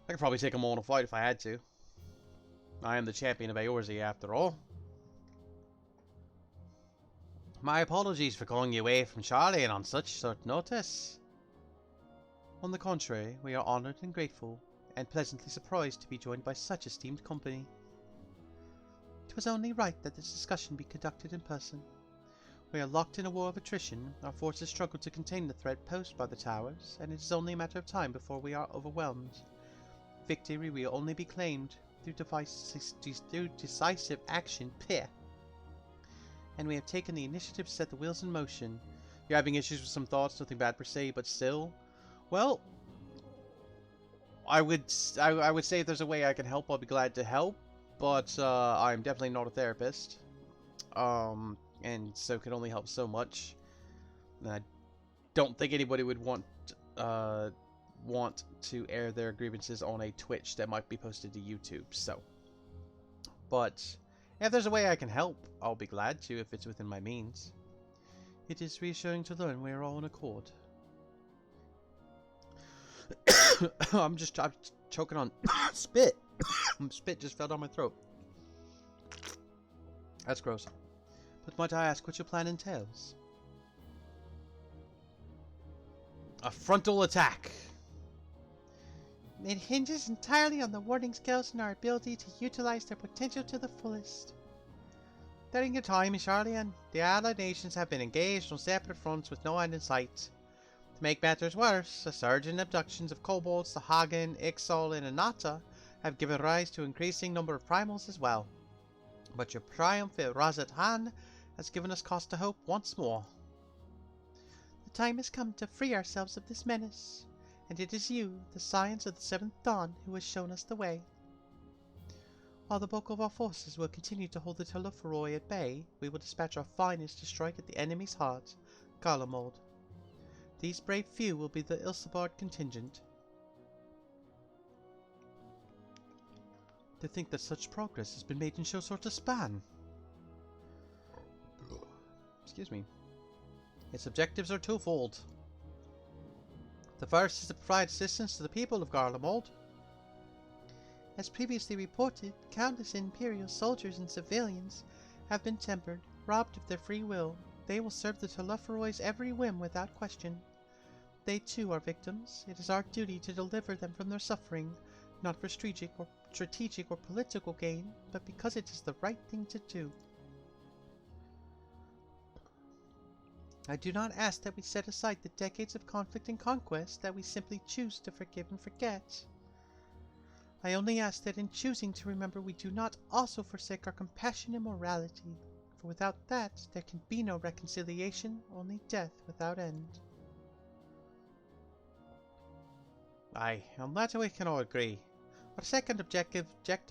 I could probably take them all in a fight if I had to. I am the champion of Eorzea, after all. My apologies for calling you away from Charlie and on such short notice. On the contrary, we are honoured and grateful, and pleasantly surprised to be joined by such esteemed company. It was only right that this discussion be conducted in person. We are locked in a war of attrition, our forces struggle to contain the threat posed by the towers, and it is only a matter of time before we are overwhelmed. Victory will only be claimed through decisive action, and we have taken the initiative to set the wheels in motion. You're having issues with some thoughts, nothing bad per se, but still. Well, I would say if there's a way I can help, I'll be glad to help, but I'm definitely not a therapist. And so can only help so much. And I don't think anybody would want to air their grievances on a Twitch that might be posted to YouTube. So, but if there's a way I can help, I'll be glad to if it's within my means. It is reassuring to learn we are all in accord. I'm choking on spit. Spit just fell down my throat. That's gross. But might I ask what your plan entails? A frontal attack. It hinges entirely on the warding skills and our ability to utilize their potential to the fullest. During your time in Charlian, the allied nations have been engaged on separate fronts with no end in sight. To make matters worse, a surge in abductions of kobolds to Hagen, Ixol, and Anata have given rise to an increasing number of primals as well. But your triumph at Razat Han has given us cause to hope once more. The time has come to free ourselves of this menace, and it is you, the Scions of the Seventh Dawn, who has shown us the way. While the bulk of our forces will continue to hold the Teluforoi at bay, we will dispatch our finest to strike at the enemy's heart, Garlemald. These brave few will be the Ilsabard contingent. To think that such progress has been made in so short a span. Excuse me. Its objectives are twofold. The first is to provide assistance to the people of Garlemald. As previously reported, countless Imperial soldiers and civilians have been tempered, robbed of their free will. They will serve the Teluphoroi's every whim without question. They too are victims. It is our duty to deliver them from their suffering, not for strategic or political gain, but because it is the right thing to do. I do not ask that we set aside the decades of conflict and conquest that we simply choose to forgive and forget. I only ask that in choosing to remember we do not also forsake our compassion and morality, for without that there can be no reconciliation, only death without end. Aye, on that we can all agree. Our second objective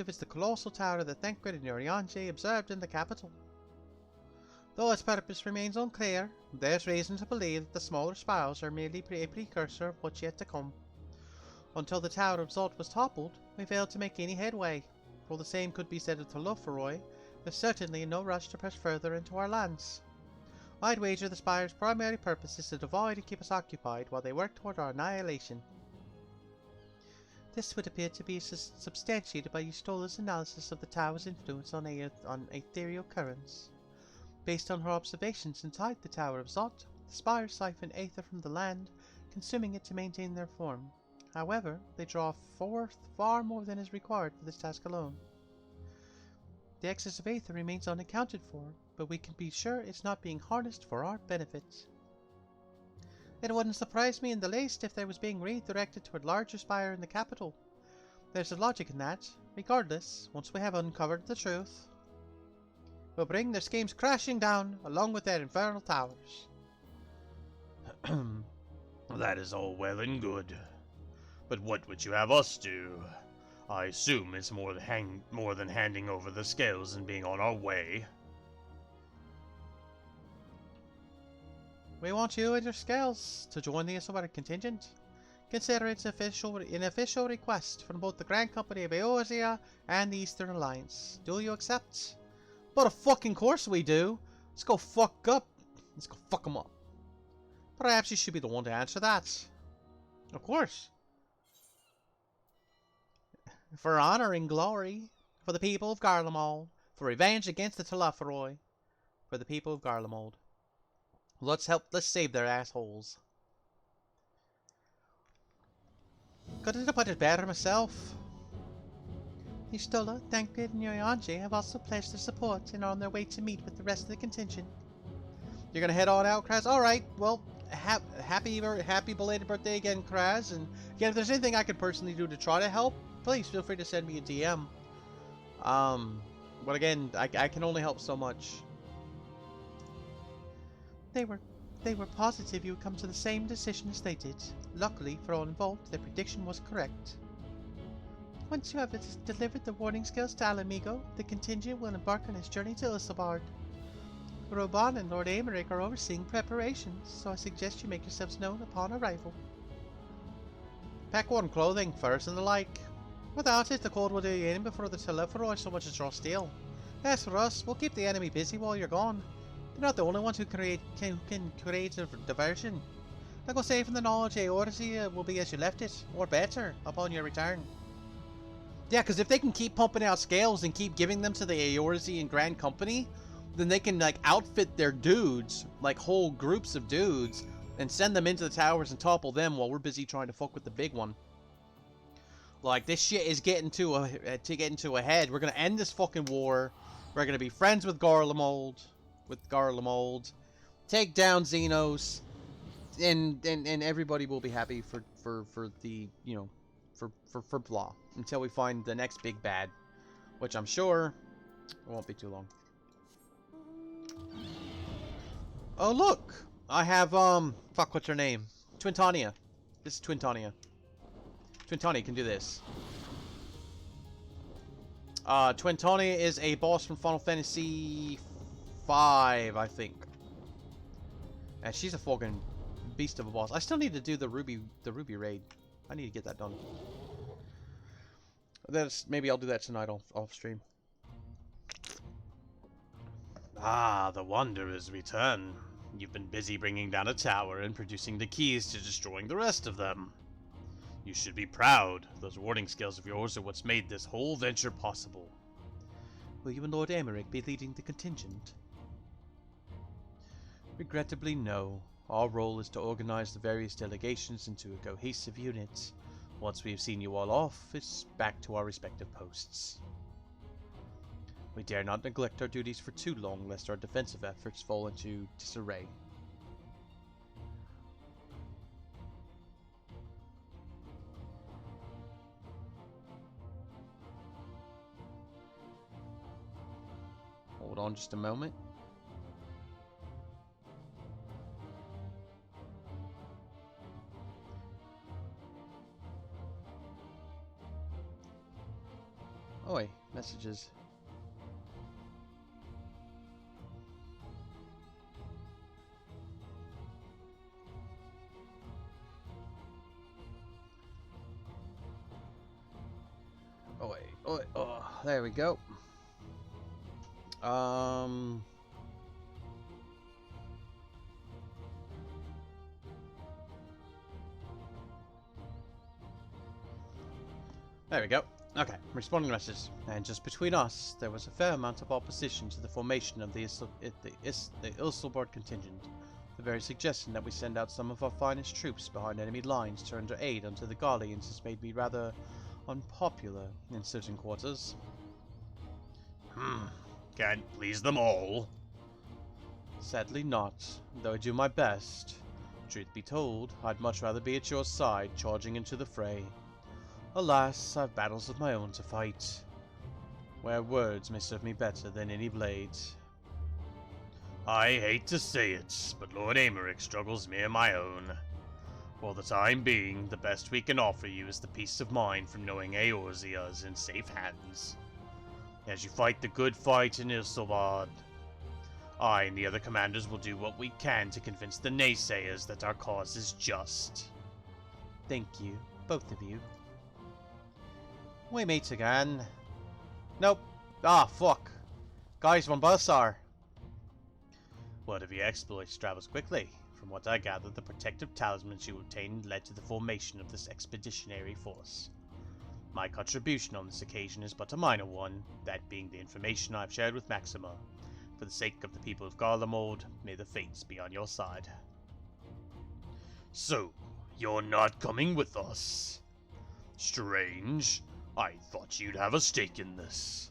is the colossal tower that Thancred and Urianger observed in the capital. Though its purpose remains unclear, there's reason to believe that the smaller spires are merely a precursor of what's yet to come. Until the Tower of Zot was toppled, we failed to make any headway. While the same could be said of Teluforoi, there's certainly no rush to press further into our lands. I'd wager the spire's primary purpose is to divide and keep us occupied while they work toward our annihilation. This would appear to be substantiated by Ystola's analysis of the tower's influence on ethereal currents. Based on her observations inside the Tower of Zot, the spires siphon aether from the land, consuming it to maintain their form. However, they draw forth far more than is required for this task alone. The excess of aether remains unaccounted for, but we can be sure it's not being harnessed for our benefit. It wouldn't surprise me in the least if there was being redirected to a larger spire in the capital. There's a logic in that. Regardless, once we have uncovered the truth, we'll bring their schemes crashing down, along with their infernal towers. That is all well and good. But what would you have us do? I assume it's more than handing over the scales and being on our way. We want you and your scales to join the Isildur contingent. Consider it an official request from both the Grand Company of Eorzea and the Eastern Alliance. Do you accept? But of fucking course we do. Let's go fuck up. Let's go fuck them up. Perhaps you should be the one to answer that. Of course. For honor and glory. For the people of Garlemald. For revenge against the Telophoroi. For the people of Garlemald. Let's save their assholes. Couldn't have put it better myself. Y'shtola, Thancred, and Yoyanje have also pledged their support and are on their way to meet with the rest of the contingent. You're gonna head on out, Kraz? Alright, well, happy belated birthday again, Kraz. And again, if there's anything I could personally do to try to help, please feel free to send me a DM. But again, I can only help so much. They were positive you would come to the same decision as they did. Luckily for all involved, their prediction was correct. Once you have delivered the warning scales to Alamigo, the contingent will embark on its journey to Ilsabard. Roban and Lord Aymeric are overseeing preparations, so I suggest you make yourselves known upon arrival. Pack warm clothing, furs and the like. Without it, the cold will do you in before the Telophoroi so much as draw steel. As for us, we'll keep the enemy busy while you're gone. They're not the only ones who can create a diversion. They'll go safe in the knowledge Eorzea will be as you left it, or better, upon your return. Yeah, because if they can keep pumping out scales and keep giving them to the Eorzean Grand Company, then they can, like, outfit their dudes, like whole groups of dudes, and send them into the towers and topple them while we're busy trying to fuck with the big one. Like, this shit is getting to a head. We're gonna end this fucking war. We're gonna be friends with Garlemald. Take down Xenos, and everybody will be happy for the, you know, for blah, until we find the next big bad, which I'm sure won't be too long. Oh look, I have fuck, what's her name? Twintania. This is Twintania. Twintania can do this. Twintania is a boss from Final Fantasy 5, I think. And she's a fucking beast of a boss. I still need to do the Ruby raid. I need to get that done. Maybe I'll do that tonight off stream. Ah, the Wanderers return. You've been busy bringing down a tower and producing the keys to destroying the rest of them. You should be proud. Those warding skills of yours are what's made this whole venture possible. Will you and Lord Aymeric be leading the contingent? Regrettably, no. Our role is to organize the various delegations into a cohesive unit. Once we have seen you all off, it's back to our respective posts. We dare not neglect our duties for too long, lest our defensive efforts fall into disarray. Hold on just a moment. Oi, messages. Oi, oi, oh, there we go. There we go. Okay, responding to messages. And just between us, there was a fair amount of opposition to the formation of the Ilsilbard contingent. The very suggestion that we send out some of our finest troops behind enemy lines to render aid unto the Guardians has made me rather unpopular in certain quarters. Can't please them all. Sadly not, though I do my best. Truth be told, I'd much rather be at your side, charging into the fray. Alas, I've battles of my own to fight, where words may serve me better than any blades. I hate to say it, but Lord Aymeric struggles near my own. For the time being, the best we can offer you is the peace of mind from knowing Eorzea is in safe hands. As you fight the good fight in Ilsilbard, I and the other commanders will do what we can to convince the naysayers that our cause is just. Thank you, both of you. We meet again. Nope. Ah, fuck. Guys, von Balsar. Word of your exploits travels quickly. From what I gather, the protective talismans you obtained led to the formation of this expeditionary force. My contribution on this occasion is but a minor one, that being the information I've shared with Maxima. For the sake of the people of Garlemald, may the fates be on your side. So, you're not coming with us? Strange. I thought you'd have a stake in this.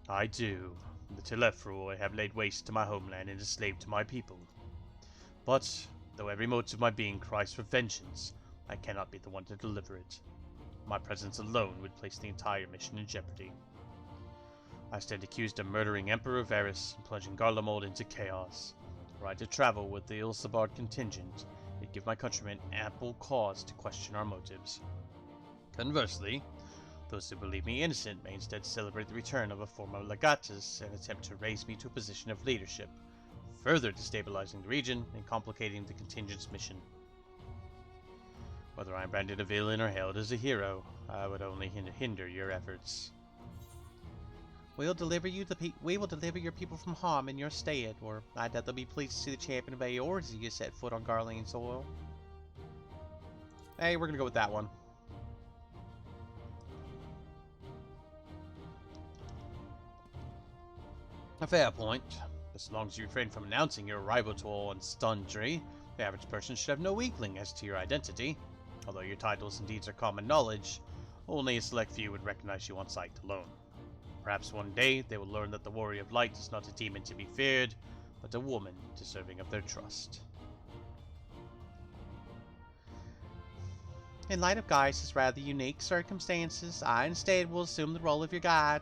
I do. The Telefroi have laid waste to my homeland and enslaved to my people. But, though every motive of my being cries for vengeance, I cannot be the one to deliver it. My presence alone would place the entire mission in jeopardy. I stand accused of murdering Emperor Varys and plunging Garlemald into chaos. Were I to travel with the Ilsabard contingent, it'd give my countrymen ample cause to question our motives. Conversely, those who believe me innocent may instead celebrate the return of a former legatus and attempt to raise me to a position of leadership, further destabilizing the region and complicating the contingent's mission. Whether I am branded a villain or hailed as a hero, I would only hinder your efforts. We will deliver your people from harm in your stead, or I doubt they'll be pleased to see the champion of Eorzea set foot on Garlean soil. Hey, we're gonna go with that one. A fair point. As long as you refrain from announcing your arrival to all on Stundry, the average person should have no inkling as to your identity. Although your titles and deeds are common knowledge, only a select few would recognize you on sight alone. Perhaps one day they will learn that the Warrior of Light is not a demon to be feared, but a woman deserving of their trust. In light of Gaius' rather unique circumstances, I instead will assume the role of your guide.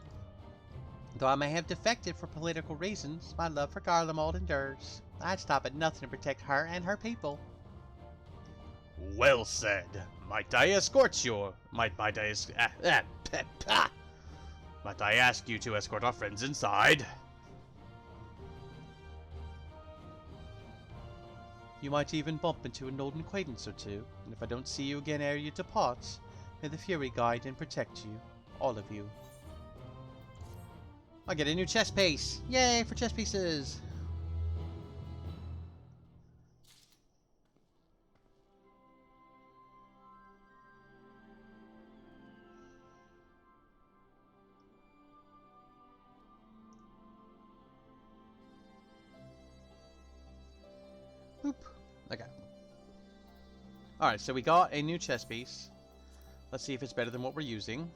Though I may have defected for political reasons, my love for Garlemald endures. I'd stop at nothing to protect her and her people. Well said. Might I escort you? Might I ask you to escort our friends inside? You might even bump into an old acquaintance or two, and if I don't see you again ere you depart, may the Fury guide and protect you, all of you. I get a new chess piece! Yay for chess pieces! Boop. Okay. Alright, so we got a new chess piece. Let's see if it's better than what we're using.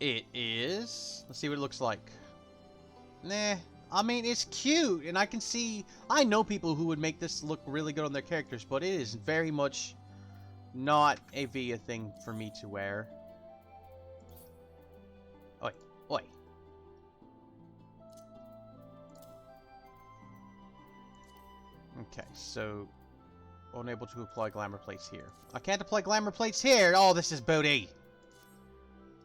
It is. Let's see what it looks like. Nah. I mean, it's cute, and I can see... I know people who would make this look really good on their characters, but it is very much not a Via thing for me to wear. Oi. Oi. Okay, so... unable to apply glamour plates here. I can't apply glamour plates here! Oh, this is booty!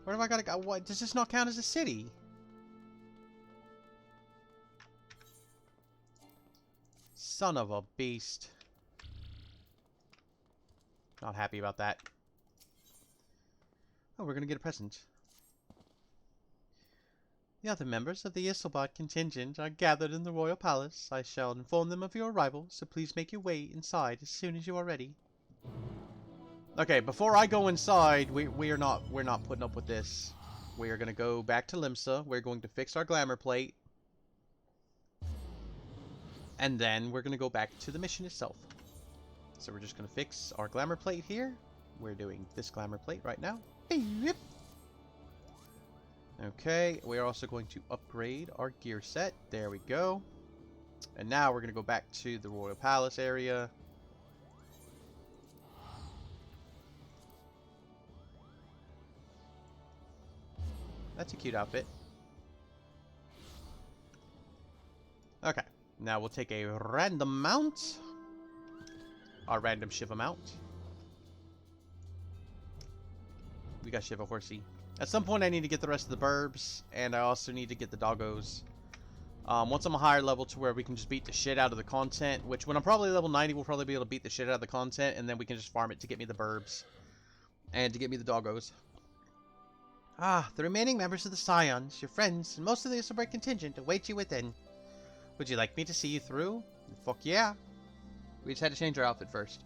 Where do I gotta go? What? Does this not count as a city? Son of a beast. Not happy about that. Oh, we're gonna get a present. The other members of the Isilbot contingent are gathered in the royal palace. I shall inform them of your arrival, so please make your way inside as soon as you are ready. Okay, before I go inside, we're not putting up with this. We are gonna go back to Limsa. We're going to fix our glamour plate. And then we're gonna go back to the mission itself. So we're just gonna fix our glamour plate here. We're doing this glamour plate right now. Okay, we are also going to upgrade our gear set. There we go. And now we're gonna go back to the royal palace area. That's a cute outfit. Okay, now we'll take a random mount. Our random Shiva mount. We got Shiva Horsey. At some point, I need to get the rest of the burbs, and I also need to get the doggos. Once I'm a higher level to where we can just beat the shit out of the content, which when I'm probably level 90, we'll probably be able to beat the shit out of the content, and then we can just farm it to get me the burbs. And to get me the doggos. Ah, the remaining members of the Scions, your friends, and most of the Isobreak contingent await you within. Would you like me to see you through? Fuck yeah. We just had to change our outfit first.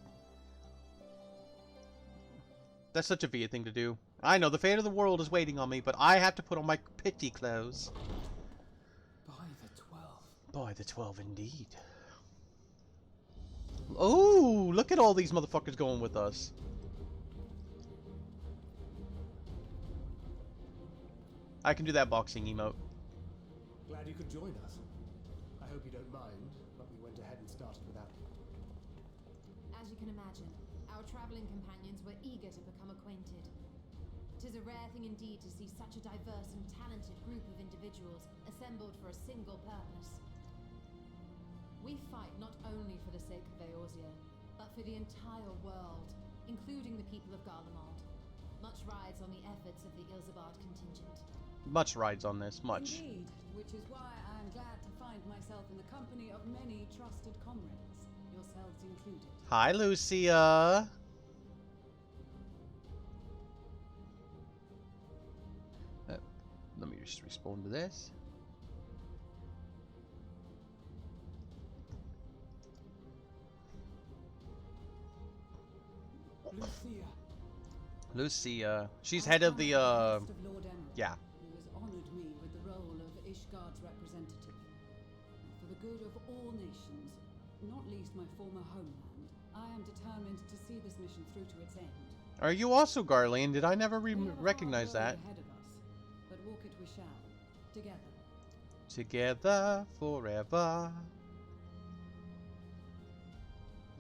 That's such a Via thing to do. I know, the fate of the world is waiting on me, but I have to put on my pity clothes. By the 12. By the 12 indeed. Oh, look at all these motherfuckers going with us. I can do that boxing emote. Glad you could join us. I hope you don't mind, but we went ahead and started without you. As you can imagine, our traveling companions were eager to become acquainted. 'Tis a rare thing indeed to see such a diverse and talented group of individuals assembled for a single purpose. We fight not only for the sake of Eorzea, but for the entire world, including the people of Garlemald. Much rides on the efforts of the Ilsabard contingent. Much rides on this, much. Indeed, which is why I am glad to find myself in the company of many trusted comrades, yourselves included. Hi, Lucia. Let me just respond to this. Lucia. Lucia. She's head of the, yeah. Who has honored me with the role of Ishgard's representative. And for the good of all nations, not least my former homeland, I am determined to see this mission through to its end. Are you also Garlean? Did I never We have a hard recognize road that? ahead of us, but walk it we shall, together. Together forever.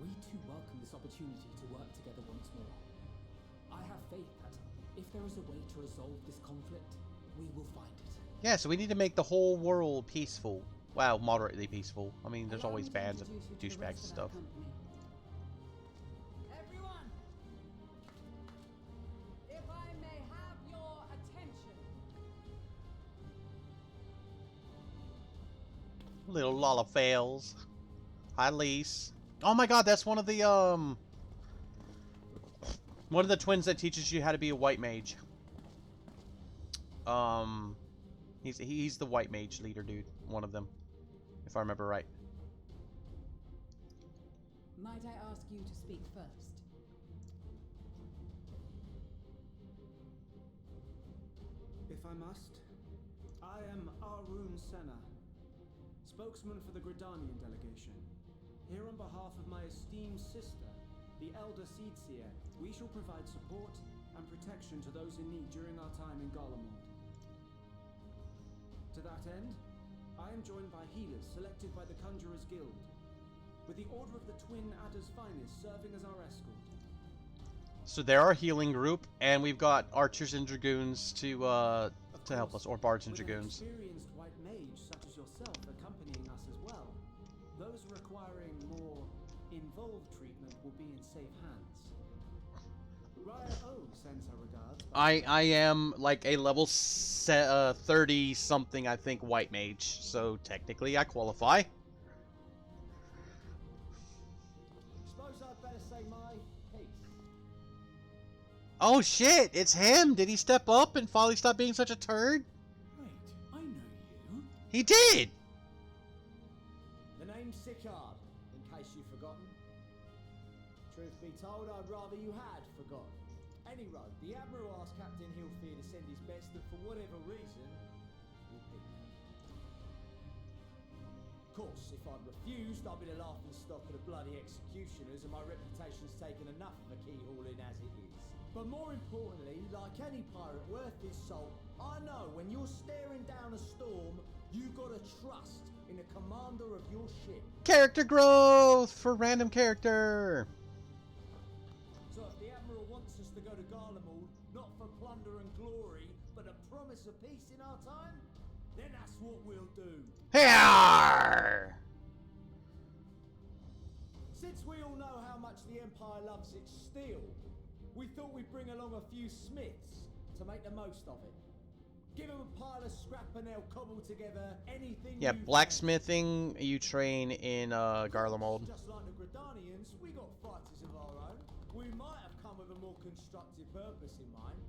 We too welcome this opportunity to work together once more. I have faith that if there is a way to resolve this conflict, we will find it. Yeah, so we need to make the whole world peaceful. Well, moderately peaceful. I mean, there's always bands of douchebags and stuff. Everyone, if I may have your attention. Little Lollafales. Hi, Lise. Oh my god, that's one of the, one of the twins that teaches you how to be a white mage. He's the white mage leader dude. One of them. If I remember right. Might I ask you to speak first? If I must, I am Arun Senna, spokesman for the Gridanian delegation. Here on behalf of my esteemed sister, the Elder Seedseer, we shall provide support and protection to those in need during our time in Garlemald. To that end, I am joined by healers selected by the Conjurers Guild, with the Order of the Twin Adder's Finest serving as our escort. So they're our healing group, and we've got archers and dragoons to help us, or bards and dragoons. With an experienced white mage such as yourself accompanying us as well, those requiring more involved treatment will be in safe hands. Raya O sends her regards. I am like a level 30 something, I think, white mage, so technically I qualify. Suppose I'd better say my piece. Oh shit, it's him! Did he step up and finally stop being such a turd? Wait, I know you. He did! The name's Sicard, in case you've forgotten. Truth be told, I'd rather you had forgotten. Anyway, the Admiral asked Captain Hilfier to send his best, and for whatever reason, we picked him. Of course, if I'd refused, I'd be the laughing stock of the bloody executioners, and my reputation's taken enough of a keyhauling as it is. But more importantly, like any pirate worth his salt, I know when you're staring down a storm, you gotta trust in the commander of your ship. Character growth for random character! So if the Admiral wants us to go to Garlemald, not for plunder and glory, but a promise of peace in our time, then that's what we'll do. Hyar! Since we all know how much the Empire loves its steel, we thought we'd bring along a few smiths, to make the most of it. Give them a pile of scrap and they'll cobble together anything. Yeah, you blacksmithing you train in Garlemald. Just like the Gridanians, we got fighters of our own. We might have come with a more constructive purpose in mind,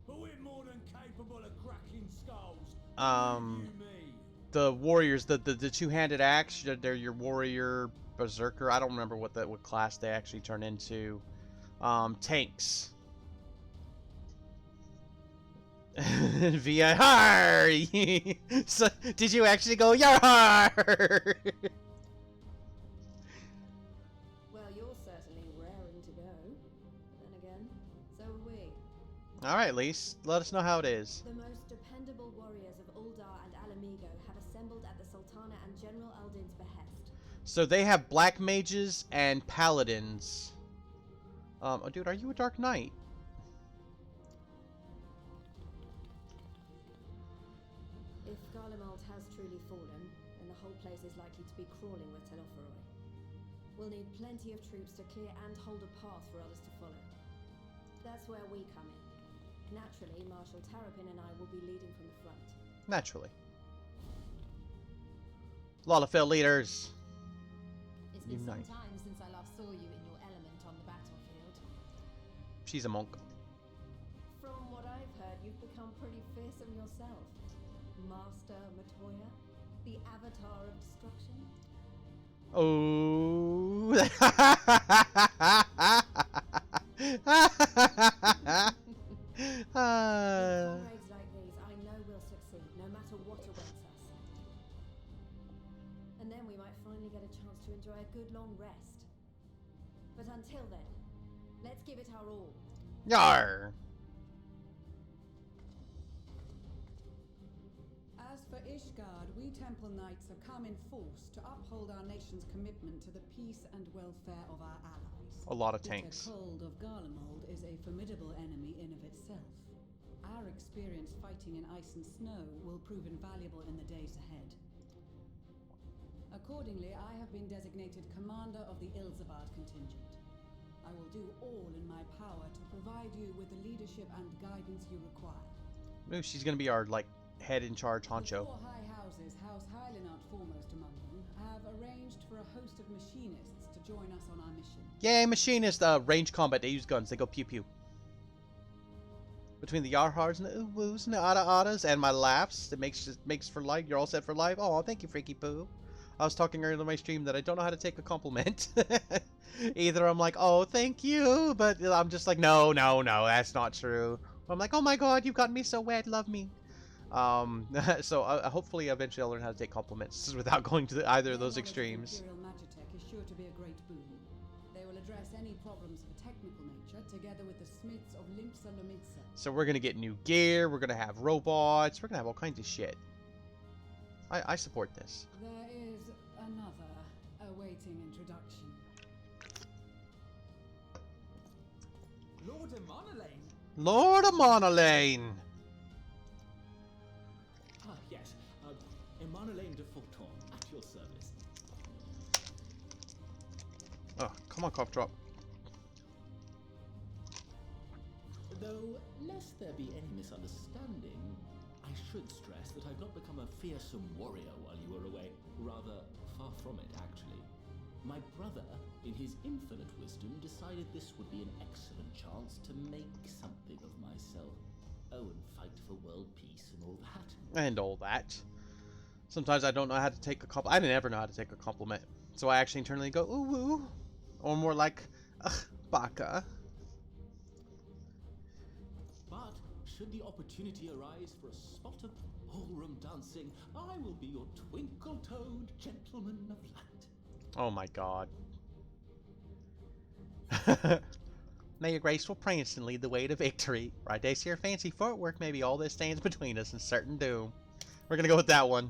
but we're more than capable of cracking skulls. You me. The warriors, the two-handed axe, they're your warrior berserker. I don't remember what class they actually turn into. Tanks. VIR. So, did you actually go Yarhar? Well, you're certainly raring to go. Then again, so are we. All right, Lise. Let us know how it is. The most dependable warriors of Uldar and Alamigo have assembled at the Sultana and General Aldin's behest. So they have black mages and paladins. Oh, dude, are you a Dark Knight? If Garlemald has truly fallen, then the whole place is likely to be crawling with Telophoroi. We'll need plenty of troops to clear and hold a path for others to follow. That's where we come in. Naturally, Marshal Tarapin and I will be leading from the front. Naturally. Lalafell leaders. It's been Unite. some time since I last saw you in your element on the battlefield. She's a monk. From what I've heard, you've become pretty fearsome yourself. Master Matoya, the avatar of destruction. Oh. With comrades like these, I know we'll succeed, no matter what awaits us. And then we might finally get a chance to enjoy a good long rest. But until then, let's give it our all. Yar. As for Ishgard, we Temple Knights have come in force to uphold our nation's commitment to the peace and welfare of our allies. A lot of The tanks. cold of Garlemald is a formidable enemy in of itself. Our experience fighting in ice and snow will prove invaluable in the days ahead. Accordingly, I have been designated commander of the Ilzabard contingent. I will do all in my power to provide you with the leadership and guidance you require. Ooh, she's gonna be our head in charge honcho. The four high houses, House Hylinart foremost among them, have arranged for a host of machinists to join us on our mission. Yay, machinist! Range combat. They use guns. They go pew pew. Between the Yarhars and the Uwoos and the Ada-Adas and my laughs, it makes for life. You're all set for life. Oh, thank you, Freaky Poo. I was talking earlier in my stream that I don't know how to take a compliment. Either I'm like, oh, thank you, but I'm just like, no, that's not true. I'm like, oh my god, you've gotten me so wet, love me. So hopefully eventually I'll learn how to take compliments without going to either of those extremes. Imperial Magitech is sure to be a great boon. They will address any problems of a technical nature together with the smiths of Limpsa Lomitsa. So we're gonna get new gear, we're gonna have robots, we're gonna have all kinds of shit. I support this. There is another awaiting introduction. Lord of Monolane. Lord of Monolane! Ah, yes. Emanolane de Forton, at your service. Oh, come on, cough drop. Though, lest there be any misunderstanding, I should stress that I've not become a fearsome warrior while you were away. Rather, far from it, actually. My brother, in his infinite wisdom, decided this would be an excellent chance to make something of myself. Oh, and fight for world peace and all that. And all that. Sometimes I don't know how to take a compliment. I didn't ever know how to take a compliment. So I actually internally go, ooh, woo. Or more like, baka. But, should the opportunity arise for a spot of ballroom dancing, I will be your twinkle-toed gentleman of light. Oh my god. May your graceful prance and lead the way to victory. Right, they see your fancy footwork, maybe all that stands between us and certain doom. We're gonna go with that one.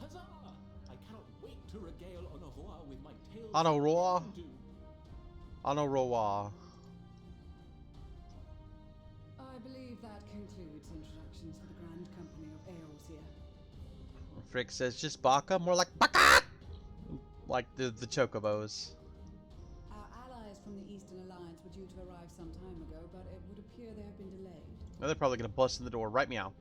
Huzzah! I cannot wait to regale Honovoa with my tales. Honovoa? Honovoa. I believe that concludes introductions to the Grand Company of Eorzea. Frick says just baka, more like baka! Like the chocobos. from the Eastern Alliance were due to arrive some time ago, but it would appear they have been delayed. Oh, they're probably gonna bust in the door right meow.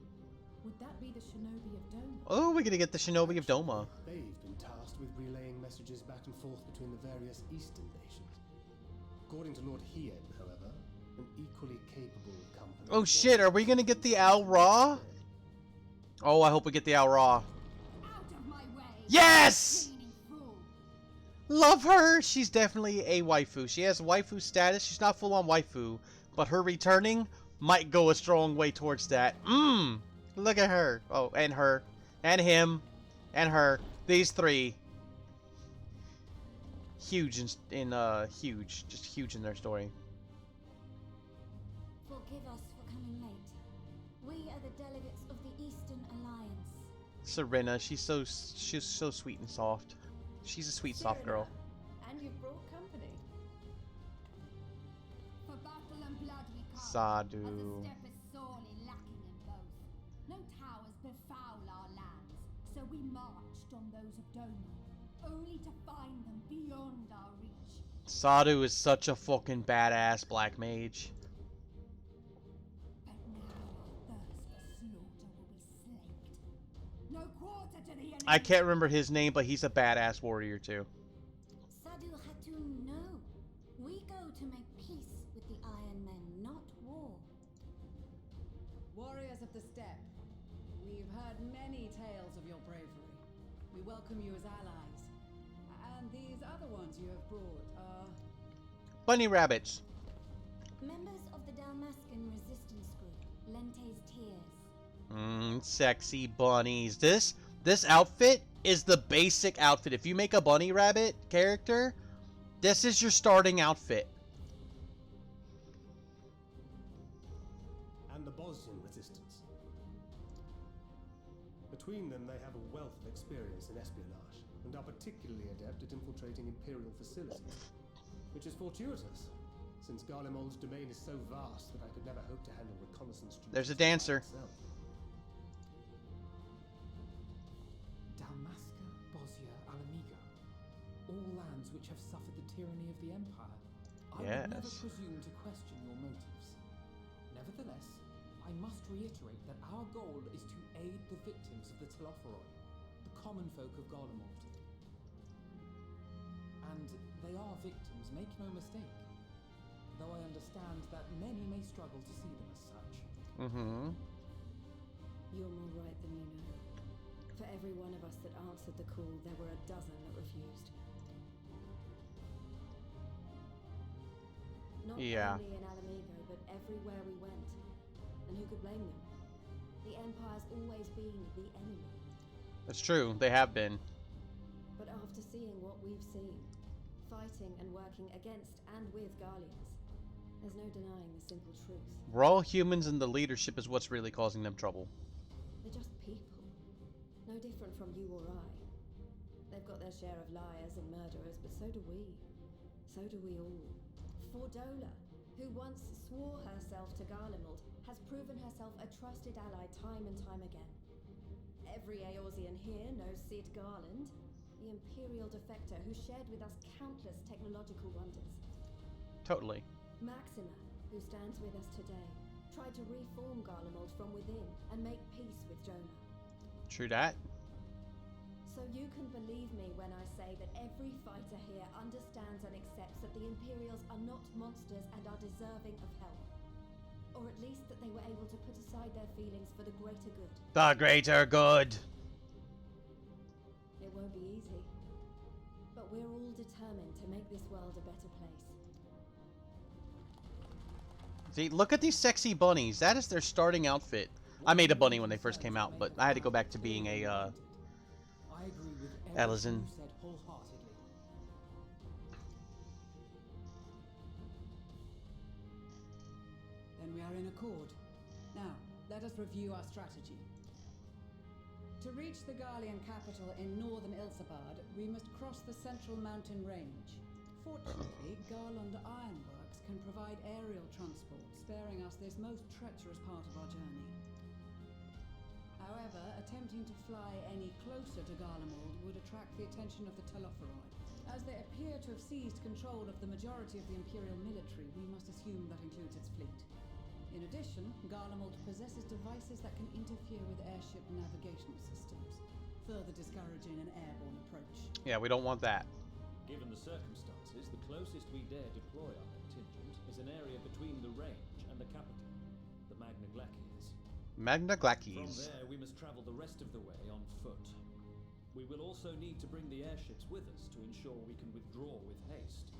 Would that be the Shinobi of Doma? Oh, we're gonna get the Shinobi of Doma. They've been tasked with relaying messages back and forth between the various Eastern nations. According to Lord Hied, however, an equally capable company... Oh shit, are we gonna get the Al Ra? Oh, I hope we get the Al Ra. Out of my way! Yes! Cleaning fool. Love her! She's definitely a waifu. She has waifu status. She's not full-on waifu, but her returning might go a strong way towards that. Look at her. Oh, and her. And him. And her. These three. Huge huge. Just huge in their story. Forgive us for coming late. We are the delegates of the Eastern Alliance. Serena, she's so sweet and soft. She's a sweet, soft girl. And you've brought company. For battle and blood we come. Sadu. As the steppe is sorely lacking in both. No towers befoul our lands, so we marched on those of Doma, only to find them beyond our reach. Sadu is such a fucking badass black mage. But now our thirst for slaughter will be slaked. No quarter to the enemy. I can't remember his name, but he's a badass warrior too. Sadu Hatun, no. We go to make peace with the Iron Men, not war. Warriors of the steppe, we've heard many tales of your bravery. We welcome you as allies. And these other ones you have brought are... Bunny rabbits. Members of the Dalmascan resistance group, Lente's Tears. Sexy bunnies. This outfit is the basic outfit. If you make a bunny rabbit character, this is your starting outfit. And the Bosnian resistance. Between them, they have a wealth of experience in espionage, and are particularly adept at infiltrating Imperial facilities. Which is fortuitous, since Garlemald's domain is so vast that I could never hope to handle reconnaissance duties. There's a dancer. myself. Dalmasca, Bosnia, Alamigo. All lands which have suffered the tyranny of the Empire. I would never Yes. presume to question your motives. Nevertheless, I must reiterate that our goal is to aid the victims of the Telophoroi, the common folk of Garlemald. And they are victims, make no mistake. Though I understand that many may struggle to see them as such. You're more right than you know. For every one of us that answered the call, there were a dozen that refused. Not Yeah. only in Alamigo, but everywhere we went. And who could blame them? The Empire's always been the enemy. That's true. They have been. But after seeing what we've seen, fighting and working against and with Garleans, there's no denying the simple truth. We're all humans, and the leadership is what's really causing them trouble. They're just people. No different from you or I. They've got their share of liars and murderers, but so do we. So do we all. Fordola, who once swore herself to Garlemald, has proven herself a trusted ally time and time again. Every Eorzean here knows Sid Garland, the Imperial defector who shared with us countless technological wonders. Totally. Maxima, who stands with us today, tried to reform Garlemald from within and make peace with Jonah. True that. So you can believe me when I say that every fighter here understands and accepts that the Imperials are not monsters and are deserving of help. Or at least that they were able to put aside their feelings for the greater good. The greater good. It won't be easy, but we're all determined to make this world a better place. See, look at these sexy bunnies. That is their starting outfit. I made a bunny when they first came out, but I had to go back to being a, I agree with Ellison. everything you said wholeheartedly. Then we are in accord. Now, let us review our strategy. To reach the Garlean capital in northern Ilsabard, we must cross the central mountain range. Fortunately, Garland Ironworks can provide aerial transport, sparing us this most treacherous part of our journey. However, attempting to fly any closer to Garlemald would attract the attention of the Telophoroi. As they appear to have seized control of the majority of the Imperial military, we must assume that includes its fleet. In addition, Garlemald possesses devices that can interfere with airship navigational systems, further discouraging an airborne approach. Yeah, we don't want that. Given the circumstances, the closest we dare deploy our contingent is an area between the range and the capital, the Magna Glacies. Magna From Glacies. there, we must travel the rest of the way on foot. We will also need to bring the airships with us to ensure we can withdraw with haste.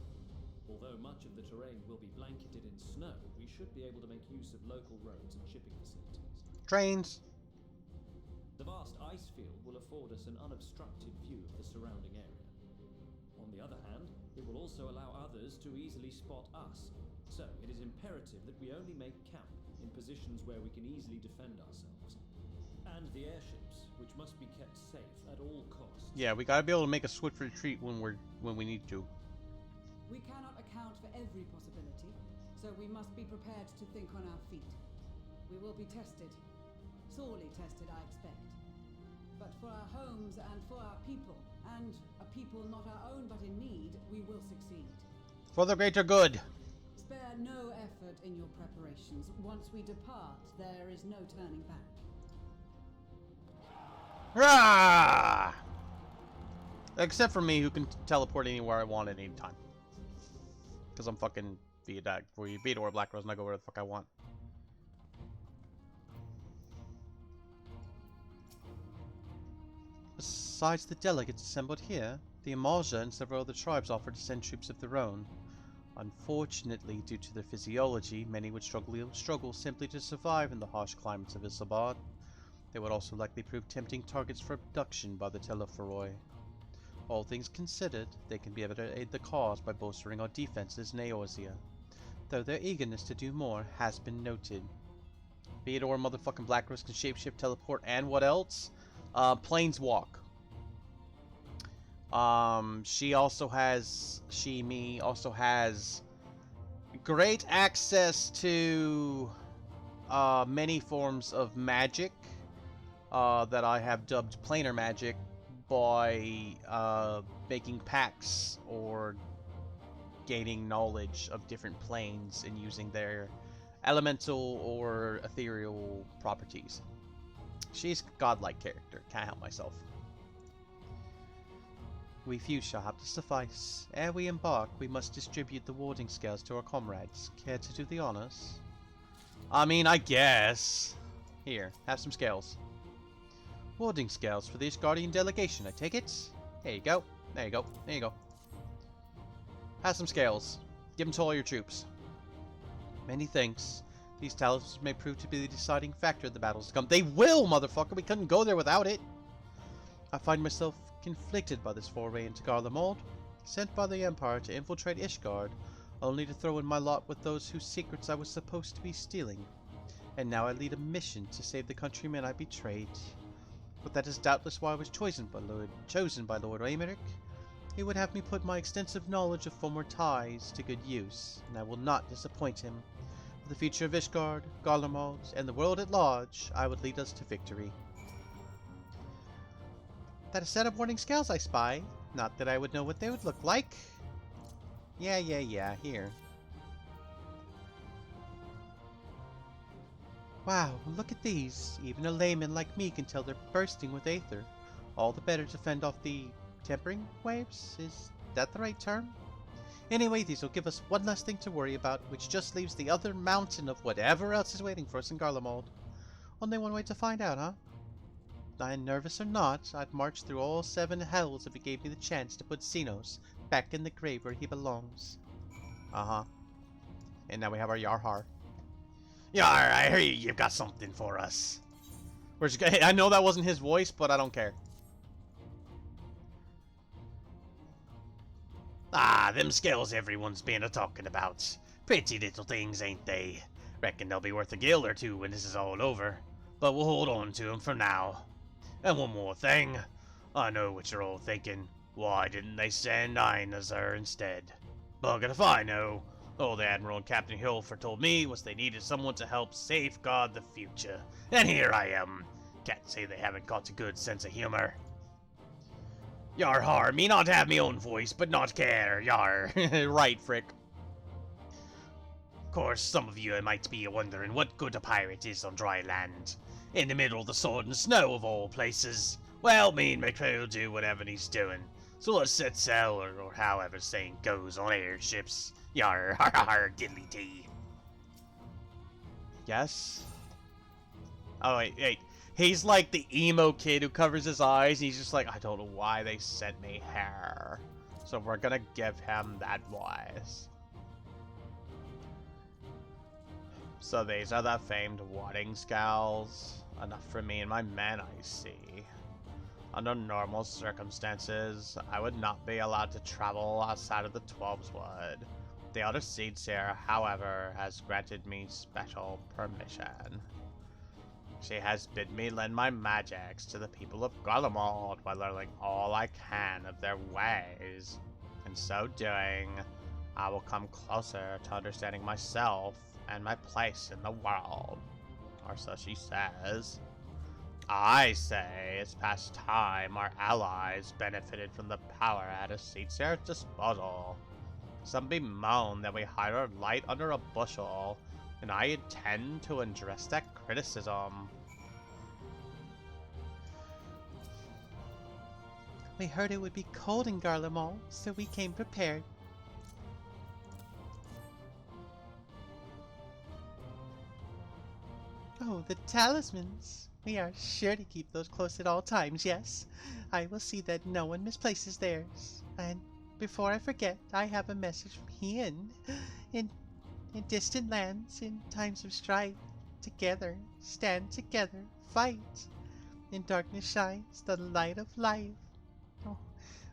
Although much of the terrain will be blanketed in snow, we should be able to make use of local roads and shipping facilities. Trains. The vast ice field will afford us an unobstructed view of the surrounding area. On the other hand, it will also allow others to easily spot us. So, it is imperative that we only make camp in positions where we can easily defend ourselves. And the airships, which must be kept safe at all costs. Yeah, we gotta be able to make a swift retreat when we need to. We cannot account for every possibility, so we must be prepared to think on our feet. We will be tested. Sorely tested, I expect. But for our homes and for our people, and a people not our own but in need, we will succeed. For the greater good. Spare no effort in your preparations. Once we depart, there is no turning back. Rah! Except for me, who can teleport anywhere I want at any time. Because I'm fucking Vita or Black Rose, and I go where the fuck I want. Besides the delegates assembled here, the Amalja and several other tribes offered to send troops of their own. Unfortunately, due to their physiology, many would struggle simply to survive in the harsh climates of Isabad. They would also likely prove tempting targets for abduction by the Telephoroi. All things considered, they can be able to aid the cause by bolstering our defenses in Eorzea, though their eagerness to do more has been noted. Theodore motherfucking Blackrose can shapeshift, teleport, and what else? Planeswalk. She also has great access to many forms of magic that I have dubbed planar magic by making pacts or gaining knowledge of different planes and using their elemental or ethereal properties. She's a godlike character, can't help myself. We few shall have to suffice. Ere we embark, we must distribute the warding scales to our comrades. Care to do the honors? I mean, I guess. Here, have some scales. Warding scales for the Ishgardian delegation, I take it? There you go. There you go. There you go. Have some scales. Give them to all your troops. Many thanks. These talismans may prove to be the deciding factor of the battles to come. They will, motherfucker! We couldn't go there without it! I find myself conflicted by this foray into Garlemald, sent by the Empire to infiltrate Ishgard, only to throw in my lot with those whose secrets I was supposed to be stealing. And now I lead a mission to save the countrymen I betrayed. But that is doubtless why I was chosen by Lord Aymeric. He would have me put my extensive knowledge of former ties to good use, and I will not disappoint him. For the future of Ishgard, Garlemald, and the world at large, I would lead us to victory. That a set of warning scales I spy. Not that I would know what they would look like. Yeah, here. Wow, look at these. Even a layman like me can tell they're bursting with aether. All the better to fend off the tempering waves? Is that the right term? Anyway, these will give us one less thing to worry about, which just leaves the other mountain of whatever else is waiting for us in Garlemald. Only one way to find out, huh? I am nervous or not, I'd march through all 7 hells if it gave me the chance to put Xenos back in the grave where he belongs. Uh-huh. And now we have our Yarhar. Yar, I hear you've got something for us. I know that wasn't his voice, but I don't care. Ah, them scales everyone's been a-talking about. Pretty little things, ain't they? Reckon they'll be worth a guild or two when this is all over. But we'll hold on to them for now. And one more thing. I know what you're all thinking. Why didn't they send Einazar instead? Bugger if I know. All the Admiral and Captain Hilfer told me was they needed someone to help safeguard the future. And here I am. Can't say they haven't got a good sense of humor. Yar har, me not have me own voice, but not care, yar. Right, Frick. Of course, some of you might be wondering what good a pirate is on dry land. In the middle of the sword and snow of all places. Well, me and my crew will do whatever he's doing. So let's set sail, or however saying goes, on airships. Yar, har har, diddly dee. Yes? Oh, wait. He's like the emo kid who covers his eyes, and he's just like, I don't know why they sent me here. So we're gonna give him that voice. So these are the famed warding scales. Enough for me and my men, I see. Under normal circumstances, I would not be allowed to travel outside of the Twelves Wood. The other seeds here, however, has granted me special permission. She has bid me lend my magics to the people of Garlemald while learning all I can of their ways. In so doing, I will come closer to understanding myself and my place in the world. Or so she says. I say it's past time our allies benefited from the power at a Seat's disposal. Some bemoan that we hide our light under a bushel, and I intend to address that criticism. We heard it would be cold in Garlemald, so we came prepared. Oh, the talismans! We are sure to keep those close at all times, yes? I will see that no one misplaces theirs. And before I forget, I have a message from Hien. In distant lands, in times of strife, together, stand together, fight. In darkness shines the light of life. Oh,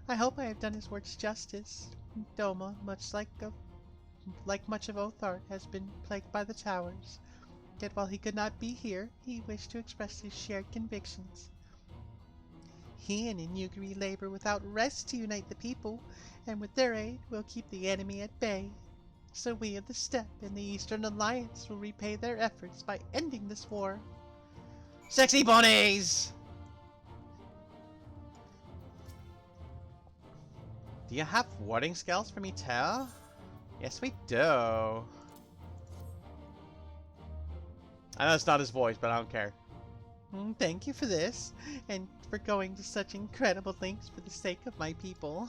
I hope I have done his words justice. Doma, much like much of Othart, has been plagued by the towers. Yet while he could not be here, he wished to express his shared convictions. He and Yugiri labor without rest to unite the people, and with their aid will keep the enemy at bay. So we of the Steppe and the Eastern Alliance will repay their efforts by ending this war. Sexy bunnies! Do you have warding scales for me too? Yes, we do. I know it's not his voice, but I don't care. Thank you for this, and for going to such incredible lengths for the sake of my people.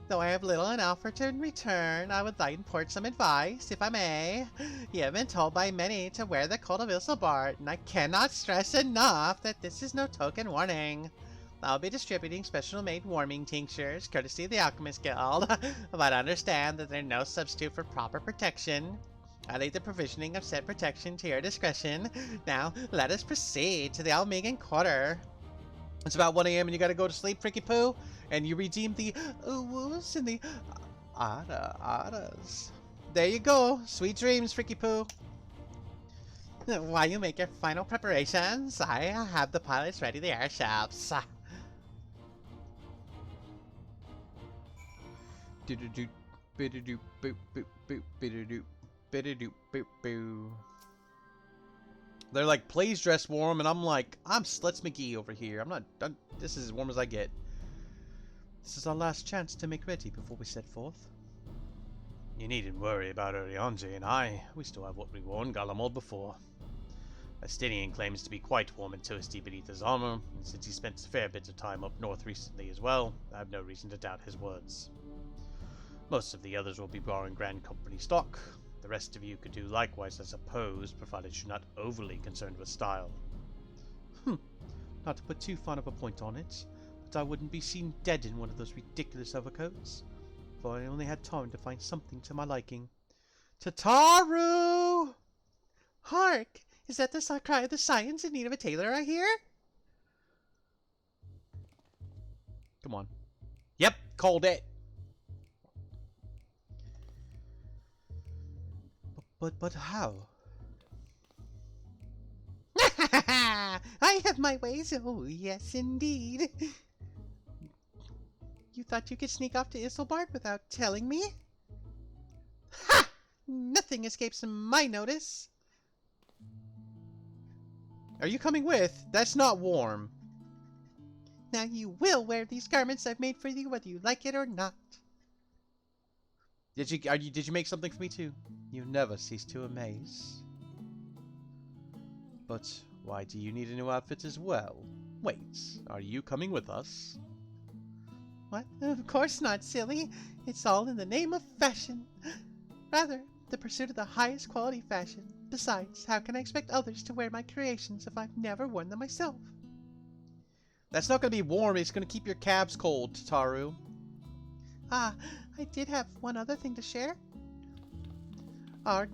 Though I have little and offer to in return, I would like to impart some advice, if I may. You have been told by many to wear the coat of Ilsobart, and I cannot stress enough that this is no token warning. I'll be distributing special-made warming tinctures, courtesy of the Alchemist Guild, but understand that they're no substitute for proper protection. I leave the provisioning of said protection to your discretion. Now, let us proceed to the Almegan Quarter. It's about 1 a.m. and you gotta go to sleep, Fricky Poo, and you redeem the woos and the Adas. There you go. Sweet dreams, Fricky Poo. While you make your final preparations, I have the pilots ready the airships. Do-do-do, biddo-do, boop, boop, boop, biddo-do, biddo-do, boop, boo. They're like, please dress warm, and I'm like, I'm Slutz McGee over here. I'm not done. This is as warm as I get. This is our last chance to make ready before we set forth. You needn't worry about Orianji and I. We still have what we wore in Garlemald before. Astinian claims to be quite warm and toasty beneath his armor, and since he spent a fair bit of time up north recently as well, I have no reason to doubt his words. Most of the others will be borrowing Grand Company stock. The rest of you could do likewise, I suppose, provided you're not overly concerned with style. Not to put too fine of a point on it, but I wouldn't be seen dead in one of those ridiculous overcoats, for I only had time to find something to my liking. Tataru! Hark! Is that the cry of the Scions in need of a tailor, I hear? Come on. Yep, called it. But how? I have my ways. Oh, yes, indeed. You thought you could sneak off to Isilbart without telling me? Ha! Nothing escapes my notice. Are you coming with? That's not warm. Now you will wear these garments I've made for you, whether you like it or not. Did you make something for me too? You never cease to amaze. But why do you need a new outfit as well? Wait, are you coming with us? What? Of course not, silly. It's all in the name of fashion. Rather, the pursuit of the highest quality fashion. Besides, how can I expect others to wear my creations if I've never worn them myself? That's not going to be warm. It's going to keep your calves cold, Tataru. Ah, I did have one other thing to share. Our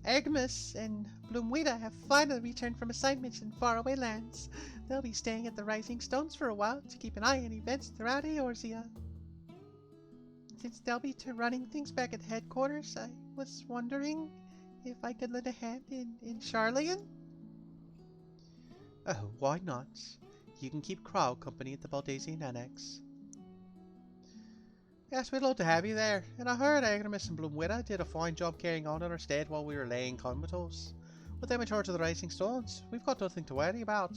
Agmus and Bloomwita have finally returned from assignments in faraway lands. They'll be staying at the Rising Stones for a while to keep an eye on events throughout Eorzea. Since they'll be running things back at headquarters, I was wondering if I could lend a hand in Charlian? Oh, why not? You can keep Crow company at the Baldasian Annex. Yes, we'd love to have you there. And I heard Agrimus and Bloomwita did a fine job carrying on in our stead while we were laying comatose. With them in charge of the Rising Stones, we've got nothing to worry about.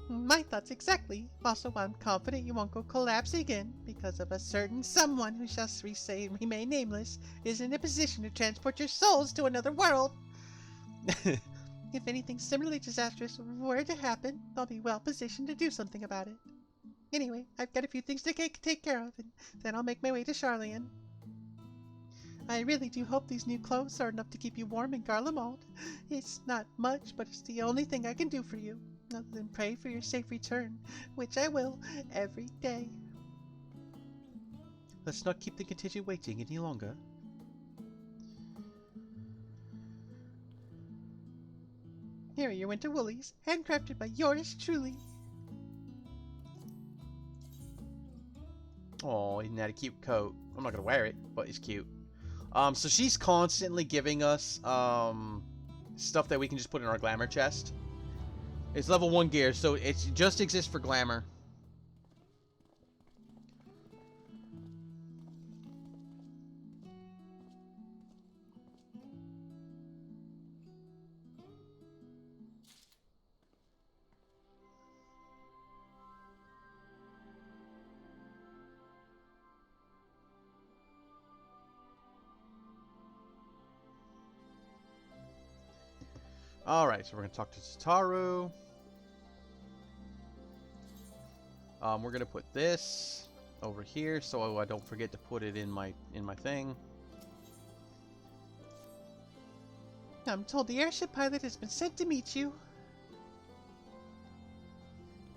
My thoughts exactly. Also, I'm confident you won't go collapse again because of a certain someone who shall remain nameless is in a position to transport your souls to another world. If anything similarly disastrous were to happen, I'll be well positioned to do something about it. Anyway, I've got a few things to take care of, and then I'll make my way to Charlian. I really do hope these new clothes are enough to keep you warm in Garlemald. It's not much, but it's the only thing I can do for you, other than pray for your safe return, which I will every day. Let's not keep the contingent waiting any longer. Here are your winter woolies, handcrafted by yours truly. Oh, isn't that a cute coat? I'm not gonna wear it, but it's cute. So she's constantly giving us stuff that we can just put in our glamour chest. It's level 1 gear, so it just exists for glamour. Alright, so we're going to talk to Tataru. We're going to put this over here so I don't forget to put it in my thing. I'm told the airship pilot has been sent to meet you.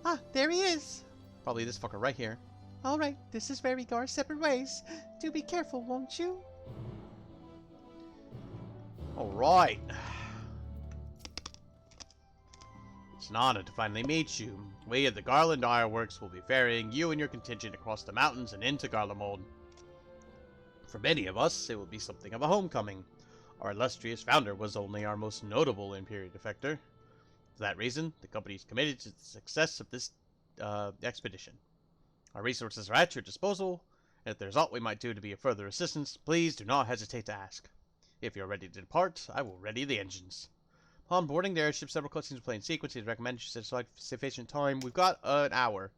Ah, there he is. Probably this fucker right here. Alright, this is where we go our separate ways. Do be careful, won't you? Alright. It's an honor to finally meet you. We at the Garland Ironworks will be ferrying you and your contingent across the mountains and into Garlemald. For many of us, it will be something of a homecoming. Our illustrious founder was only our most notable Imperial defector. For that reason, the company is committed to the success of this expedition. Our resources are at your disposal, and if there's aught we might do to be of further assistance, please do not hesitate to ask. If you're ready to depart, I will ready the engines. Upon boarding the airship, several cutscenes will play in sequence. It recommends you set aside sufficient time. We've got an hour.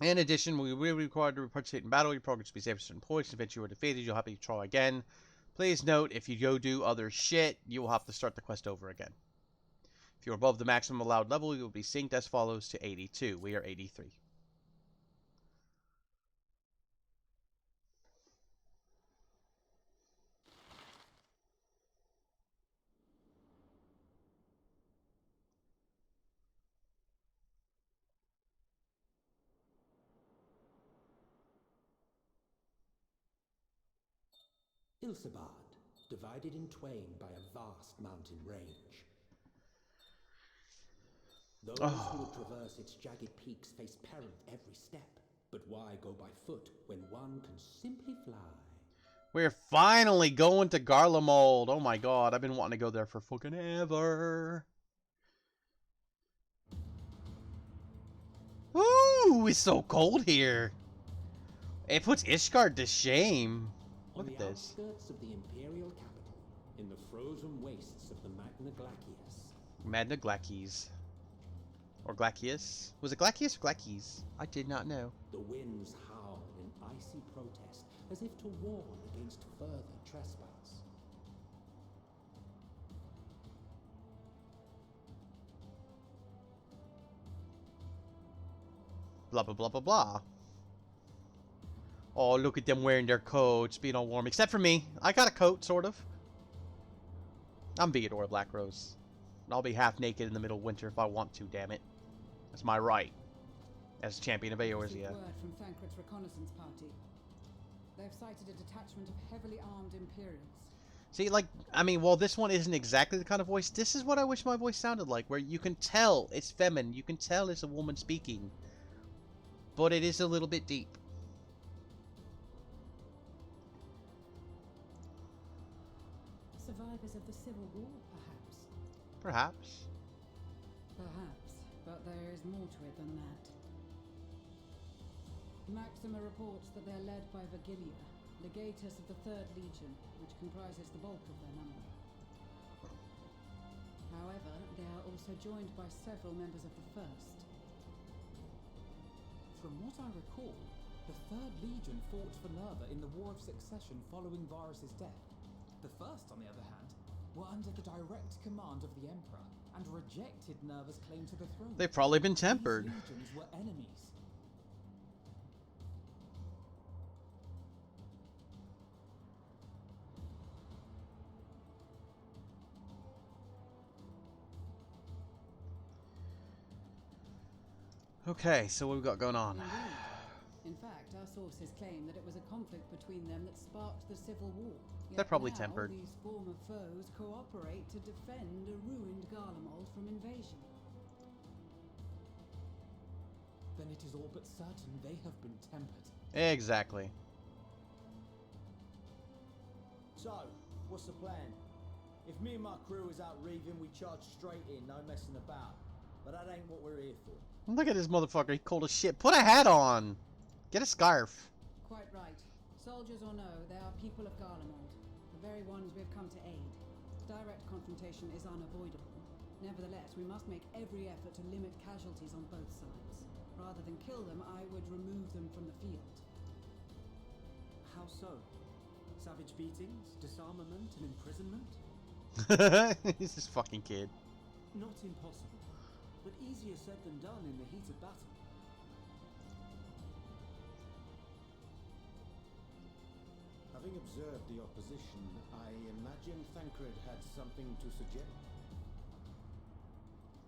In addition, we will be required to participate in battle. Your progress will be saved at certain points. If you are defeated, you'll have to try again. Please note, if you go do other shit, you will have to start the quest over again. If you're above the maximum allowed level, you will be synced as follows to 82. We are 83. Ilsabard, divided in twain by a vast mountain range. Those who would traverse its jagged peaks face peril at every step. But why go by foot when one can simply fly? We're finally going to Garlemald. Oh my god, I've been wanting to go there for fucking ever. Ooh, it's so cold here. It puts Ishgard to shame. Look at this. On the outskirts of the Imperial capital, in the frozen wastes of the Magna Glacius. Magna Glacies. Or Glacius. Was it Glacius or Glacis? I did not know. The winds howl in icy protest, as if to warn against further trespass. Blah, blah, blah, blah, blah. Oh, look at them wearing their coats, being all warm. Except for me. I got a coat, sort of. I'm Viador Blackrose. I'll be half naked in the middle of winter if I want to, damn it. That's my right. As champion of Eorzea. Word from Thancred's reconnaissance party. They've sighted a detachment of heavily armed Imperials. See, like, I mean, well, this one isn't exactly the kind of voice. This is what I wish my voice sounded like, where you can tell it's feminine. You can tell it's a woman speaking. But it is a little bit deep. Survivors of the Civil War, perhaps? Perhaps. Perhaps, but there is more to it than that. Maxima reports that they're led by Vergilia, legatus of the 3rd Legion, which comprises the bulk of their number. However, they are also joined by several members of the 1st. From what I recall, the 3rd Legion fought for Nerva in the War of Succession following Varus's death. The 1st, on the other hand, were under the direct command of the Emperor and rejected Nerva's claim to the throne. They've probably been tempered. These legions were enemies. Okay, so what we got going on? Indeed. In fact, our sources claim that it was a conflict between them that sparked the Civil War. They're Yet probably now, tempered. These former foes cooperate to defend a ruined Garlemald from invasion. Then it is all but certain they have been tempered. Exactly. So, what's the plan? If me and my crew is out reaving, we charge straight in, no messing about. But that ain't what we're here for. Look at this motherfucker, he cold as shit. Put a hat on! Get a scarf. Quite right. Soldiers or no, they are people of Garlemald, the very ones we have come to aid. Direct confrontation is unavoidable. Nevertheless, we must make every effort to limit casualties on both sides. Rather than kill them, I would remove them from the field. How so? Savage beatings, disarmament, and imprisonment? He's this fucking kid. Not impossible, but easier said than done in the heat of battle. Having observed the opposition, I imagine Thancred had something to suggest.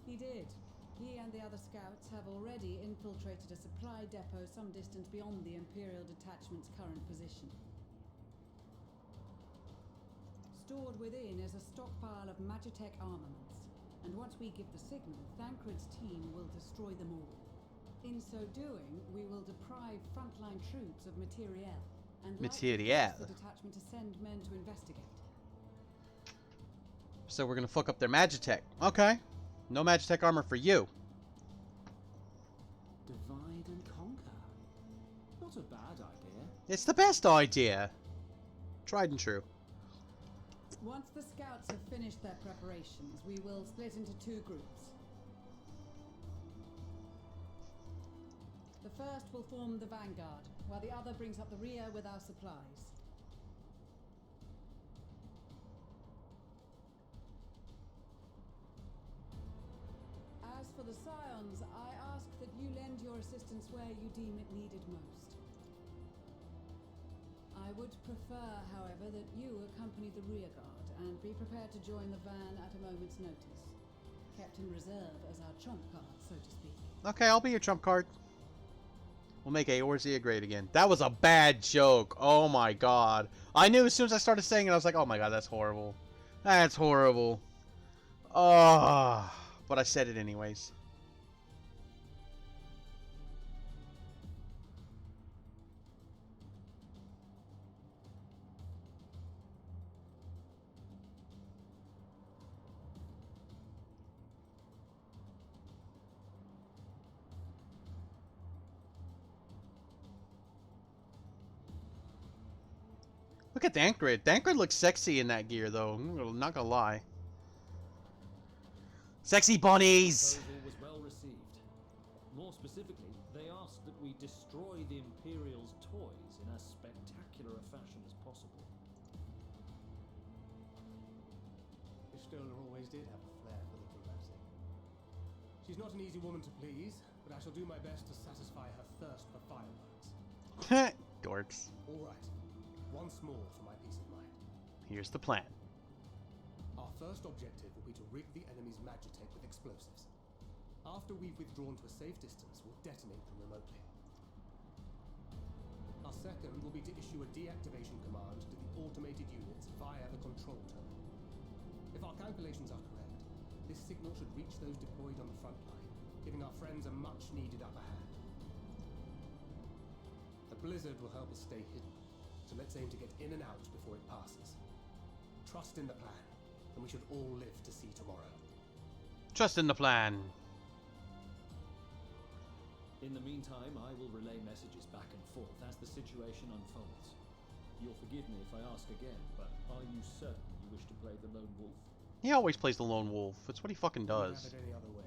He did. He and the other scouts have already infiltrated a supply depot some distance beyond the Imperial detachment's current position. Stored within is a stockpile of Magitech armaments, and once we give the signal, Thancred's team will destroy them all. In so doing, we will deprive frontline troops of materiel, and Materiel. the detachment to send men to investigate. So we're gonna fuck up their Magitech. Okay. No Magitech armor for you. Divide and conquer. Not a bad idea. It's the best idea. Tried and true. Once the scouts have finished their preparations, we will split into 2 groups. The first will form the vanguard, while the other brings up the rear with our supplies. As for the Scions, I ask that you lend your assistance where you deem it needed most. I would prefer, however, that you accompany the rear guard and be prepared to join the van at a moment's notice. Kept in reserve as our trump card, so to speak. Okay, I'll be your trump card. We'll make Eorzea great again. That was a bad joke. Oh my god. I knew as soon as I started saying it, I was like, oh my god, that's horrible. That's horrible. Oh, but I said it anyways. Look at Thancred. Thancred looks sexy in that gear, though. I'm not gonna lie. Sexy bunnies! The proposal was well received. Specifically, they asked that we destroy the Imperial's toys in as spectacular a fashion as possible. Ishtola always did have a flair for the dramatic. She's not an easy woman to please, but I shall do my best to satisfy her thirst for fireworks. Dorks. All right. Once more for my peace of mind. Here's the plan. Our first objective will be to rig the enemy's magitech with explosives. After we've withdrawn to a safe distance, we'll detonate them remotely. Our second will be to issue a deactivation command to the automated units via the control terminal. If our calculations are correct, this signal should reach those deployed on the front line, giving our friends a much-needed upper hand. The blizzard will help us stay hidden, so let's aim to get in and out before it passes. Trust in the plan, and we should all live to see tomorrow. Trust in the plan. In the meantime, I will relay messages back and forth as the situation unfolds. You'll forgive me if I ask again, but are you certain you wish to play the lone wolf? He always plays the lone wolf. That's what he fucking Couldn't does. have it any other way.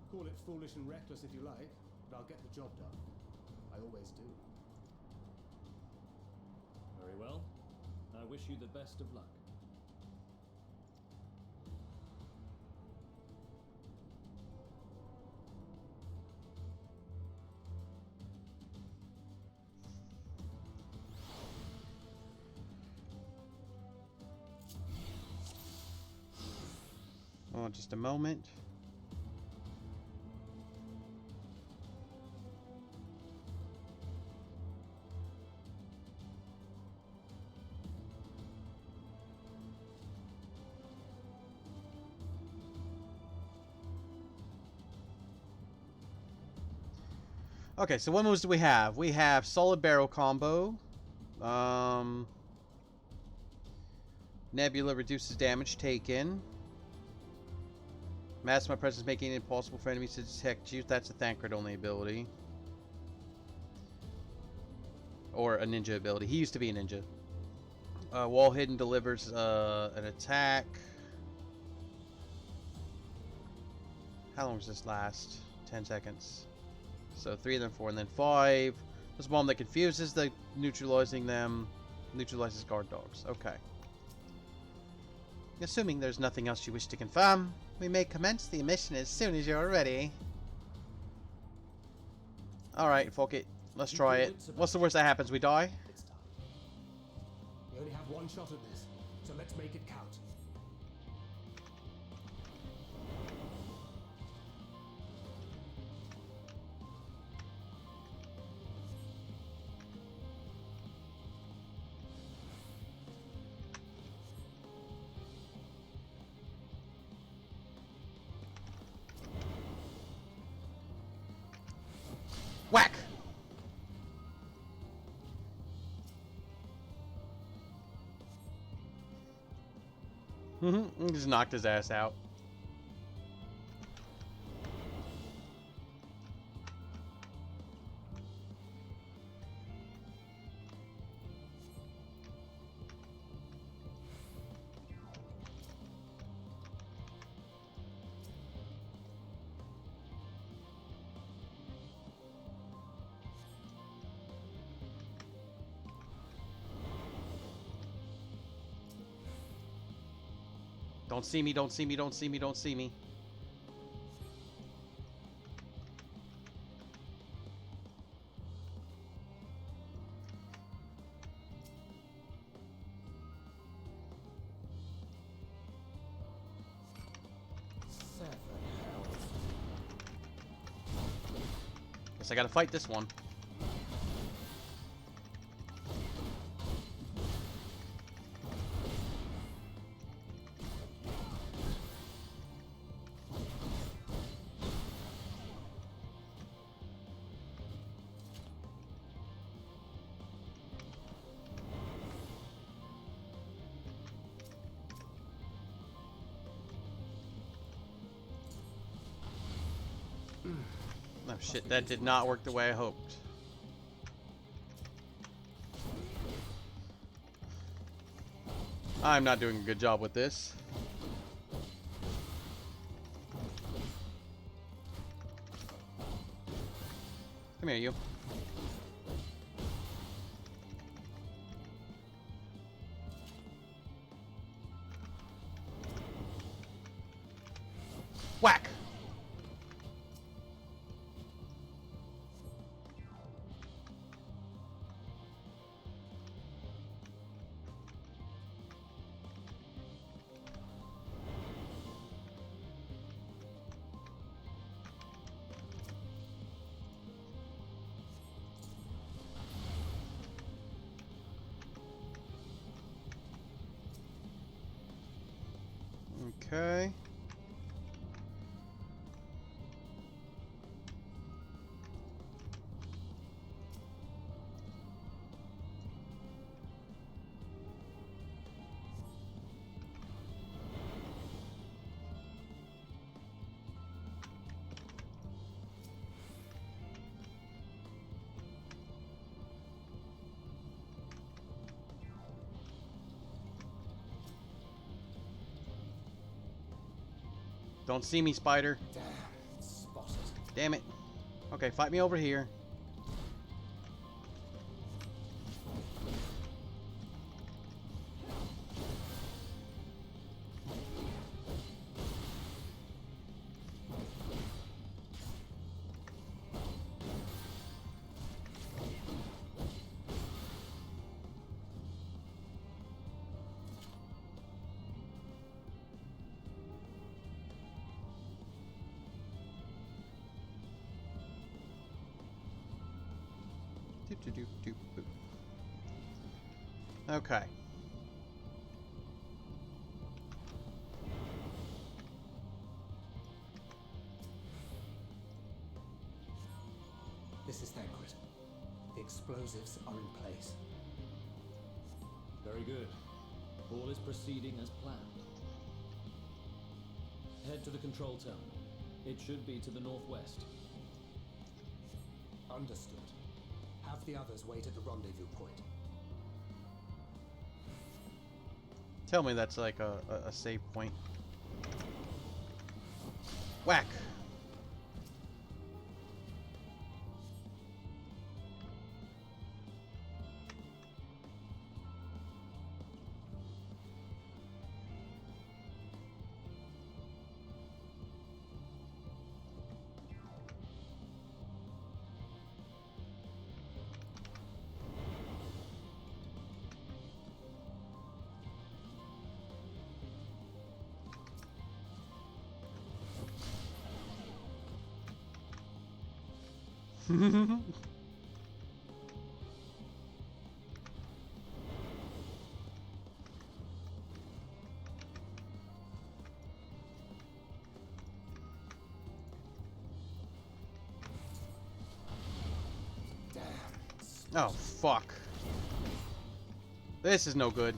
Call it foolish and reckless if you like, but I'll get the job done. I always do. Very well. I wish you the best of luck. Oh, just a moment. Okay, so what moves do we have? We have solid barrel combo. Nebula reduces damage taken. Mask my presence, making it impossible for enemies to detect you. That's a Thancred only ability. Or a ninja ability. He used to be a ninja. Wall hidden delivers an attack. How long does this last? 10 seconds. So 3, then 4, and then 5. This bomb that confuses the neutralizing them. Neutralizes guard dogs. Okay. Assuming there's nothing else you wish to confirm, we may commence the mission as soon as you're ready. Alright, fuck it. Let's try it. What's the worst that happens? We die? We only have one shot at this, so let's make it count. Whack! Just knocked his ass out. Don't see me, don't see me, don't see me, don't see me. Guess I gotta fight this one. Oh shit, that did not work the way I hoped. I'm not doing a good job with this. Come here, you. Whack! Okay. Don't see me, spider. Damn, spotted. Damn it. Okay, fight me over here. Okay. This is Thancred. The explosives are in place. Very good. All is proceeding as planned. Head to the control terminal. It should be to the northwest. Understood. Have the others wait at the rendezvous point. Tell me that's like a save point. Whack! Oh, fuck. This is no good.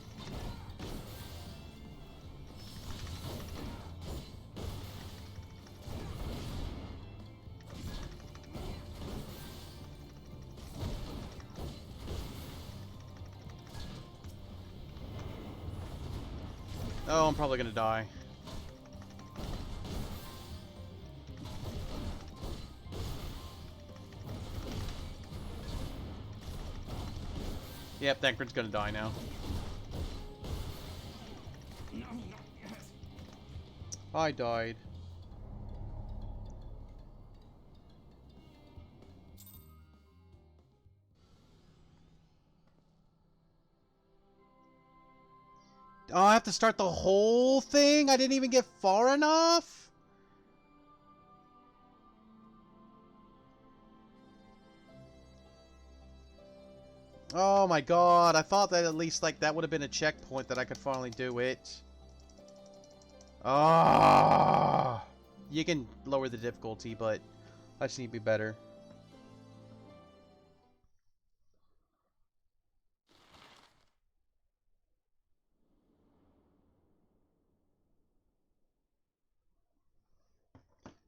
Oh, I'm probably gonna die. Yep, Thancred's gonna die now. I died. Oh, I have to start the whole thing? I didn't even get far enough? Oh my god, I thought that at least like that would have been a checkpoint that I could finally do it. Ah, you can lower the difficulty, but I just need to be better.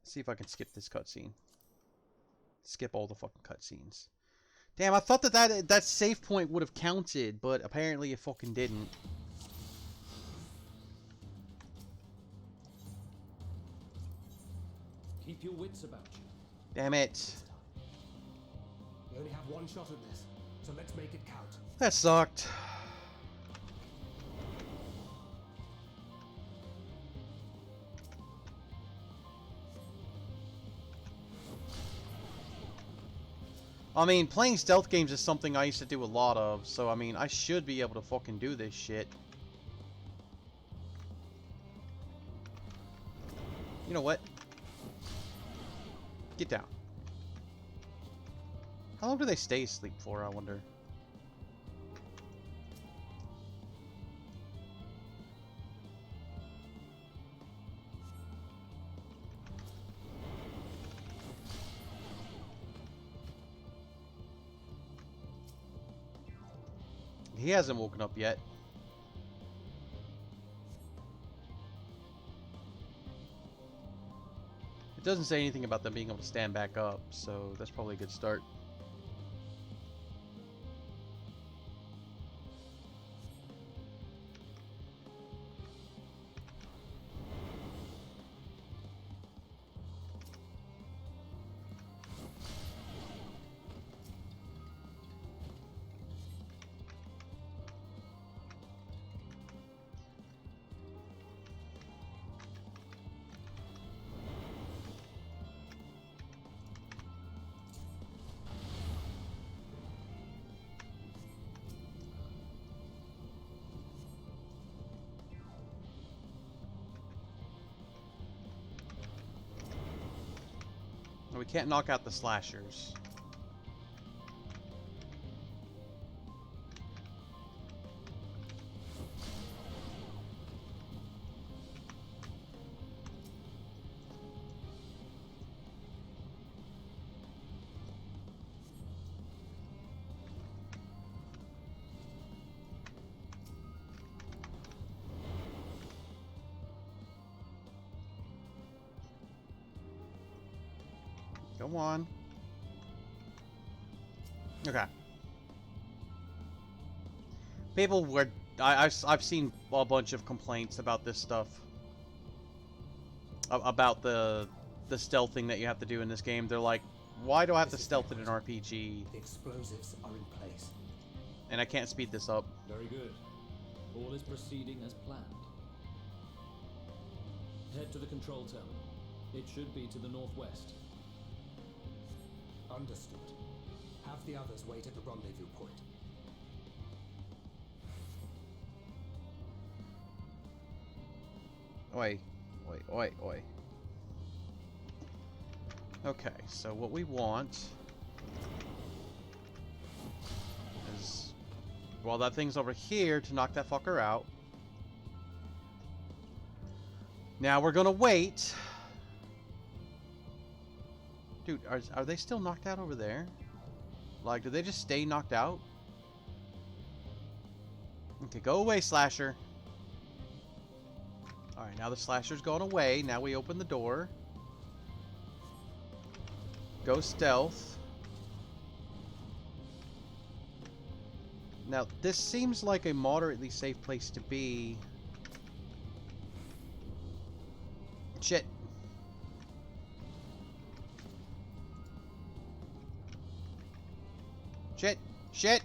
See if I can skip this cutscene. Skip all the fucking cutscenes. Damn, I thought that save point would have counted, but apparently it fucking didn't. Keep your wits about you. Damn it. We only have one shot at this, so let's make it count. That sucked. I mean, playing stealth games is something I used to do a lot of, so I mean, I should be able to fucking do this shit. You know what? Get down. How long do they stay asleep for, I wonder? He hasn't woken up yet. It doesn't say anything about them being able to stand back up, so that's probably a good start. We can't knock out the slashers. Come on. Okay. People were... I've seen a bunch of complaints about this stuff. About the stealthing that you have to do in this game. They're like, why do I have to stealth in an RPG? The explosives are in place. And I can't speed this up. Very good. All is proceeding as planned. Head to the control tower. It should be to the northwest. Understood. Have the others wait at the rendezvous point. Oi. Oi, oi, oi. Okay, so what we want is, well, that thing's over here to knock that fucker out. Now we're gonna wait. Dude, are they still knocked out over there? Like, do they just stay knocked out? Okay, go away, Slasher. Alright, now the Slasher's gone away. Now we open the door. Go stealth. Now, this seems like a moderately safe place to be. Shit. Shit. Shit.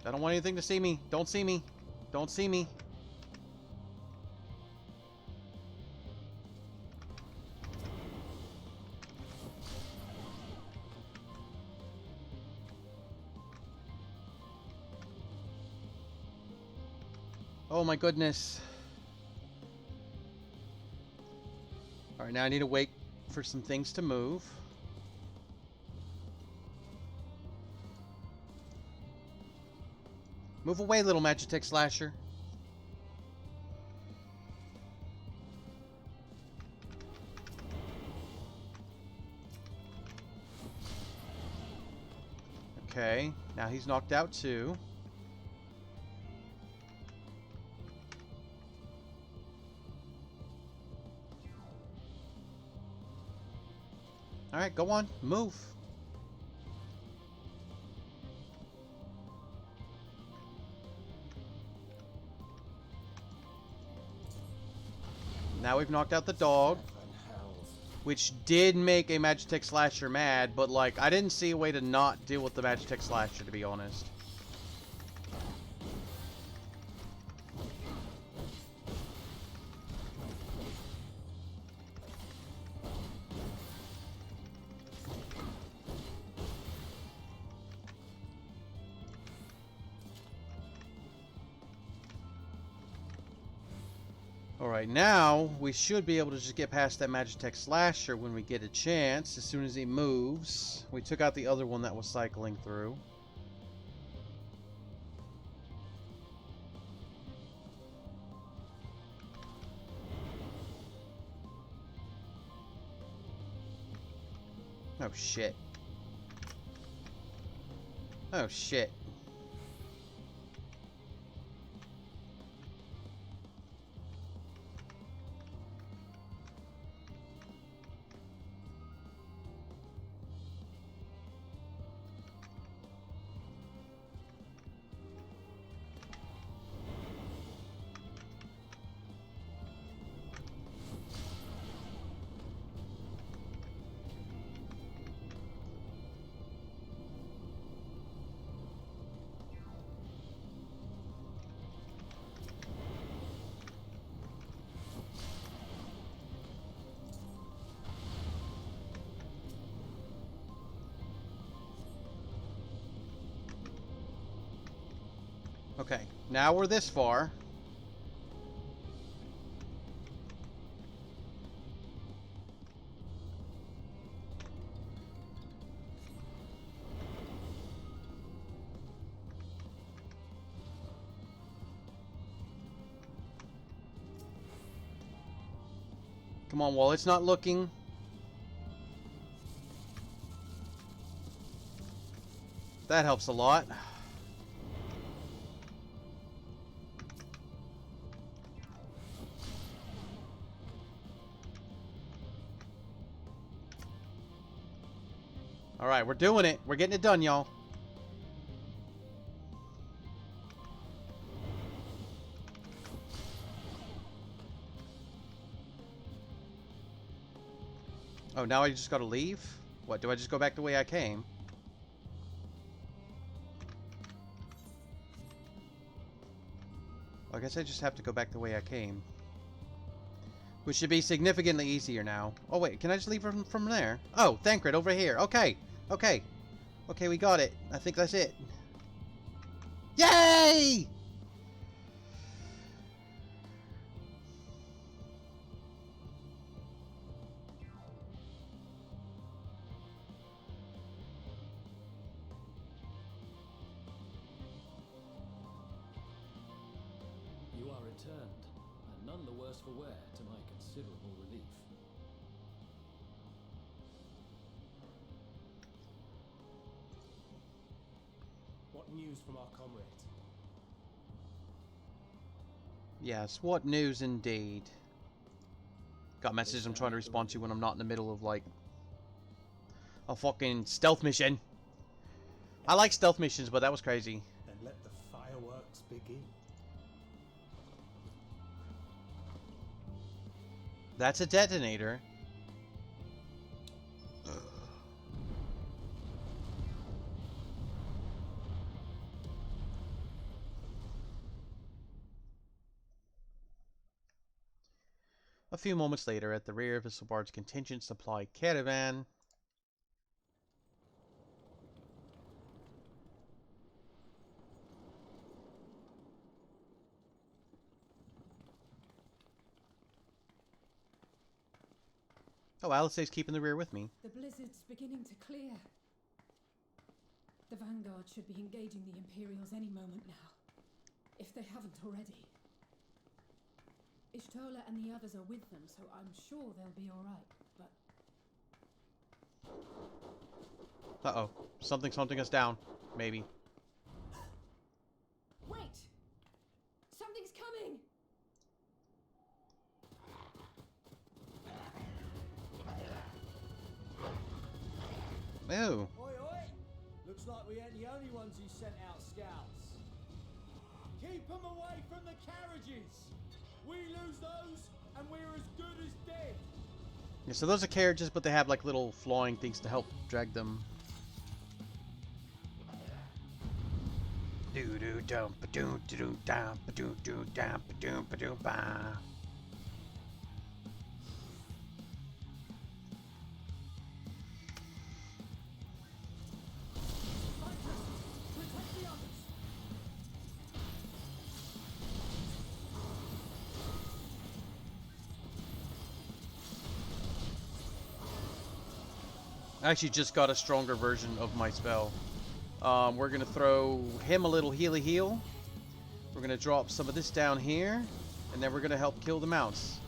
I don't want anything to see me. Don't see me. Don't see me. Oh my goodness. Alright, now I need to wait for some things to move. Move away, little Magitech Slasher. Okay, now he's knocked out too. Alright, go on. Move. Now we've knocked out the dog, which did make a Magitech Slasher mad, but like, I didn't see a way to not deal with the Magitech Slasher, to be honest. Alright, now we should be able to just get past that Magitech Slasher when we get a chance, as soon as he moves. We took out the other one that was cycling through. Oh shit. Oh shit. Okay, now we're this far. Come on, while it's not looking. That helps a lot. Alright, we're doing it. We're getting it done, y'all. Oh, now I just gotta leave? What, do I just go back the way I came? I guess I just have to go back the way I came. Which should be significantly easier now. Oh wait, can I just leave from there? Oh, Thancred, over here. Okay, okay. Okay, we got it. I think that's it. Yay! You are returned, and none the worse for wear, to my considerable relief. What news from our comrades? Yes, what news indeed. Got messages I'm trying to respond to when I'm not in the middle of, like, a fucking stealth mission. I like stealth missions, but that was crazy. Then let the fireworks begin. That's a detonator. A few moments later, at the rear of Isselbard's contingent supply caravan, oh, Alisaie's keeping the rear with me. The blizzard's beginning to clear. The Vanguard should be engaging the Imperials any moment now, if they haven't already. Ishtola and the others are with them, so I'm sure they'll be alright, but... Uh-oh. Something's hunting us down. Maybe. Wait! Something's coming! Ew. Oi, oi! Looks like we ain't the only ones who sent out scouts. Keep them away from the carriages! We lose those, and we're as good as dead. Yeah, so those are carriages, but they have like little flying things to help drag them. Do do dum ba do do dum ba do dum ba do ba. I actually just got a stronger version of my spell. We're gonna throw him a little healy heal. We're gonna drop some of this down here, and then we're gonna help kill the mounts.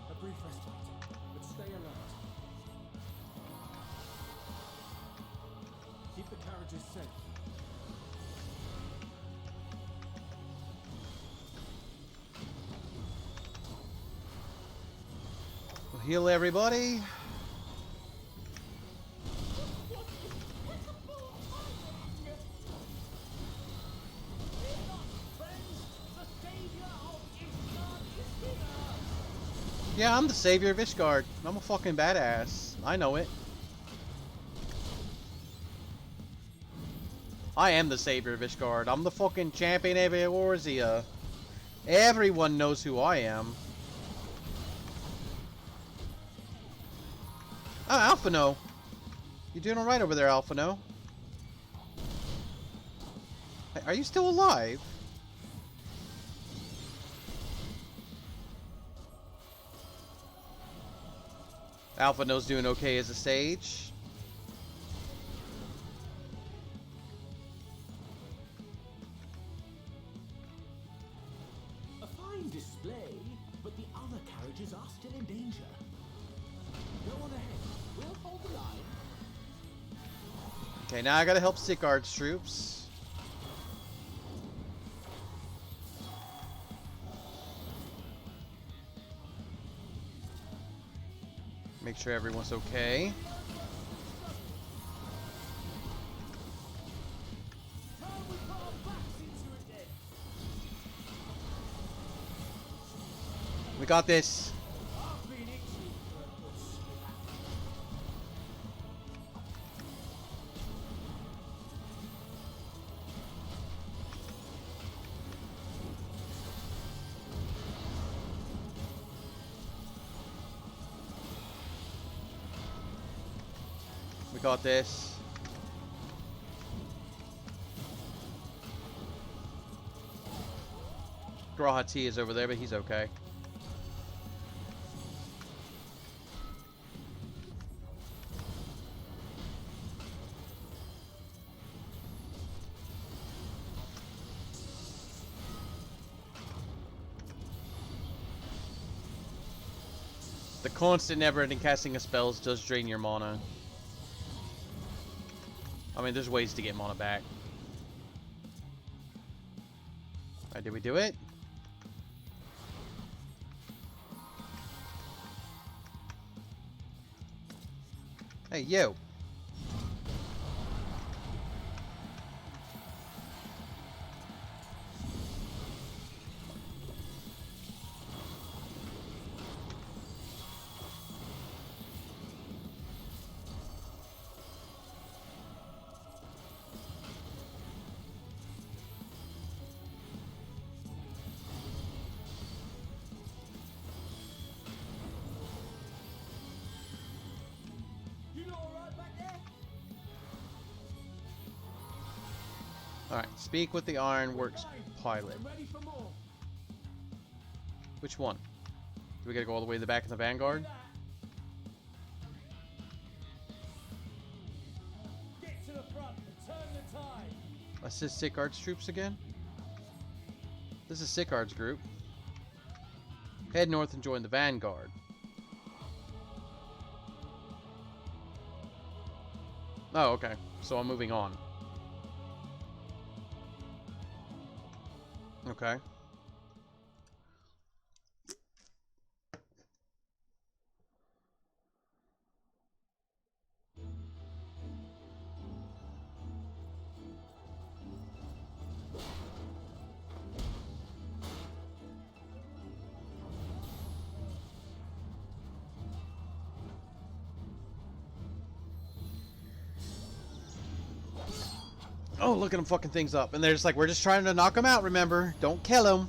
A brief respite, but stay alert. Keep the carriages safe. We'll heal everybody. Yeah, I'm the savior of Ishgard. I'm a fucking badass. I know it. I am the savior of Ishgard. I'm the fucking champion of Eorzea. Everyone knows who I am. Ah, Alphino. You doing alright over there, Alphino? Are you still alive? Alphino's doing okay as a sage. A fine display, but the other carriages are still in danger. Go on ahead. We'll hold the line. Okay, now I gotta help Sigurd's troops. Make sure everyone's okay. We got this. We got this. Grahati is over there, but he's okay. The constant never-ending casting of spells does drain your mana. I mean, there's ways to get mana back. Alright, did we do it? Hey, yo! You know alright back Alright, speak with the Ironworks pilot. Ready for more. Which one? Do we gotta go all the way to the back of the Vanguard? Get to the front and turn the tide. Assist Sickard's troops again? This is Sickard's group. Head north and join the Vanguard. Oh, okay. So I'm moving on. Okay. Oh, look at them fucking things up. And they're just like, we're just trying to knock them out, remember? Don't kill them.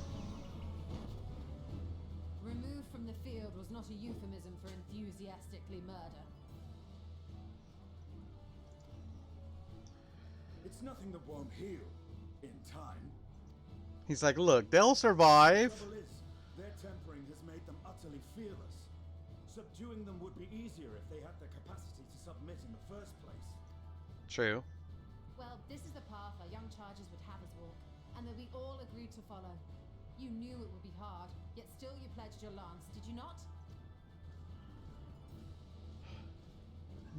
Removed from the field was not a euphemism for enthusiastically murder. It's nothing that won't heal in time. He's like, look, they'll survive. The trouble is, their tempering has made them utterly fearless. Subduing them would be easier if they had the capacity to submit in the first place. True. Well, this is the path our young chargers would have us walk, and that we all agreed to follow. You knew it would be hard, yet still you pledged your lance, did you not?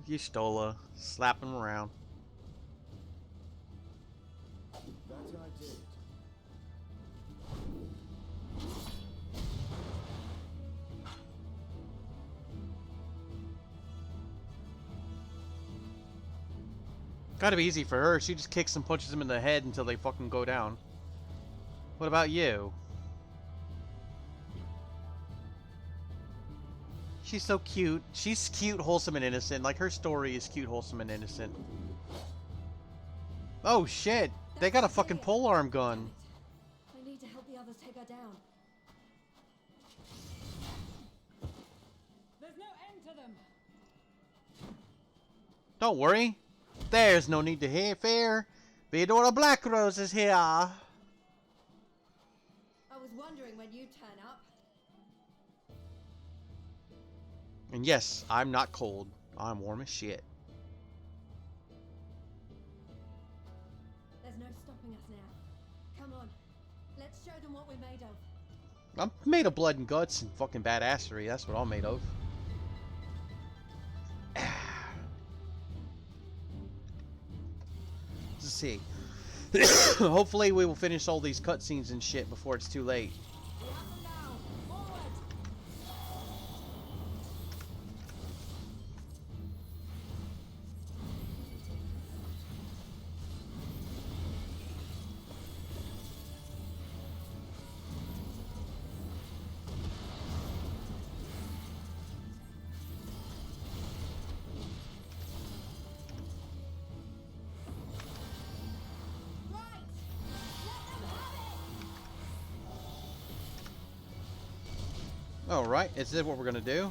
You stole her. Slap him around. That I did. Gotta be easy for her. She just kicks and punches them in the head until they fucking go down. What about you? She's so cute. She's cute, wholesome, and innocent. Like, her story is cute, wholesome, and innocent. Oh, shit. They got a fucking polearm gun. I need to help the others take her down. There's no end to them. Don't worry. There's no need to fear. Theodora Blackrose is here. I was wondering when you'd turn up. And yes, I'm not cold. I'm warm as shit. There's no stopping us now. Come on. Let's show them what we're made of. I'm made of blood and guts and fucking badassery. That's what I'm made of. Let's see. Hopefully we will finish all these cutscenes and shit before it's too late. Alright, is this what we're gonna do?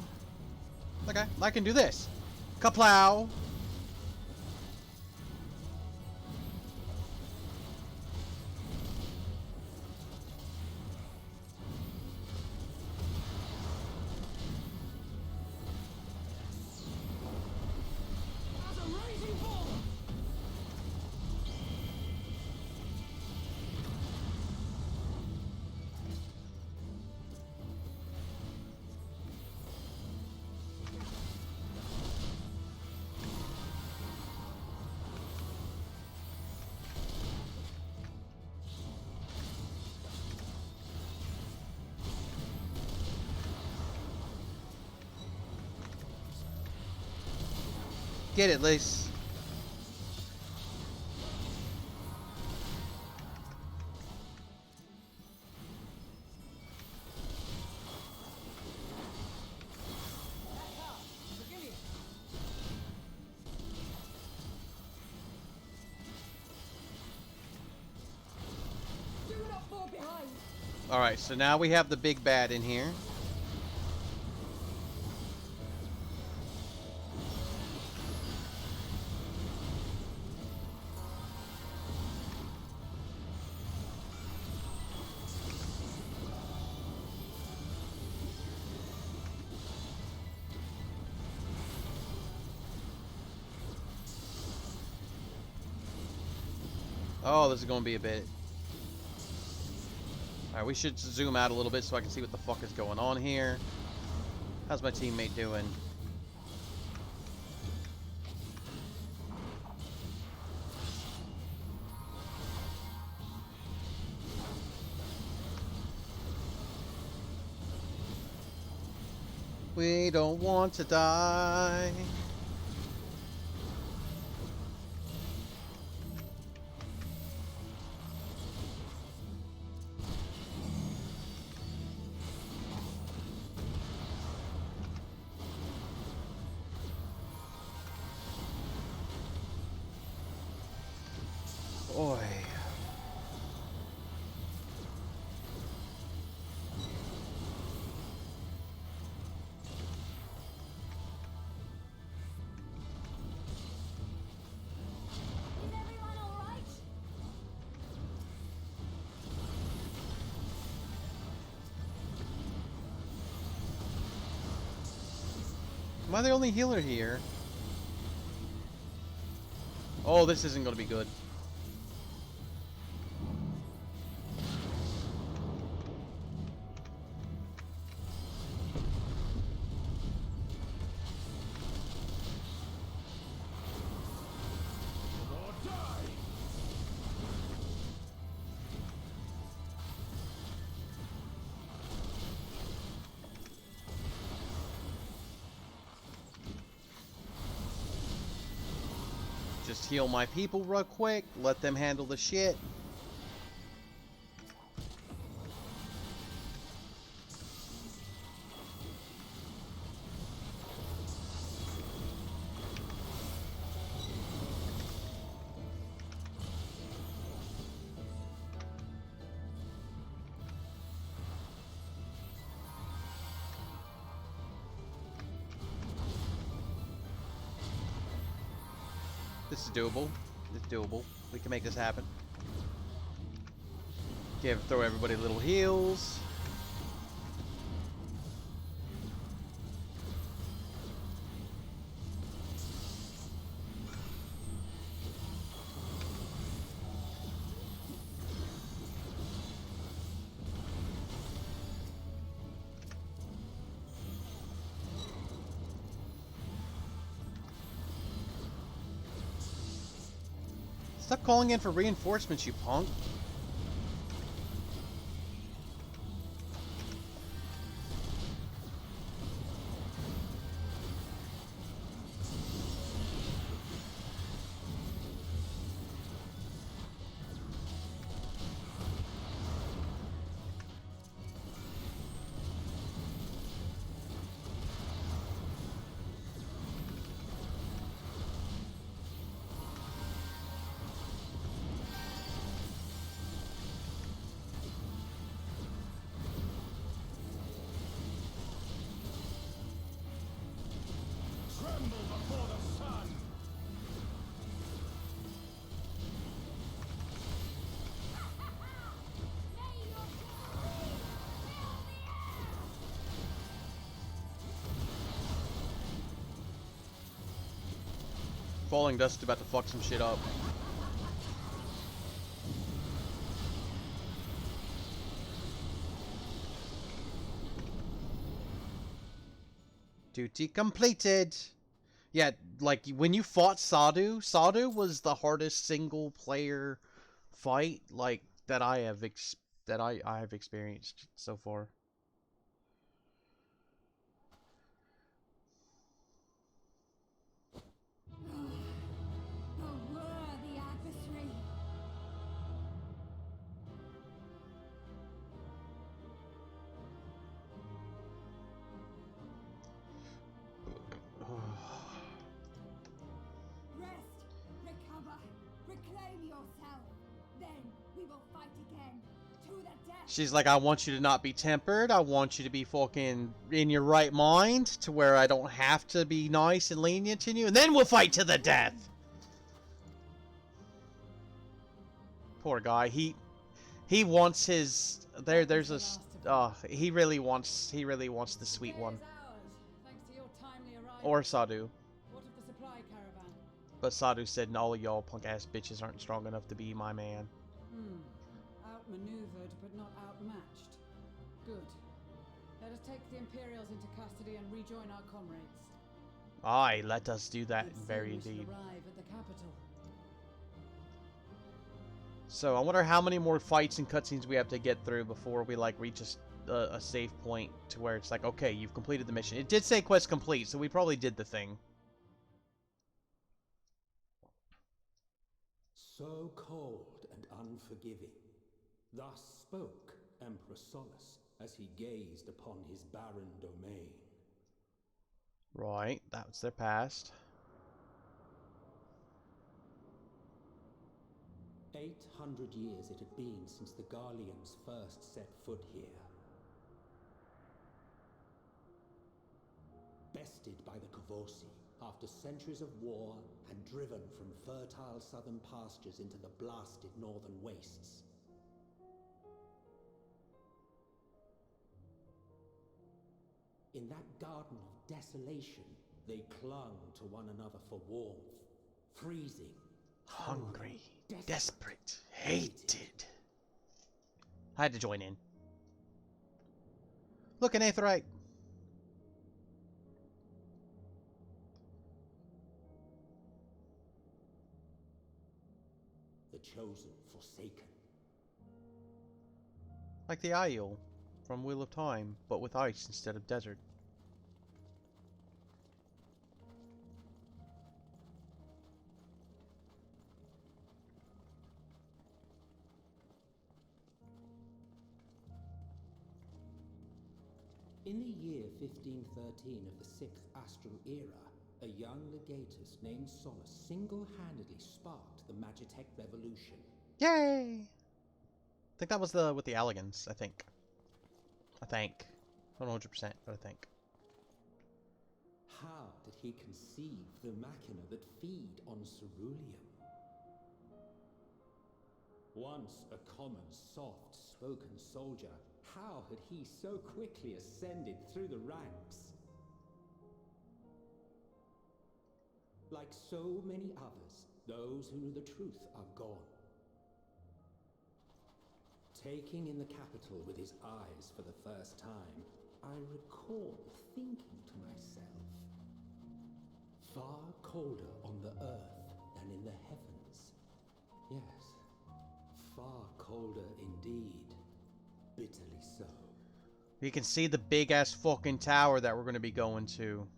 Okay, I can do this. Kaplow! Get it, Lace. Alright, so now we have the big bad in here. Oh, this is going to be a bit. Alright, we should zoom out a little bit so I can see what the fuck is going on here. How's my teammate doing? We don't want to die. Oi. Am I the only healer here? Oh, this isn't going to be good. Just heal my people real quick. Let them handle the shit. This is doable. It's doable. We can make this happen. Throw everybody little heals. Stop calling in for reinforcements, you punk. Falling Dust is about to fuck some shit up. Duty completed. Yeah, like when you fought Sadu, Sadu was the hardest single player fight like that I have experienced so far. A worthy adversary. Rest, recover, reclaim yourself. Then we will fight again to the death. She's like, I want you to not be tempered. I want you to be fucking in your right mind to where I don't have to be nice and lenient to you. And then we'll fight to the death. Poor guy. He wants his there's a he really wants the sweet one. Thanks to your timely arrival. Or Sadu. What of the supply caravan? But Sadhu said, all of y'all punk-ass bitches aren't strong enough to be my man. Outmaneuvered, but not outmatched. Good. Let us take the Imperials into custody and rejoin our comrades. Aye, let us do that, And very soon we shall indeed. arrive at the capital. So, I wonder how many more fights and cutscenes we have to get through before we, like, reach a save point to where it's like, okay, you've completed the mission. It did say quest complete, so we probably did the thing. So cold and unforgiving. Thus spoke Emperor Solus as he gazed upon his barren domain. Right, that was their past. 800 years it had been since the Garleans first set foot here. Bested by the Kavosi, after centuries of war and driven from fertile southern pastures into the blasted northern wastes. In that garden of desolation, they clung to one another for warmth, freezing, Hungry, desperate, hated. I had to join in. Look, an Aetheryte. The chosen forsaken. Like the Aiel from Wheel of Time, but with ice instead of desert. In the year 1513 of the 6th Astral Era, a young legatus named Solus single-handedly sparked the Magitech Revolution. Yay! I think that was with the Alligans, I think. Not 100%, but I think. How did he conceive the machina that feed on ceruleum? Once a common, soft-spoken soldier, how had he so quickly ascended through the ranks? Like so many others, those who knew the truth are gone. Taking in the capital with his eyes for the first time, I recall thinking to myself, far colder on the earth than in the heavens. Yes, far colder indeed. Bitterly so. You can see the big-ass fucking tower that we're going to be going to.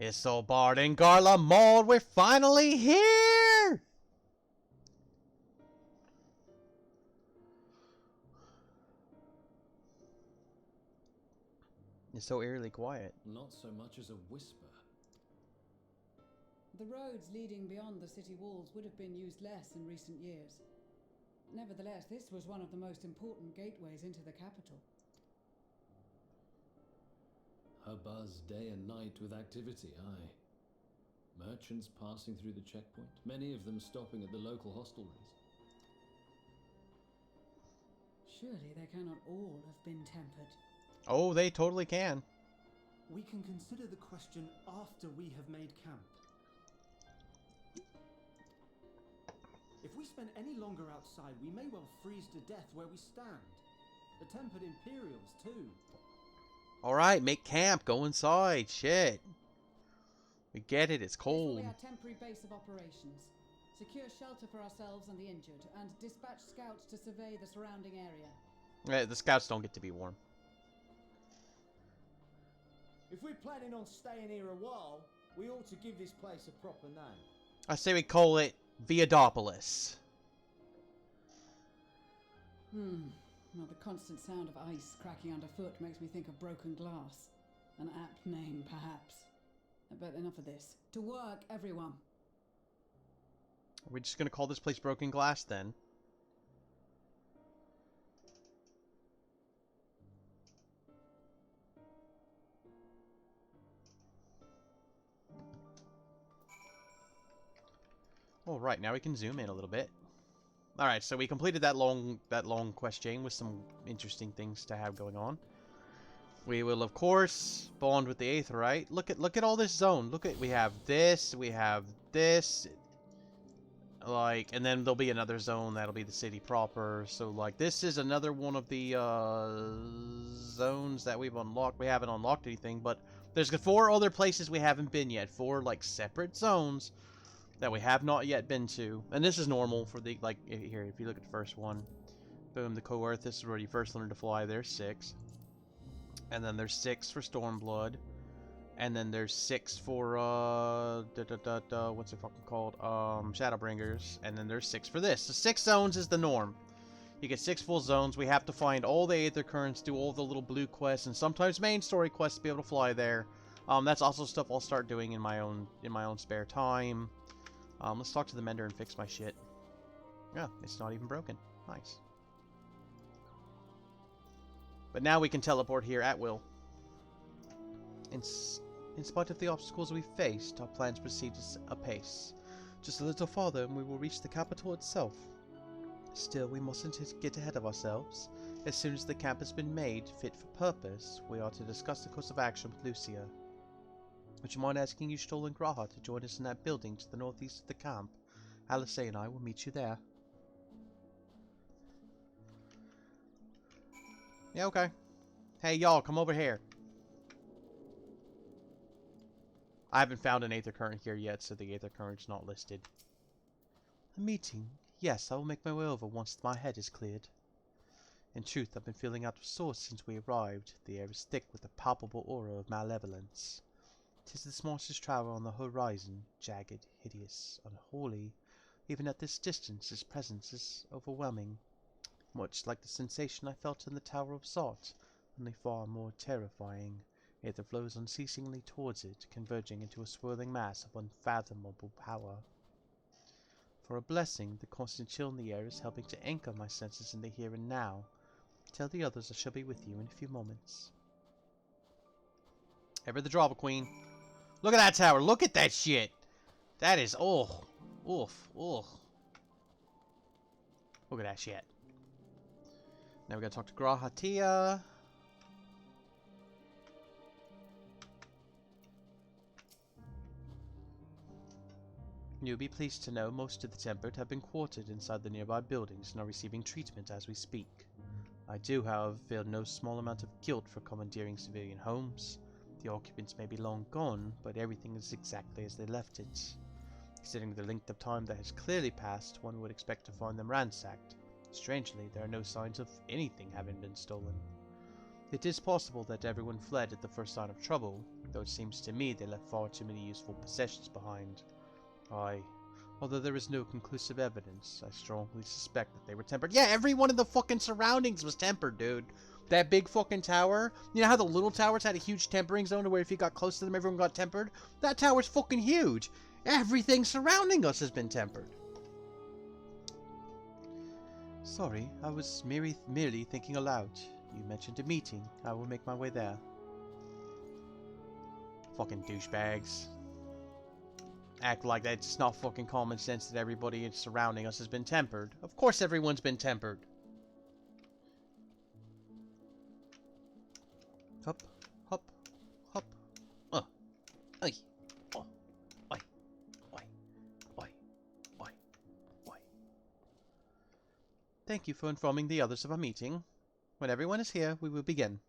Isilbard and Garlemald, we're finally here! It's so eerily quiet. Not so much as a whisper. The roads leading beyond the city walls would have been used less in recent years. Nevertheless, this was one of the most important gateways into the capital. A buzz day and night with activity, aye. Merchants passing through the checkpoint, many of them stopping at the local hostelries. Surely they cannot all have been tempered. Oh, they totally can. We can consider the question after we have made camp. If we spend any longer outside, we may well freeze to death where we stand. The tempered Imperials, too. Alright, make camp. Go inside. Shit. We get it. It's This will cold. be our temporary base of operations. Secure shelter for ourselves and the injured, and dispatch scouts to survey the surrounding area. The scouts don't get to be warm. If we're planning on staying here a while, we ought to give this place a proper name. I say we call it Viadopolis. Well, the constant sound of ice cracking underfoot makes me think of broken glass. An apt name, perhaps. But enough of this. To work, everyone. Are we just gonna call this place Broken Glass, then? Alright, now we can zoom in a little bit. Alright, so we completed that long quest chain with some interesting things to have going on. We will, of course, bond with the Aetherite. Look at all this zone. We have this, like, and then there'll be another zone that'll be the city proper. So, like, this is another one of the zones that we've unlocked. We haven't unlocked anything, but there's 4 other places we haven't been yet. 4, like, separate zones that we have not yet been to. And this is normal for the, like, here, if you look at the first one. Boom, the Coearth, this is where you first learn to fly. There's 6. And then there's 6 for Stormblood. And then there's 6 for, what's it fucking called? Shadowbringers. And then there's 6 for this. So 6 zones is the norm. You get 6 full zones. We have to find all the Aether Currents, do all the little blue quests, and sometimes main story quests to be able to fly there. That's also stuff I'll start doing in my own spare time. Let's talk to the Mender and fix my shit. Yeah, it's not even broken. Nice. But now we can teleport here at will. In spite of the obstacles we faced, our plans proceeded apace. Just a little farther and we will reach the capital itself. Still, we mustn't get ahead of ourselves. As soon as the camp has been made fit for purpose, we are to discuss the course of action with Lucia. Would you mind asking Yushtol and Graha to join us in that building to the northeast of the camp? Alice and I will meet you there. Yeah, okay. Hey, y'all, come over here. I haven't found an Aether Current here yet, so the Aether Current's not listed. A meeting? Yes, I will make my way over once my head is cleared. In truth, I've been feeling out of sorts since we arrived. The air is thick with a palpable aura of malevolence. 'Tis the smallest tower on the horizon, jagged, hideous, unholy. Even at this distance, its presence is overwhelming. Much like the sensation I felt in the Tower of Zot, only far more terrifying. Aether flows unceasingly towards it, converging into a swirling mass of unfathomable power. For a blessing, the constant chill in the air is helping to anchor my senses in the here and now. Tell the others I shall be with you in a few moments. Ever the Drava Queen. Look at that tower. Look at that shit. That is, oh. Oof. Oof. Look at that shit. Now we gotta talk to Grahatia. You'll be pleased to know most of the Tempered have been quartered inside the nearby buildings and are receiving treatment as we speak. I do, however, feel no small amount of guilt for commandeering civilian homes. The occupants may be long gone, but everything is exactly as they left it. Considering the length of time that has clearly passed, one would expect to find them ransacked. Strangely, there are no signs of anything having been stolen. It is possible that everyone fled at the first sign of trouble, though it seems to me they left far too many useful possessions behind. Although there is no conclusive evidence, I strongly suspect that they were tempered. Yeah, everyone in the fucking surroundings was tempered, dude. That big fucking tower. You know how the little towers had a huge tempering zone to where if you got close to them, everyone got tempered? That tower's fucking huge. Everything surrounding us has been tempered. Sorry, I was merely thinking aloud. You mentioned a meeting. I will make my way there. Fucking douchebags. Act like that's not fucking common sense that everybody surrounding us has been tempered. Of course everyone's been tempered. Hop, hop, hop. Oi. Oh. Oi. Oi. Oi. Oi. Oi. Thank you for informing the others of our meeting. When everyone is here, we will begin.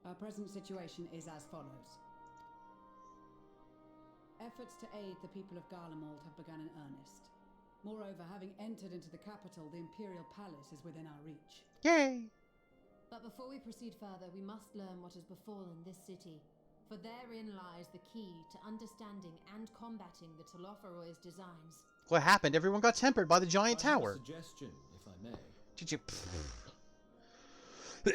Our present situation is as follows. Efforts to aid the people of Garlemald have begun in earnest. Moreover, having entered into the capital, the Imperial Palace is within our reach. Yay! But before we proceed further, we must learn what has befallen this city. For therein lies the key to understanding and combating the Telophoroi's designs. What happened? Everyone got tempered by the giant tower. A suggestion, if I may. Did you... The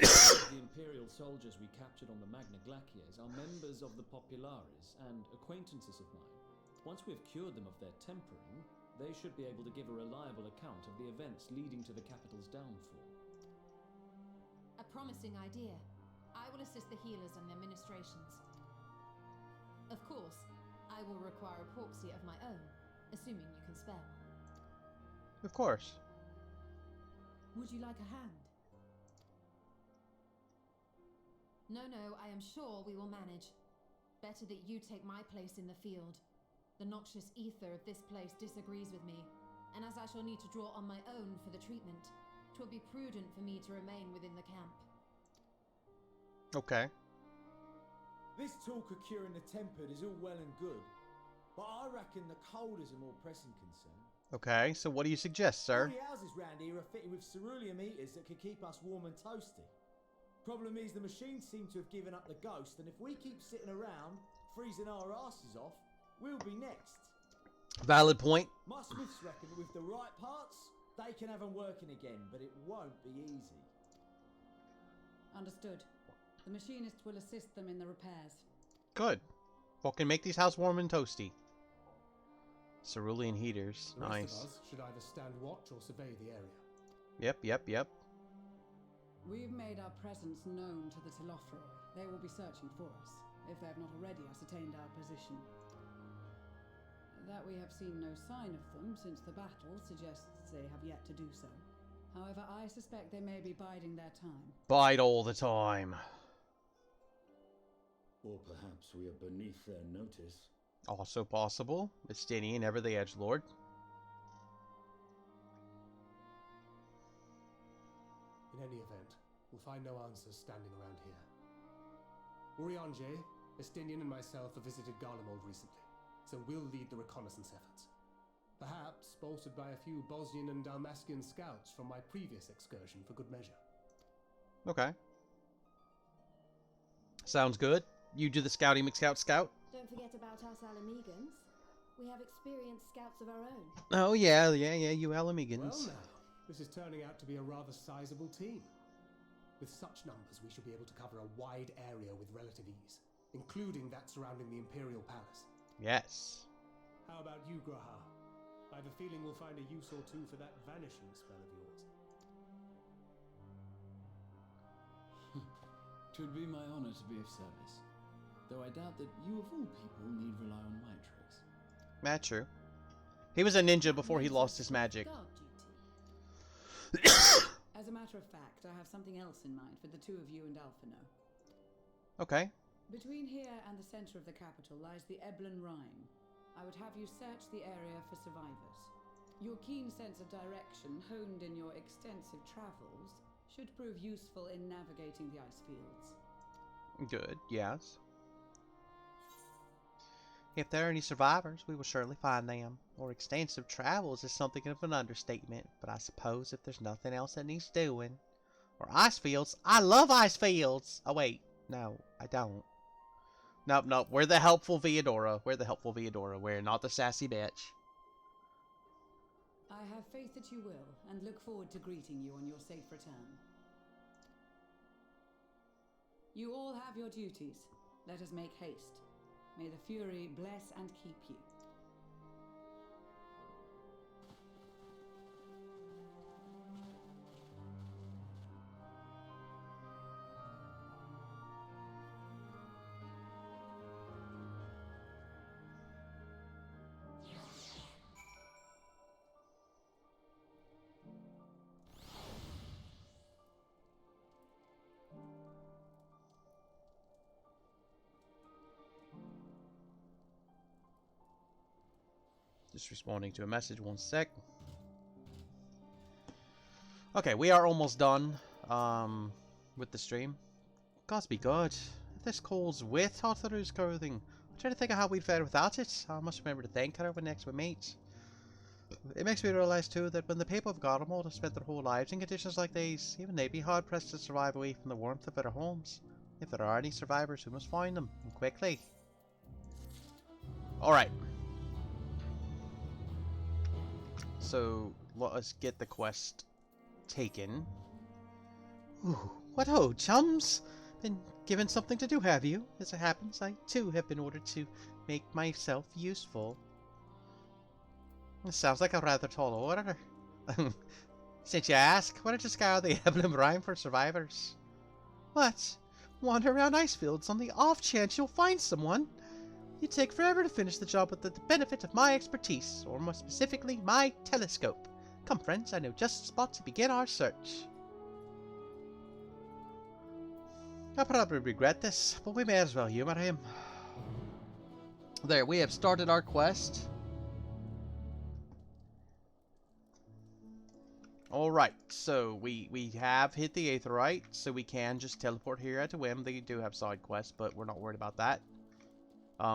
Imperial soldiers we captured on the Magna Glaciers are members of the Populares and acquaintances of mine. Once we have cured them of their tempering, they should be able to give a reliable account of the events leading to the capital's downfall. A promising idea. I will assist the healers and their ministrations. Of course, I will require a proxy of my own, assuming you can spare one. Of course. Would you like a hand? No, I am sure we will manage. Better that you take my place in the field. The noxious ether of this place disagrees with me, and as I shall need to draw on my own for the treatment, 'twill be prudent for me to remain within the camp. Okay. This talk of curing the tempered is all well and good, but I reckon the cold is a more pressing concern. Okay, so what do you suggest, sir? All the houses round here are fitted with cerulean heaters that can keep us warm and toasty. Problem is, the machines seem to have given up the ghost, and if we keep sitting around, freezing our asses off, we'll be next. Valid point. My smiths reckon that with the right parts, they can have them working again, but it won't be easy. Understood. The machinist will assist them in the repairs. Good. What can make these houses warm and toasty? Cerulean heaters. The rest Nice. of us should either stand watch or survey the area. Yep. We've made our presence known to the Telophroi. They will be searching for us, if they have not already ascertained our position. That we have seen no sign of them since the battle suggests they have yet to do so. However, I suspect they may be biding their time. Bide all the time. Or perhaps we are beneath their notice. Also possible. Estinian, ever the edgelord. In any event, we'll find no answers standing around here. Urianje, Estinian and myself have visited Garlemald recently, so we'll lead the reconnaissance efforts. Perhaps bolstered by a few Bosnian and Dalmatian scouts from my previous excursion for good measure. Okay. Sounds good. You do the scouting, scout. Don't forget about us Alamegans. We have experienced scouts of our own. Oh, yeah, you Alamegans. Well now, this is turning out to be a rather sizable team. With such numbers, we should be able to cover a wide area with relative ease, including that surrounding the Imperial Palace. Yes. How about you, Graha? I have a feeling we'll find a use or two for that vanishing spell of yours. Twould be my honor to be of service, though I doubt that you of all people need rely on my tricks. That's true. He was a ninja before he lost his magic. As a matter of fact, I have something else in mind for the two of you and Alphino. Okay. Between here and the center of the capital lies the Eblan Rhine. I would have you search the area for survivors. Your keen sense of direction, honed in your extensive travels, should prove useful in navigating the ice fields. Good, yes. If there are any survivors, we will surely find them. Or extensive travels is something of an understatement, but I suppose if there's nothing else that needs doing. Or ice fields. I love ice fields! Oh wait, no, I don't. Nope. We're the helpful Viadora. We're not the sassy bitch. I have faith that you will, and look forward to greeting you on your safe return. You all have your duties. Let us make haste. May the Fury bless and keep you. Just responding to a message, one sec. Okay, we are almost done with the stream. Gods be good. This calls with Arthur's clothing. I'm trying to think of how we'd fare without it. I must remember to thank her when next we meet. It makes me realize too that when the people of Garlemald have spent their whole lives in conditions like these, even they'd be hard pressed to survive away from the warmth of their homes. If there are any survivors, we must find them, and quickly. Alright. So, let us get the quest taken. Ooh, what ho, chums? Been given something to do, have you? As it happens, I too have been ordered to make myself useful. This sounds like a rather tall order. Since you ask, why don't you scour the Eblan Rhine for survivors? What? Wander around ice fields on the off chance you'll find someone? You'd take forever to finish the job with the benefit of my expertise, or more specifically, my telescope. Come, friends, I know just the spot to begin our search. I'll probably regret this, but we may as well humor him. There, we have started our quest. Alright, so we have hit the Aetheryte, so we can just teleport here at a whim. They do have side quests, but we're not worried about that.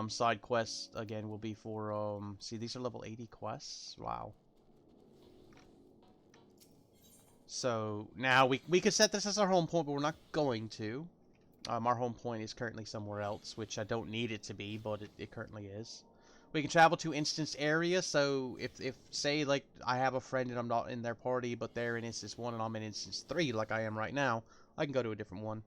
Side quests, again, will be for, see, these are level 80 quests. Wow. So, now we could set this as our home point, but we're not going to. Our home point is currently somewhere else, which I don't need it to be, but it currently is. We can travel to instance areas, so if say, like, I have a friend and I'm not in their party, but they're in instance 1 and I'm in instance 3, like I am right now, I can go to a different one.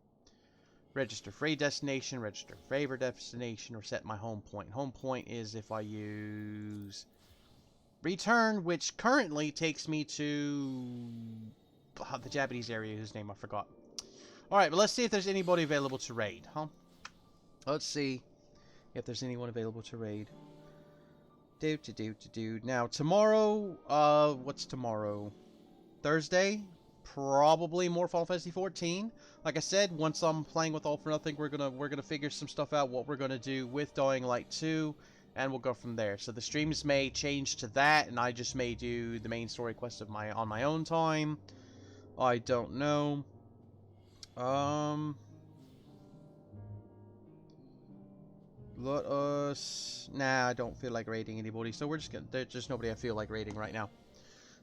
Register free destination, register favorite destination, or set my home point. Home point is if I use return, which currently takes me to the Japanese area whose name I forgot. Alright, but let's see if there's anybody available to raid, huh? Let's see if there's anyone available to raid. Now, tomorrow, what's tomorrow? Thursday? Probably more Final Fantasy 14. Like I said, once I'm playing with All for Nothing, we're gonna figure some stuff out, what we're gonna do with Dying Light 2, and we'll go from there. So the streams may change to that, and I just may do the main story quest on my own time. I don't know. Let us... Nah, I don't feel like raiding anybody, so we're just gonna... There's just nobody I feel like raiding right now.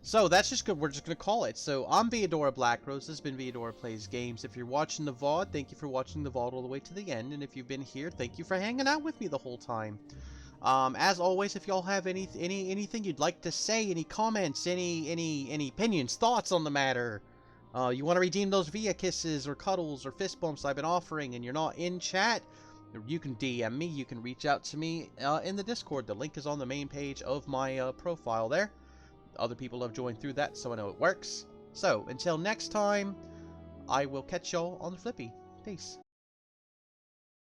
So, that's just good. We're just gonna call it. So, I'm Viadora Blackrose. This has been Viadora Plays Games. If you're watching the VOD, thank you for watching the VOD all the way to the end. And if you've been here, thank you for hanging out with me the whole time. As always, if y'all have anything you'd like to say, any comments, any opinions, thoughts on the matter, you want to redeem those Via Kisses or Cuddles or Fist Bumps I've been offering and you're not in chat, you can DM me, you can reach out to me in the Discord. The link is on the main page of my profile there. Other people have joined through that, so I know it works. So, until next time, I will catch y'all on the flippy. Peace.